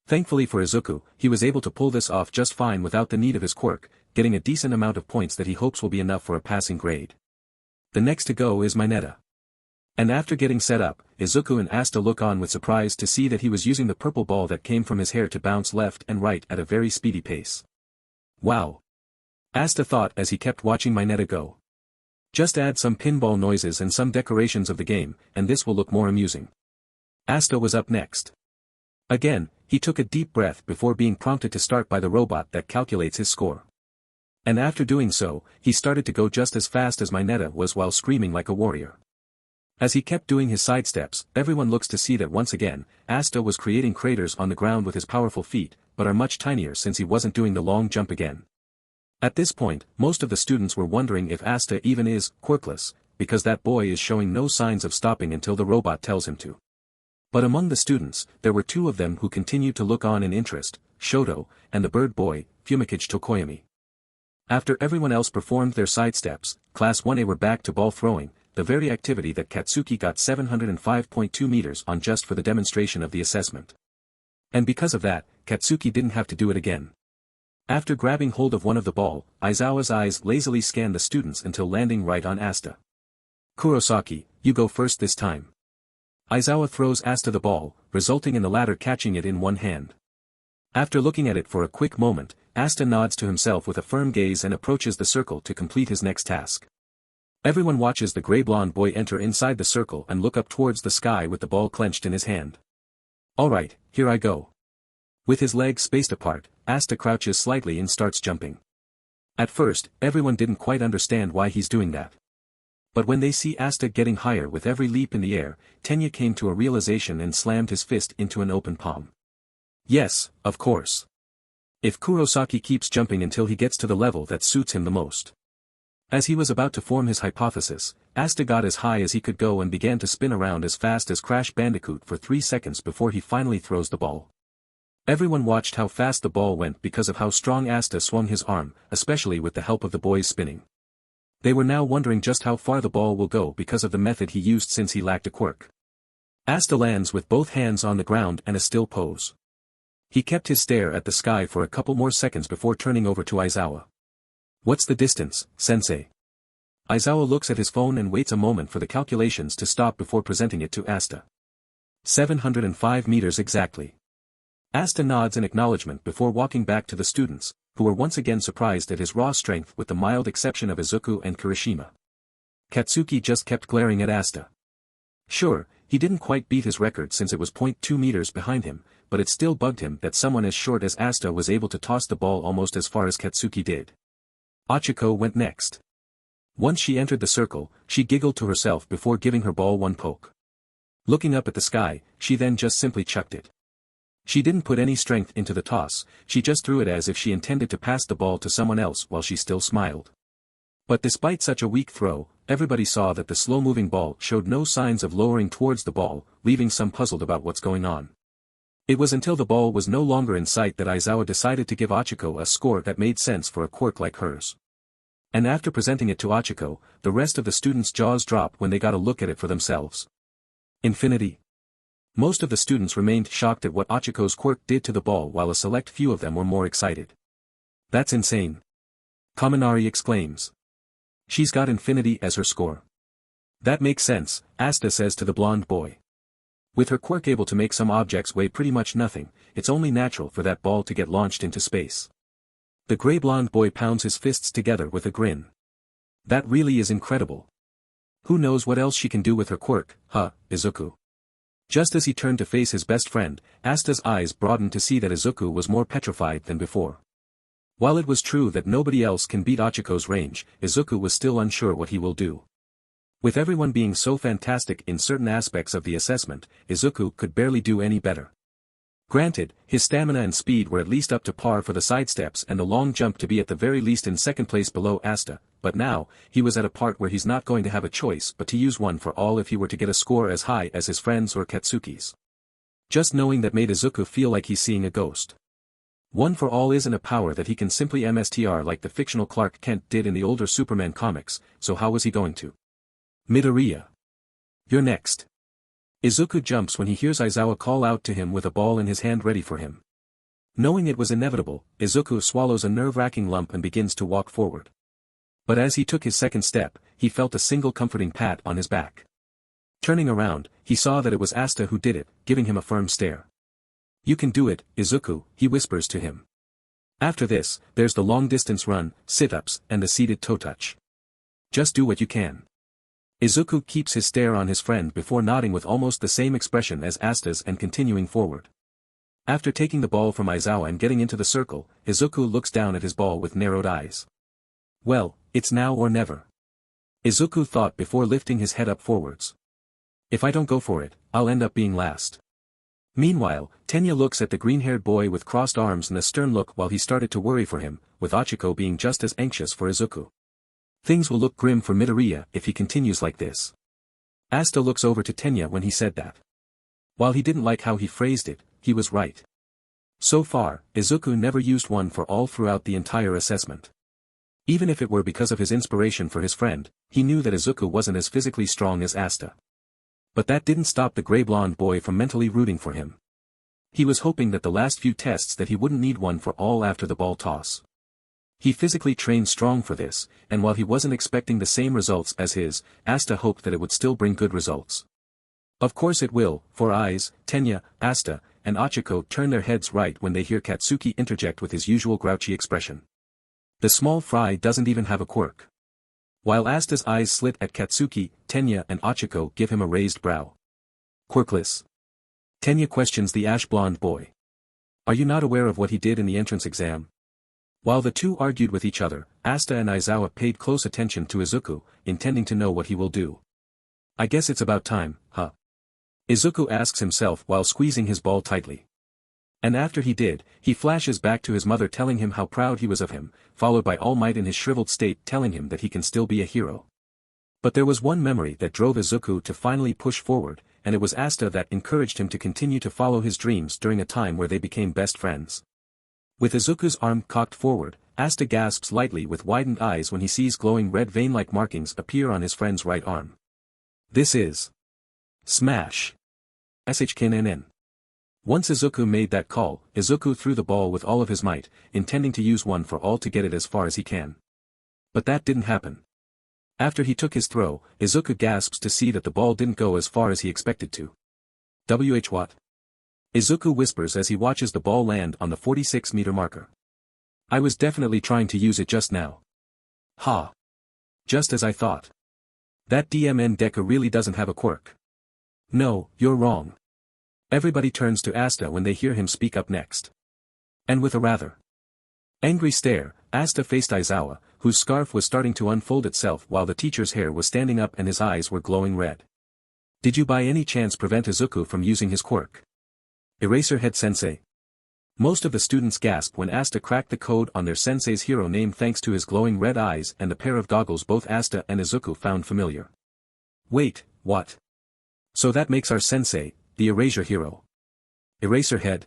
Speaker 2: Thankfully for Izuku, he was able to pull this off just fine without the need of his quirk, getting a decent amount of points that he hopes will be enough for a passing grade. The next to go is Mineta. And after getting set up, Izuku and Asta look on with surprise to see that he was using the purple ball that came from his hair to bounce left and right at a very speedy pace. Wow! Asta thought as he kept watching Mineta go. Just add some pinball noises and some decorations of the game, and this will look more amusing. Asta was up next. Again, he took a deep breath before being prompted to start by the robot that calculates his score. And after doing so, he started to go just as fast as Mineta was while screaming like a warrior. As he kept doing his sidesteps, everyone looks to see that once again, Asta was creating craters on the ground with his powerful feet, but are much tinier since he wasn't doing the long jump again. At this point, most of the students were wondering if Asta even is quirkless, because that boy is showing no signs of stopping until the robot tells him to. But among the students, there were two of them who continued to look on in interest, Shoto, and the bird boy, Fumikage Tokoyami. After everyone else performed their sidesteps, Class 1A were back to ball throwing, the very activity that Katsuki got 705.2 meters on just for the demonstration of the assessment. And because of that, Katsuki didn't have to do it again. After grabbing hold of one of the ball, Aizawa's eyes lazily scanned the students until landing right on Asta. Kurosaki, you go first this time. Aizawa throws Asta the ball, resulting in the latter catching it in one hand. After looking at it for a quick moment, Asta nods to himself with a firm gaze and approaches the circle to complete his next task. Everyone watches the gray-blonde boy enter inside the circle and look up towards the sky with the ball clenched in his hand. Alright, here I go. With his legs spaced apart, Asta crouches slightly and starts jumping. At first, everyone didn't quite understand why he's doing that. But when they see Asta getting higher with every leap in the air, Tenya came to a realization and slammed his fist into an open palm. Yes, of course. If Kurosaki keeps jumping until he gets to the level that suits him the most. As he was about to form his hypothesis, Asta got as high as he could go and began to spin around as fast as Crash Bandicoot for 3 seconds before he finally throws the ball. Everyone watched how fast the ball went because of how strong Asta swung his arm, especially with the help of the boys spinning. They were now wondering just how far the ball will go because of the method he used since he lacked a quirk. Asta lands with both hands on the ground and a still pose. He kept his stare at the sky for a couple more seconds before turning over to Aizawa. What's the distance, sensei? Aizawa looks at his phone and waits a moment for the calculations to stop before presenting it to Asta. 705 meters exactly. Asta nods in acknowledgement before walking back to the students, who were once again surprised at his raw strength with the mild exception of Izuku and Kirishima. Katsuki just kept glaring at Asta. Sure, he didn't quite beat his record since it was 0.2 meters behind him, but it still bugged him that someone as short as Asta was able to toss the ball almost as far as Katsuki did. Achiko went next. Once she entered the circle, she giggled to herself before giving her ball one poke. Looking up at the sky, she then just simply chucked it. She didn't put any strength into the toss, she just threw it as if she intended to pass the ball to someone else while she still smiled. But despite such a weak throw, everybody saw that the slow-moving ball showed no signs of lowering towards the ball, leaving some puzzled about what's going on. It was until the ball was no longer in sight that Aizawa decided to give Achiko a score that made sense for a quirk like hers. And after presenting it to Achiko, the rest of the students' jaws dropped when they got a look at it for themselves. Infinity. Most of the students remained shocked at what Achiko's quirk did to the ball while a select few of them were more excited. That's insane. Kaminari exclaims. She's got infinity as her score. That makes sense, Asta says to the blonde boy. With her quirk able to make some objects weigh pretty much nothing, it's only natural for that ball to get launched into space. The gray blonde boy pounds his fists together with a grin. That really is incredible. Who knows what else she can do with her quirk, huh, Izuku? Just as he turned to face his best friend, Asta's eyes broadened to see that Izuku was more petrified than before. While it was true that nobody else can beat Achiko's range, Izuku was still unsure what he will do. With everyone being so fantastic in certain aspects of the assessment, Izuku could barely do any better. Granted, his stamina and speed were at least up to par for the sidesteps and the long jump to be at the very least in second place below Asta, but now, he was at a part where he's not going to have a choice but to use one for all if he were to get a score as high as his friends or Katsuki's. Just knowing that made Izuku feel like he's seeing a ghost. One for all isn't a power that he can simply MSTR like the fictional Clark Kent did in the older Superman comics, so how was he going to? Midoriya. You're next. Izuku jumps when he hears Aizawa call out to him with a ball in his hand ready for him. Knowing it was inevitable, Izuku swallows a nerve-wracking lump and begins to walk forward. But as he took his second step, he felt a single comforting pat on his back. Turning around, he saw that it was Asta who did it, giving him a firm stare. You can do it, Izuku, he whispers to him. After this, there's the long-distance run, sit-ups, and the seated toe touch. Just do what you can. Izuku keeps his stare on his friend before nodding with almost the same expression as Asta's and continuing forward. After taking the ball from Aizawa and getting into the circle, Izuku looks down at his ball with narrowed eyes. Well, it's now or never. Izuku thought before lifting his head up forwards. If I don't go for it, I'll end up being last. Meanwhile, Tenya looks at the green-haired boy with crossed arms and a stern look while he started to worry for him, with Ochiko being just as anxious for Izuku. Things will look grim for Midoriya if he continues like this. Asta looks over to Tenya when he said that. While he didn't like how he phrased it, he was right. So far, Izuku never used one for all throughout the entire assessment. Even if it were because of his inspiration for his friend, he knew that Izuku wasn't as physically strong as Asta. But that didn't stop the gray-blonde boy from mentally rooting for him. He was hoping that the last few tests that he wouldn't need one for all after the ball toss. He physically trained strong for this, and while he wasn't expecting the same results as his, Asta hoped that it would still bring good results. Of course it will, for eyes, Tenya, Asta, and Ochiko turn their heads right when they hear Katsuki interject with his usual grouchy expression. The small fry doesn't even have a quirk. While Asta's eyes slit at Katsuki, Tenya and Ochiko give him a raised brow. Quirkless. Tenya questions the ash-blonde boy. Are you not aware of what he did in the entrance exam? While the two argued with each other, Asta and Aizawa paid close attention to Izuku, intending to know what he will do. I guess it's about time, huh? Izuku asks himself while squeezing his ball tightly. And after he did, he flashes back to his mother telling him how proud he was of him, followed by All Might in his shriveled state telling him that he can still be a hero. But there was one memory that drove Izuku to finally push forward, and it was Asta that encouraged him to continue to follow his dreams during a time where they became best friends. With Izuku's arm cocked forward, Asta gasps lightly with widened eyes when he sees glowing red vein-like markings appear on his friend's right arm. This is Smash. SHKNN. Once Izuku made that call, Izuku threw the ball with all of his might, intending to use one for all to get it as far as he can. But that didn't happen. After he took his throw, Izuku gasps to see that the ball didn't go as far as he expected to. What? Izuku whispers as he watches the ball land on the 46-meter marker. I was definitely trying to use it just now. Ha! Just as I thought. That DMN Deku really doesn't have a quirk. No, you're wrong. Everybody turns to Asta when they hear him speak up next. And with a rather angry stare, Asta faced Aizawa, whose scarf was starting to unfold itself while the teacher's hair was standing up and his eyes were glowing red. Did you by any chance prevent Izuku from using his quirk? Eraserhead Sensei. Most of the students gasped when Asta cracked the code on their sensei's hero name thanks to his glowing red eyes and the pair of goggles both Asta and Izuku found familiar. Wait, what? So that makes our sensei the Erasure Hero. Eraserhead?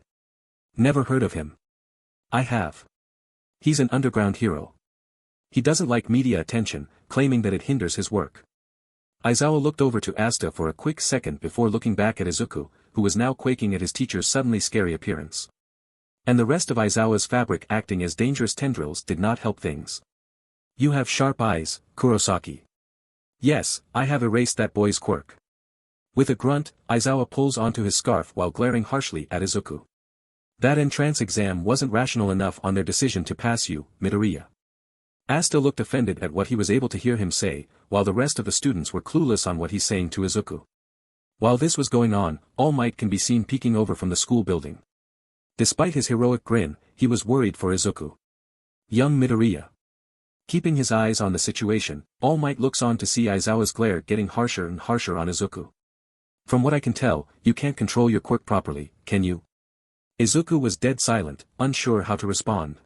Speaker 2: Never heard of him. I have. He's an underground hero. He doesn't like media attention, claiming that it hinders his work. Aizawa looked over to Asta for a quick second before looking back at Izuku, who was now quaking at his teacher's suddenly scary appearance. And the rest of Aizawa's fabric acting as dangerous tendrils did not help things. You have sharp eyes, Kurosaki. Yes, I have erased that boy's quirk. With a grunt, Aizawa pulls onto his scarf while glaring harshly at Izuku. That entrance exam wasn't rational enough on their decision to pass you, Midoriya. Asta looked offended at what he was able to hear him say, while the rest of the students were clueless on what he's saying to Izuku. While this was going on, All Might can be seen peeking over from the school building. Despite his heroic grin, he was worried for Izuku. Young Midoriya. Keeping his eyes on the situation, All Might looks on to see Aizawa's glare getting harsher and harsher on Izuku. From what I can tell, you can't control your quirk properly, can you? Izuku was dead silent, unsure how to respond.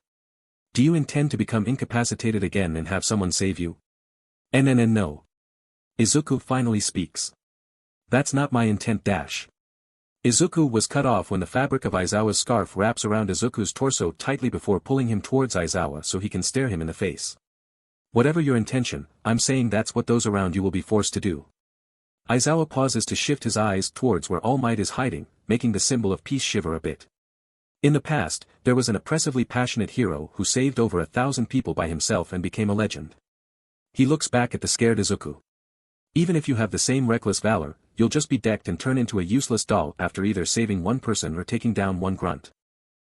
Speaker 2: Do you intend to become incapacitated again and have someone save you? No. Izuku finally speaks. That's not my intent. Izuku was cut off when the fabric of Aizawa's scarf wraps around Izuku's torso tightly before pulling him towards Aizawa so he can stare him in the face. Whatever your intention, I'm saying that's what those around you will be forced to do. Aizawa pauses to shift his eyes towards where All Might is hiding, making the symbol of peace shiver a bit. In the past, there was an oppressively passionate hero who saved over 1,000 people by himself and became a legend. He looks back at the scared Izuku. Even if you have the same reckless valor, you'll just be decked and turn into a useless doll after either saving one person or taking down one grunt.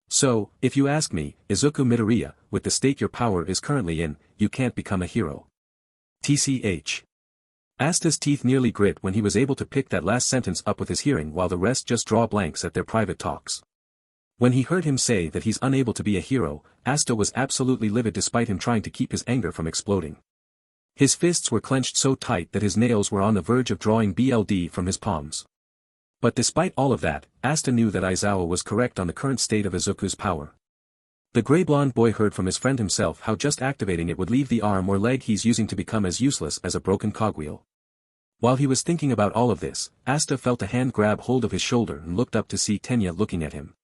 Speaker 2: So, if you ask me, Izuku Midoriya, with the state your power is currently in, you can't become a hero. TCH. Asta's teeth nearly grit when he was able to pick that last sentence up with his hearing while the rest just draw blanks at their private talks. When he heard him say that he's unable to be a hero, Asta was absolutely livid despite him trying to keep his anger from exploding. His fists were clenched so tight that his nails were on the verge of drawing blood from his palms. But despite all of that, Asta knew that Aizawa was correct on the current state of Izuku's power. The grey-blonde boy heard from his friend himself how just activating it would leave the arm or leg he's using to become as useless as a broken cogwheel. While he was thinking about all of this, Asta felt a hand grab hold of his shoulder and looked up to see Tenya looking at him.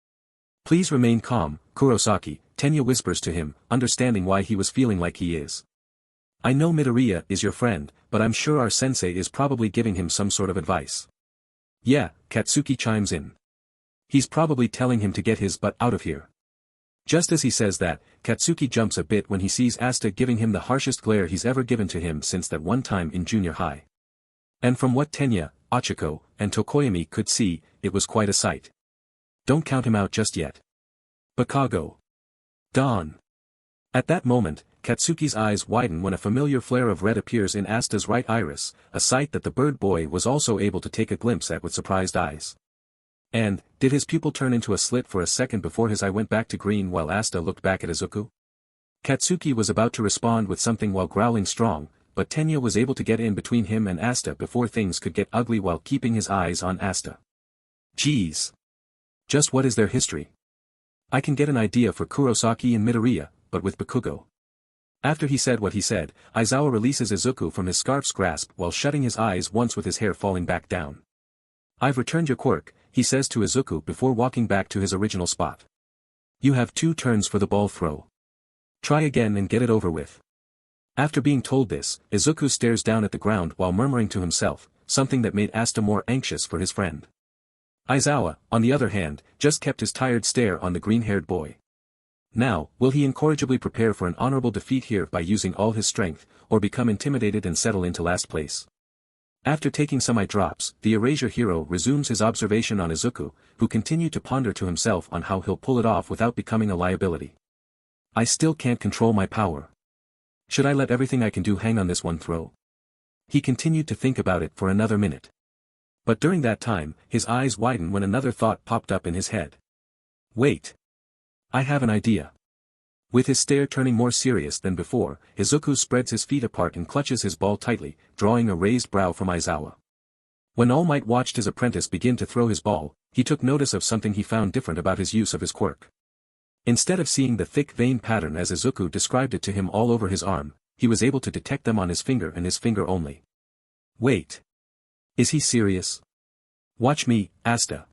Speaker 2: "Please remain calm, Kurosaki," Tenya whispers to him, understanding why he was feeling like he is. "I know Midoriya is your friend, but I'm sure our sensei is probably giving him some sort of advice." "Yeah," Katsuki chimes in. "He's probably telling him to get his butt out of here." Just as he says that, Katsuki jumps a bit when he sees Asta giving him the harshest glare he's ever given to him since that one time in junior high. And from what Tenya, Ochiko, and Tokoyami could see, it was quite a sight. Don't count him out just yet. Bakugou. Dawn. At that moment, Katsuki's eyes widen when a familiar flare of red appears in Asta's right iris, a sight that the bird boy was also able to take a glimpse at with surprised eyes. And, did his pupil turn into a slit for a second before his eye went back to green while Asta looked back at Izuku? Katsuki was about to respond with something while growling strong, but Tenya was able to get in between him and Asta before things could get ugly while keeping his eyes on Asta. Geez. Just what is their history? I can get an idea for Kurosaki and Midoriya, but with Bakugou. After he said what he said, Aizawa releases Izuku from his scarf's grasp while shutting his eyes once with his hair falling back down. "I've returned your quirk," he says to Izuku before walking back to his original spot. "You have 2 turns for the ball throw. Try again and get it over with." After being told this, Izuku stares down at the ground while murmuring to himself, something that made Asta more anxious for his friend. Aizawa, on the other hand, just kept his tired stare on the green-haired boy. Now, will he incorrigibly prepare for an honorable defeat here by using all his strength, or become intimidated and settle into last place? After taking some eye drops, the Erasure hero resumes his observation on Izuku, who continued to ponder to himself on how he'll pull it off without becoming a liability. "I still can't control my power. Should I let everything I can do hang on this one throw?" He continued to think about it for another minute. But during that time, his eyes widened when another thought popped up in his head. "Wait. I have an idea." With his stare turning more serious than before, Izuku spreads his feet apart and clutches his ball tightly, drawing a raised brow from Aizawa. When All Might watched his apprentice begin to throw his ball, he took notice of something he found different about his use of his quirk. Instead of seeing the thick vein pattern as Izuku described it to him all over his arm, he was able to detect them on his finger and his finger only. "Wait. Is he serious? Watch me, Asta."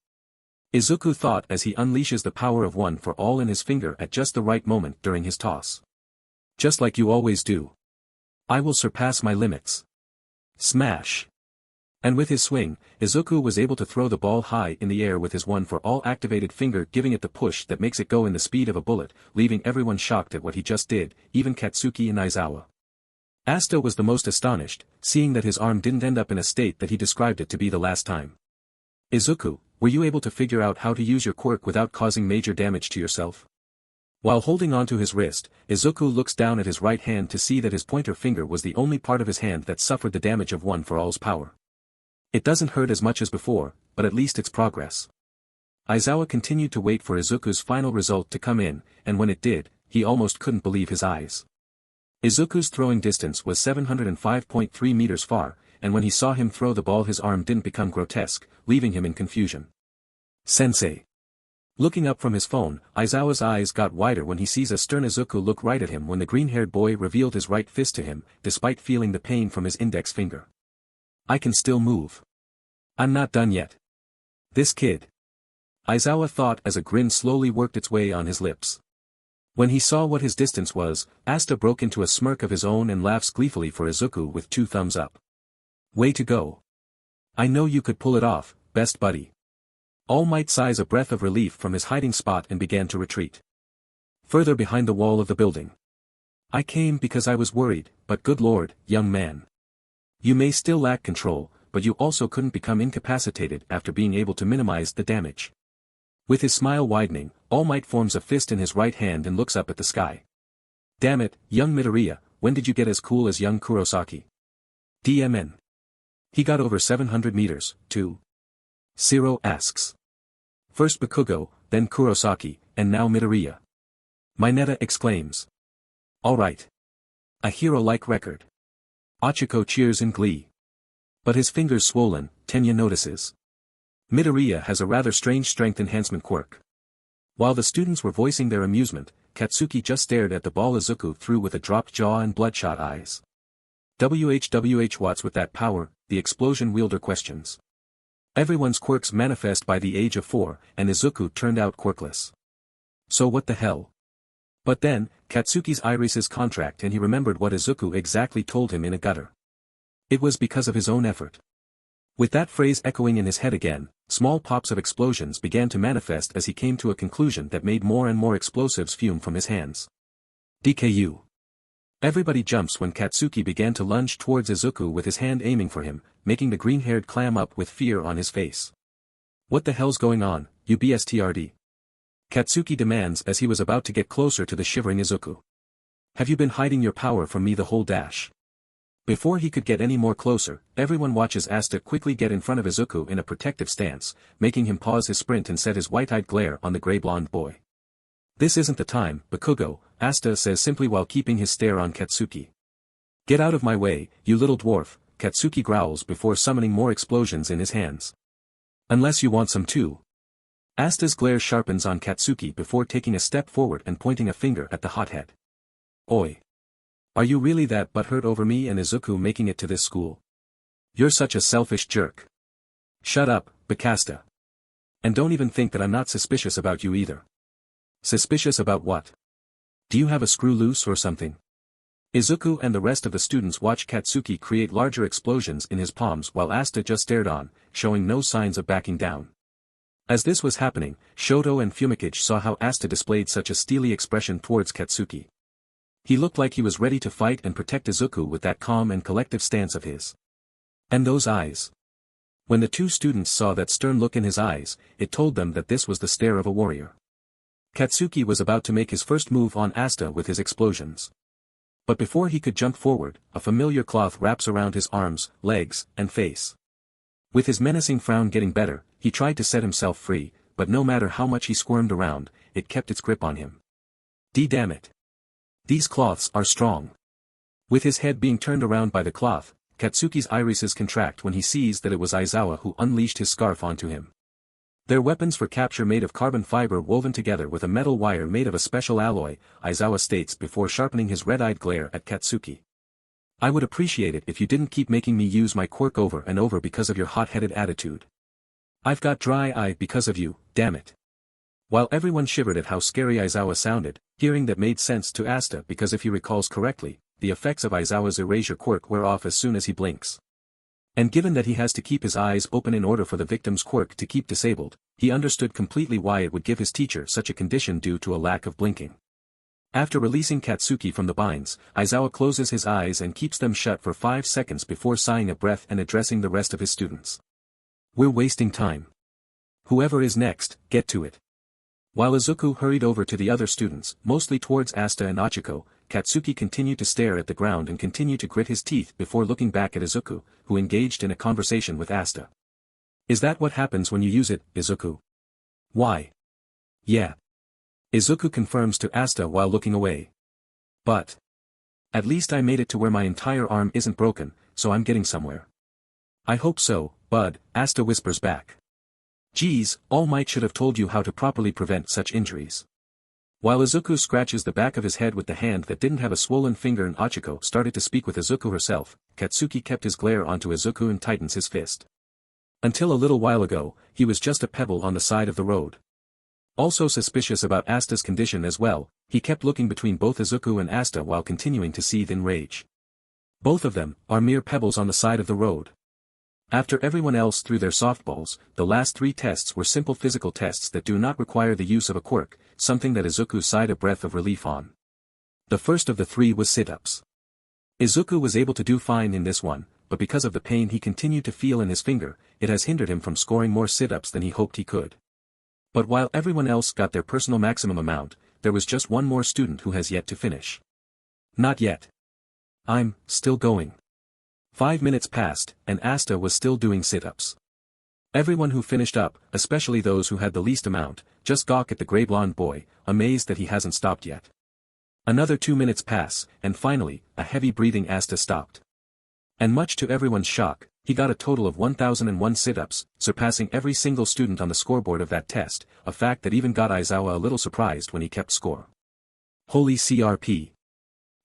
Speaker 2: Izuku thought as he unleashes the power of one for all in his finger at just the right moment during his toss. "Just like you always do. I will surpass my limits." Smash! And with his swing, Izuku was able to throw the ball high in the air with his one for all activated finger giving it the push that makes it go in the speed of a bullet, leaving everyone shocked at what he just did, even Katsuki and Aizawa. Asta was the most astonished, seeing that his arm didn't end up in a state that he described it to be the last time. "Izuku, were you able to figure out how to use your quirk without causing major damage to yourself?" While holding onto his wrist, Izuku looks down at his right hand to see that his pointer finger was the only part of his hand that suffered the damage of one for all's power. "It doesn't hurt as much as before, but at least it's progress." Aizawa continued to wait for Izuku's final result to come in, and when it did, he almost couldn't believe his eyes. Izuku's throwing distance was 705.3 meters far, and when he saw him throw the ball his arm didn't become grotesque, leaving him in confusion. "Sensei." Looking up from his phone, Aizawa's eyes got wider when he sees a stern Izuku look right at him when the green-haired boy revealed his right fist to him, despite feeling the pain from his index finger. "I can still move. I'm not done yet. This kid." Aizawa thought as a grin slowly worked its way on his lips. When he saw what his distance was, Asta broke into a smirk of his own and laughs gleefully for Izuku with 2 thumbs up. "Way to go. I know you could pull it off, best buddy." All Might sighs a breath of relief from his hiding spot and began to retreat further behind the wall of the building. "I came because I was worried, but good lord, young man. You may still lack control, but you also couldn't become incapacitated after being able to minimize the damage." With his smile widening, All Might forms a fist in his right hand and looks up at the sky. "Damn it, young Midoriya, when did you get as cool as young Kurosaki?" DMN. "He got over 700 meters, too." Zero asks. "First Bakugou, then Kurosaki, and now Midoriya." Mineta exclaims. "Alright. A hero-like record." Ochiko cheers in glee. But his fingers swollen, Tenya notices. Midoriya has a rather strange strength enhancement quirk. While the students were voicing their amusement, Katsuki just stared at the ball Izuku threw with a dropped jaw and bloodshot eyes. What's with that power, the explosion wielder questions. Everyone's quirks manifest by the age of 4, and Izuku turned out quirkless. So what the hell? But then, Katsuki's irises contract and he remembered what Izuku exactly told him in a gutter. It was because of his own effort. With that phrase echoing in his head again, small pops of explosions began to manifest as he came to a conclusion that made more and more explosives fume from his hands. DKU. Everybody jumps when Katsuki began to lunge towards Izuku with his hand aiming for him, making the green-haired clam up with fear on his face. What the hell's going on, you BSTRD? Katsuki demands as he was about to get closer to the shivering Izuku. Have you been hiding your power from me the whole dash? Before he could get any more closer, everyone watches Asta quickly get in front of Izuku in a protective stance, making him pause his sprint and set his white-eyed glare on the gray-blonde boy. This isn't the time, bakugou, Asta says simply while keeping his stare on Katsuki. Get out of my way, you little dwarf, Katsuki growls before summoning more explosions in his hands. Unless you want some too. Asta's glare sharpens on Katsuki before taking a step forward and pointing a finger at the hothead. Oi. Are you really that butthurt over me and Izuku making it to this school? You're such a selfish jerk. Shut up, Bakasta. And don't even think that I'm not suspicious about you either. Suspicious about what? Do you have a screw loose or something? Izuku and the rest of the students watch Katsuki create larger explosions in his palms while Asta just stared on, showing no signs of backing down. As this was happening, Shoto and Fumikage saw how Asta displayed such a steely expression towards Katsuki. He looked like he was ready to fight and protect Izuku with that calm and collective stance of his. And those eyes. When the two students saw that stern look in his eyes, it told them that this was the stare of a warrior. Katsuki was about to make his first move on Asta with his explosions. But before he could jump forward, a familiar cloth wraps around his arms, legs, and face. With his menacing frown getting better, he tried to set himself free, but no matter how much he squirmed around, it kept its grip on him. Damn it. These cloths are strong. With his head being turned around by the cloth, Katsuki's irises contract when he sees that it was Aizawa who unleashed his scarf onto him. Their weapons for capture made of carbon fiber woven together with a metal wire made of a special alloy, Aizawa states before sharpening his red-eyed glare at Katsuki. I would appreciate it if you didn't keep making me use my quirk over and over because of your hot-headed attitude. I've got dry eye because of you, damn it. While everyone shivered at how scary Aizawa sounded, hearing that made sense to Asta because if he recalls correctly, the effects of Aizawa's erasure quirk wear off as soon as he blinks. And given that he has to keep his eyes open in order for the victim's quirk to keep disabled, he understood completely why it would give his teacher such a condition due to a lack of blinking. After releasing Katsuki from the binds, Aizawa closes his eyes and keeps them shut for 5 seconds before sighing a breath and addressing the rest of his students. We're wasting time. Whoever is next, get to it. While Izuku hurried over to the other students, mostly towards Asta and Achiko, Katsuki continued to stare at the ground and continued to grit his teeth before looking back at Izuku, who engaged in a conversation with Asta. Is that what happens when you use it, Izuku? Why? Yeah. Izuku confirms to Asta while looking away. But. At least I made it to where my entire arm isn't broken, so I'm getting somewhere. I hope so, bud, Asta whispers back. Geez, All Might should have told you how to properly prevent such injuries. While Izuku scratches the back of his head with the hand that didn't have a swollen finger and Achiko started to speak with Izuku herself, Katsuki kept his glare onto Izuku and tightens his fist. Until a little while ago, he was just a pebble on the side of the road. Also suspicious about Asta's condition as well, he kept looking between both Izuku and Asta while continuing to seethe in rage. Both of them are mere pebbles on the side of the road. After everyone else threw their softballs, the last 3 tests were simple physical tests that do not require the use of a quirk, something that Izuku sighed a breath of relief on. The first of the 3 was sit-ups. Izuku was able to do fine in this one, but because of the pain he continued to feel in his finger, it has hindered him from scoring more sit-ups than he hoped he could. But while everyone else got their personal maximum amount, there was just one more student who has yet to finish. Not yet. I'm still going. 5 minutes passed, and Asta was still doing sit-ups. Everyone who finished up, especially those who had the least amount, just gawk at the gray-blonde boy, amazed that he hasn't stopped yet. Another 2 minutes pass, and finally, a heavy breathing Asta stopped. And much to everyone's shock, he got a total of 1001 sit-ups, surpassing every single student on the scoreboard of that test, a fact that even got Aizawa a little surprised when he kept score. Holy CRP!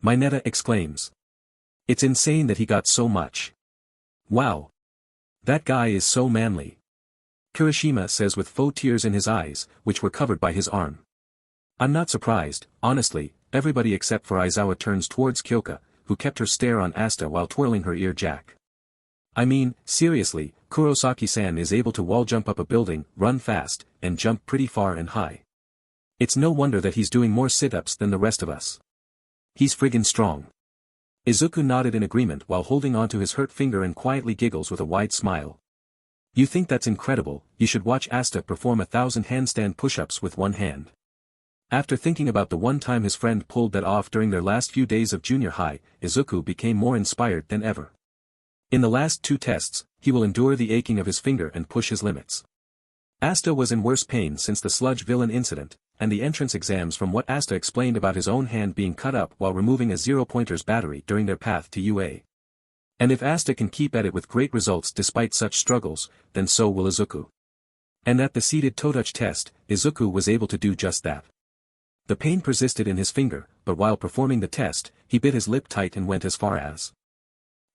Speaker 2: Mineta exclaims. It's insane that he got so much. Wow! That guy is so manly. Kirishima says with faux tears in his eyes, which were covered by his arm. I'm not surprised, honestly. Everybody except for Aizawa turns towards Kyoka, who kept her stare on Asta while twirling her ear jack. I mean, seriously, Kurosaki-san is able to wall jump up a building, run fast, and jump pretty far and high. It's no wonder that he's doing more sit-ups than the rest of us. He's friggin' strong. Izuku nodded in agreement while holding onto his hurt finger and quietly giggles with a wide smile. You think that's incredible? You should watch Asta perform 1,000 handstand push-ups with one hand. After thinking about the one time his friend pulled that off during their last few days of junior high, Izuku became more inspired than ever. In the last 2 tests, he will endure the aching of his finger and push his limits. Asta was in worse pain since the sludge villain incident, and the entrance exams from what Asta explained about his own hand being cut up while removing a 0-pointer's battery during their path to UA. And if Asta can keep at it with great results despite such struggles, then so will Izuku. And at the seated toe-touch test, Izuku was able to do just that. The pain persisted in his finger, but while performing the test, he bit his lip tight and went as far as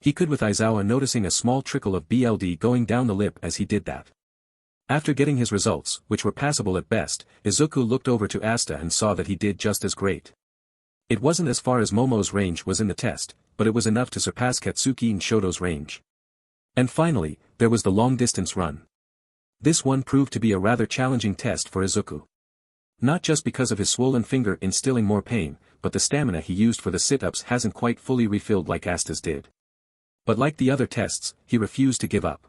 Speaker 2: he could, with Aizawa noticing a small trickle of BLD going down the lip as he did that. After getting his results, which were passable at best, Izuku looked over to Asta and saw that he did just as great. It wasn't as far as Momo's range was in the test, but it was enough to surpass Katsuki and Shoto's range. And finally, there was the long-distance run. This one proved to be a rather challenging test for Izuku. Not just because of his swollen finger instilling more pain, but the stamina he used for the sit-ups hasn't quite fully refilled like Asta's did. But like the other tests, he refused to give up.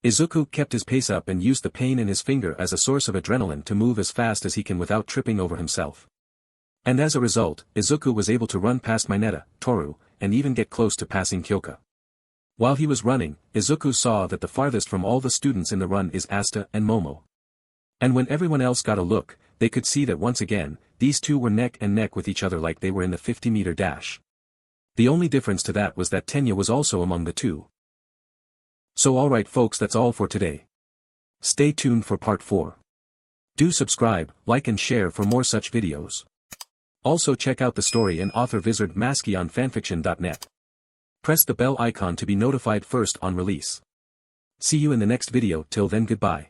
Speaker 2: Izuku kept his pace up and used the pain in his finger as a source of adrenaline to move as fast as he can without tripping over himself. And as a result, Izuku was able to run past Mineta, Toru, and even get close to passing Kyoka. While he was running, Izuku saw that the farthest from all the students in the run is Asta and Momo. And when everyone else got a look, they could see that once again, these two were neck and neck with each other like they were in the 50-meter dash. The only difference to that was that Tenya was also among the two. So alright folks, that's all for today. Stay tuned for part 4. Do subscribe, like and share for more such videos. Also check out the story and author Vizard Masky on FANFICTIONnet. Press the bell icon to be notified first on release. See you in the next video. Till then, goodbye.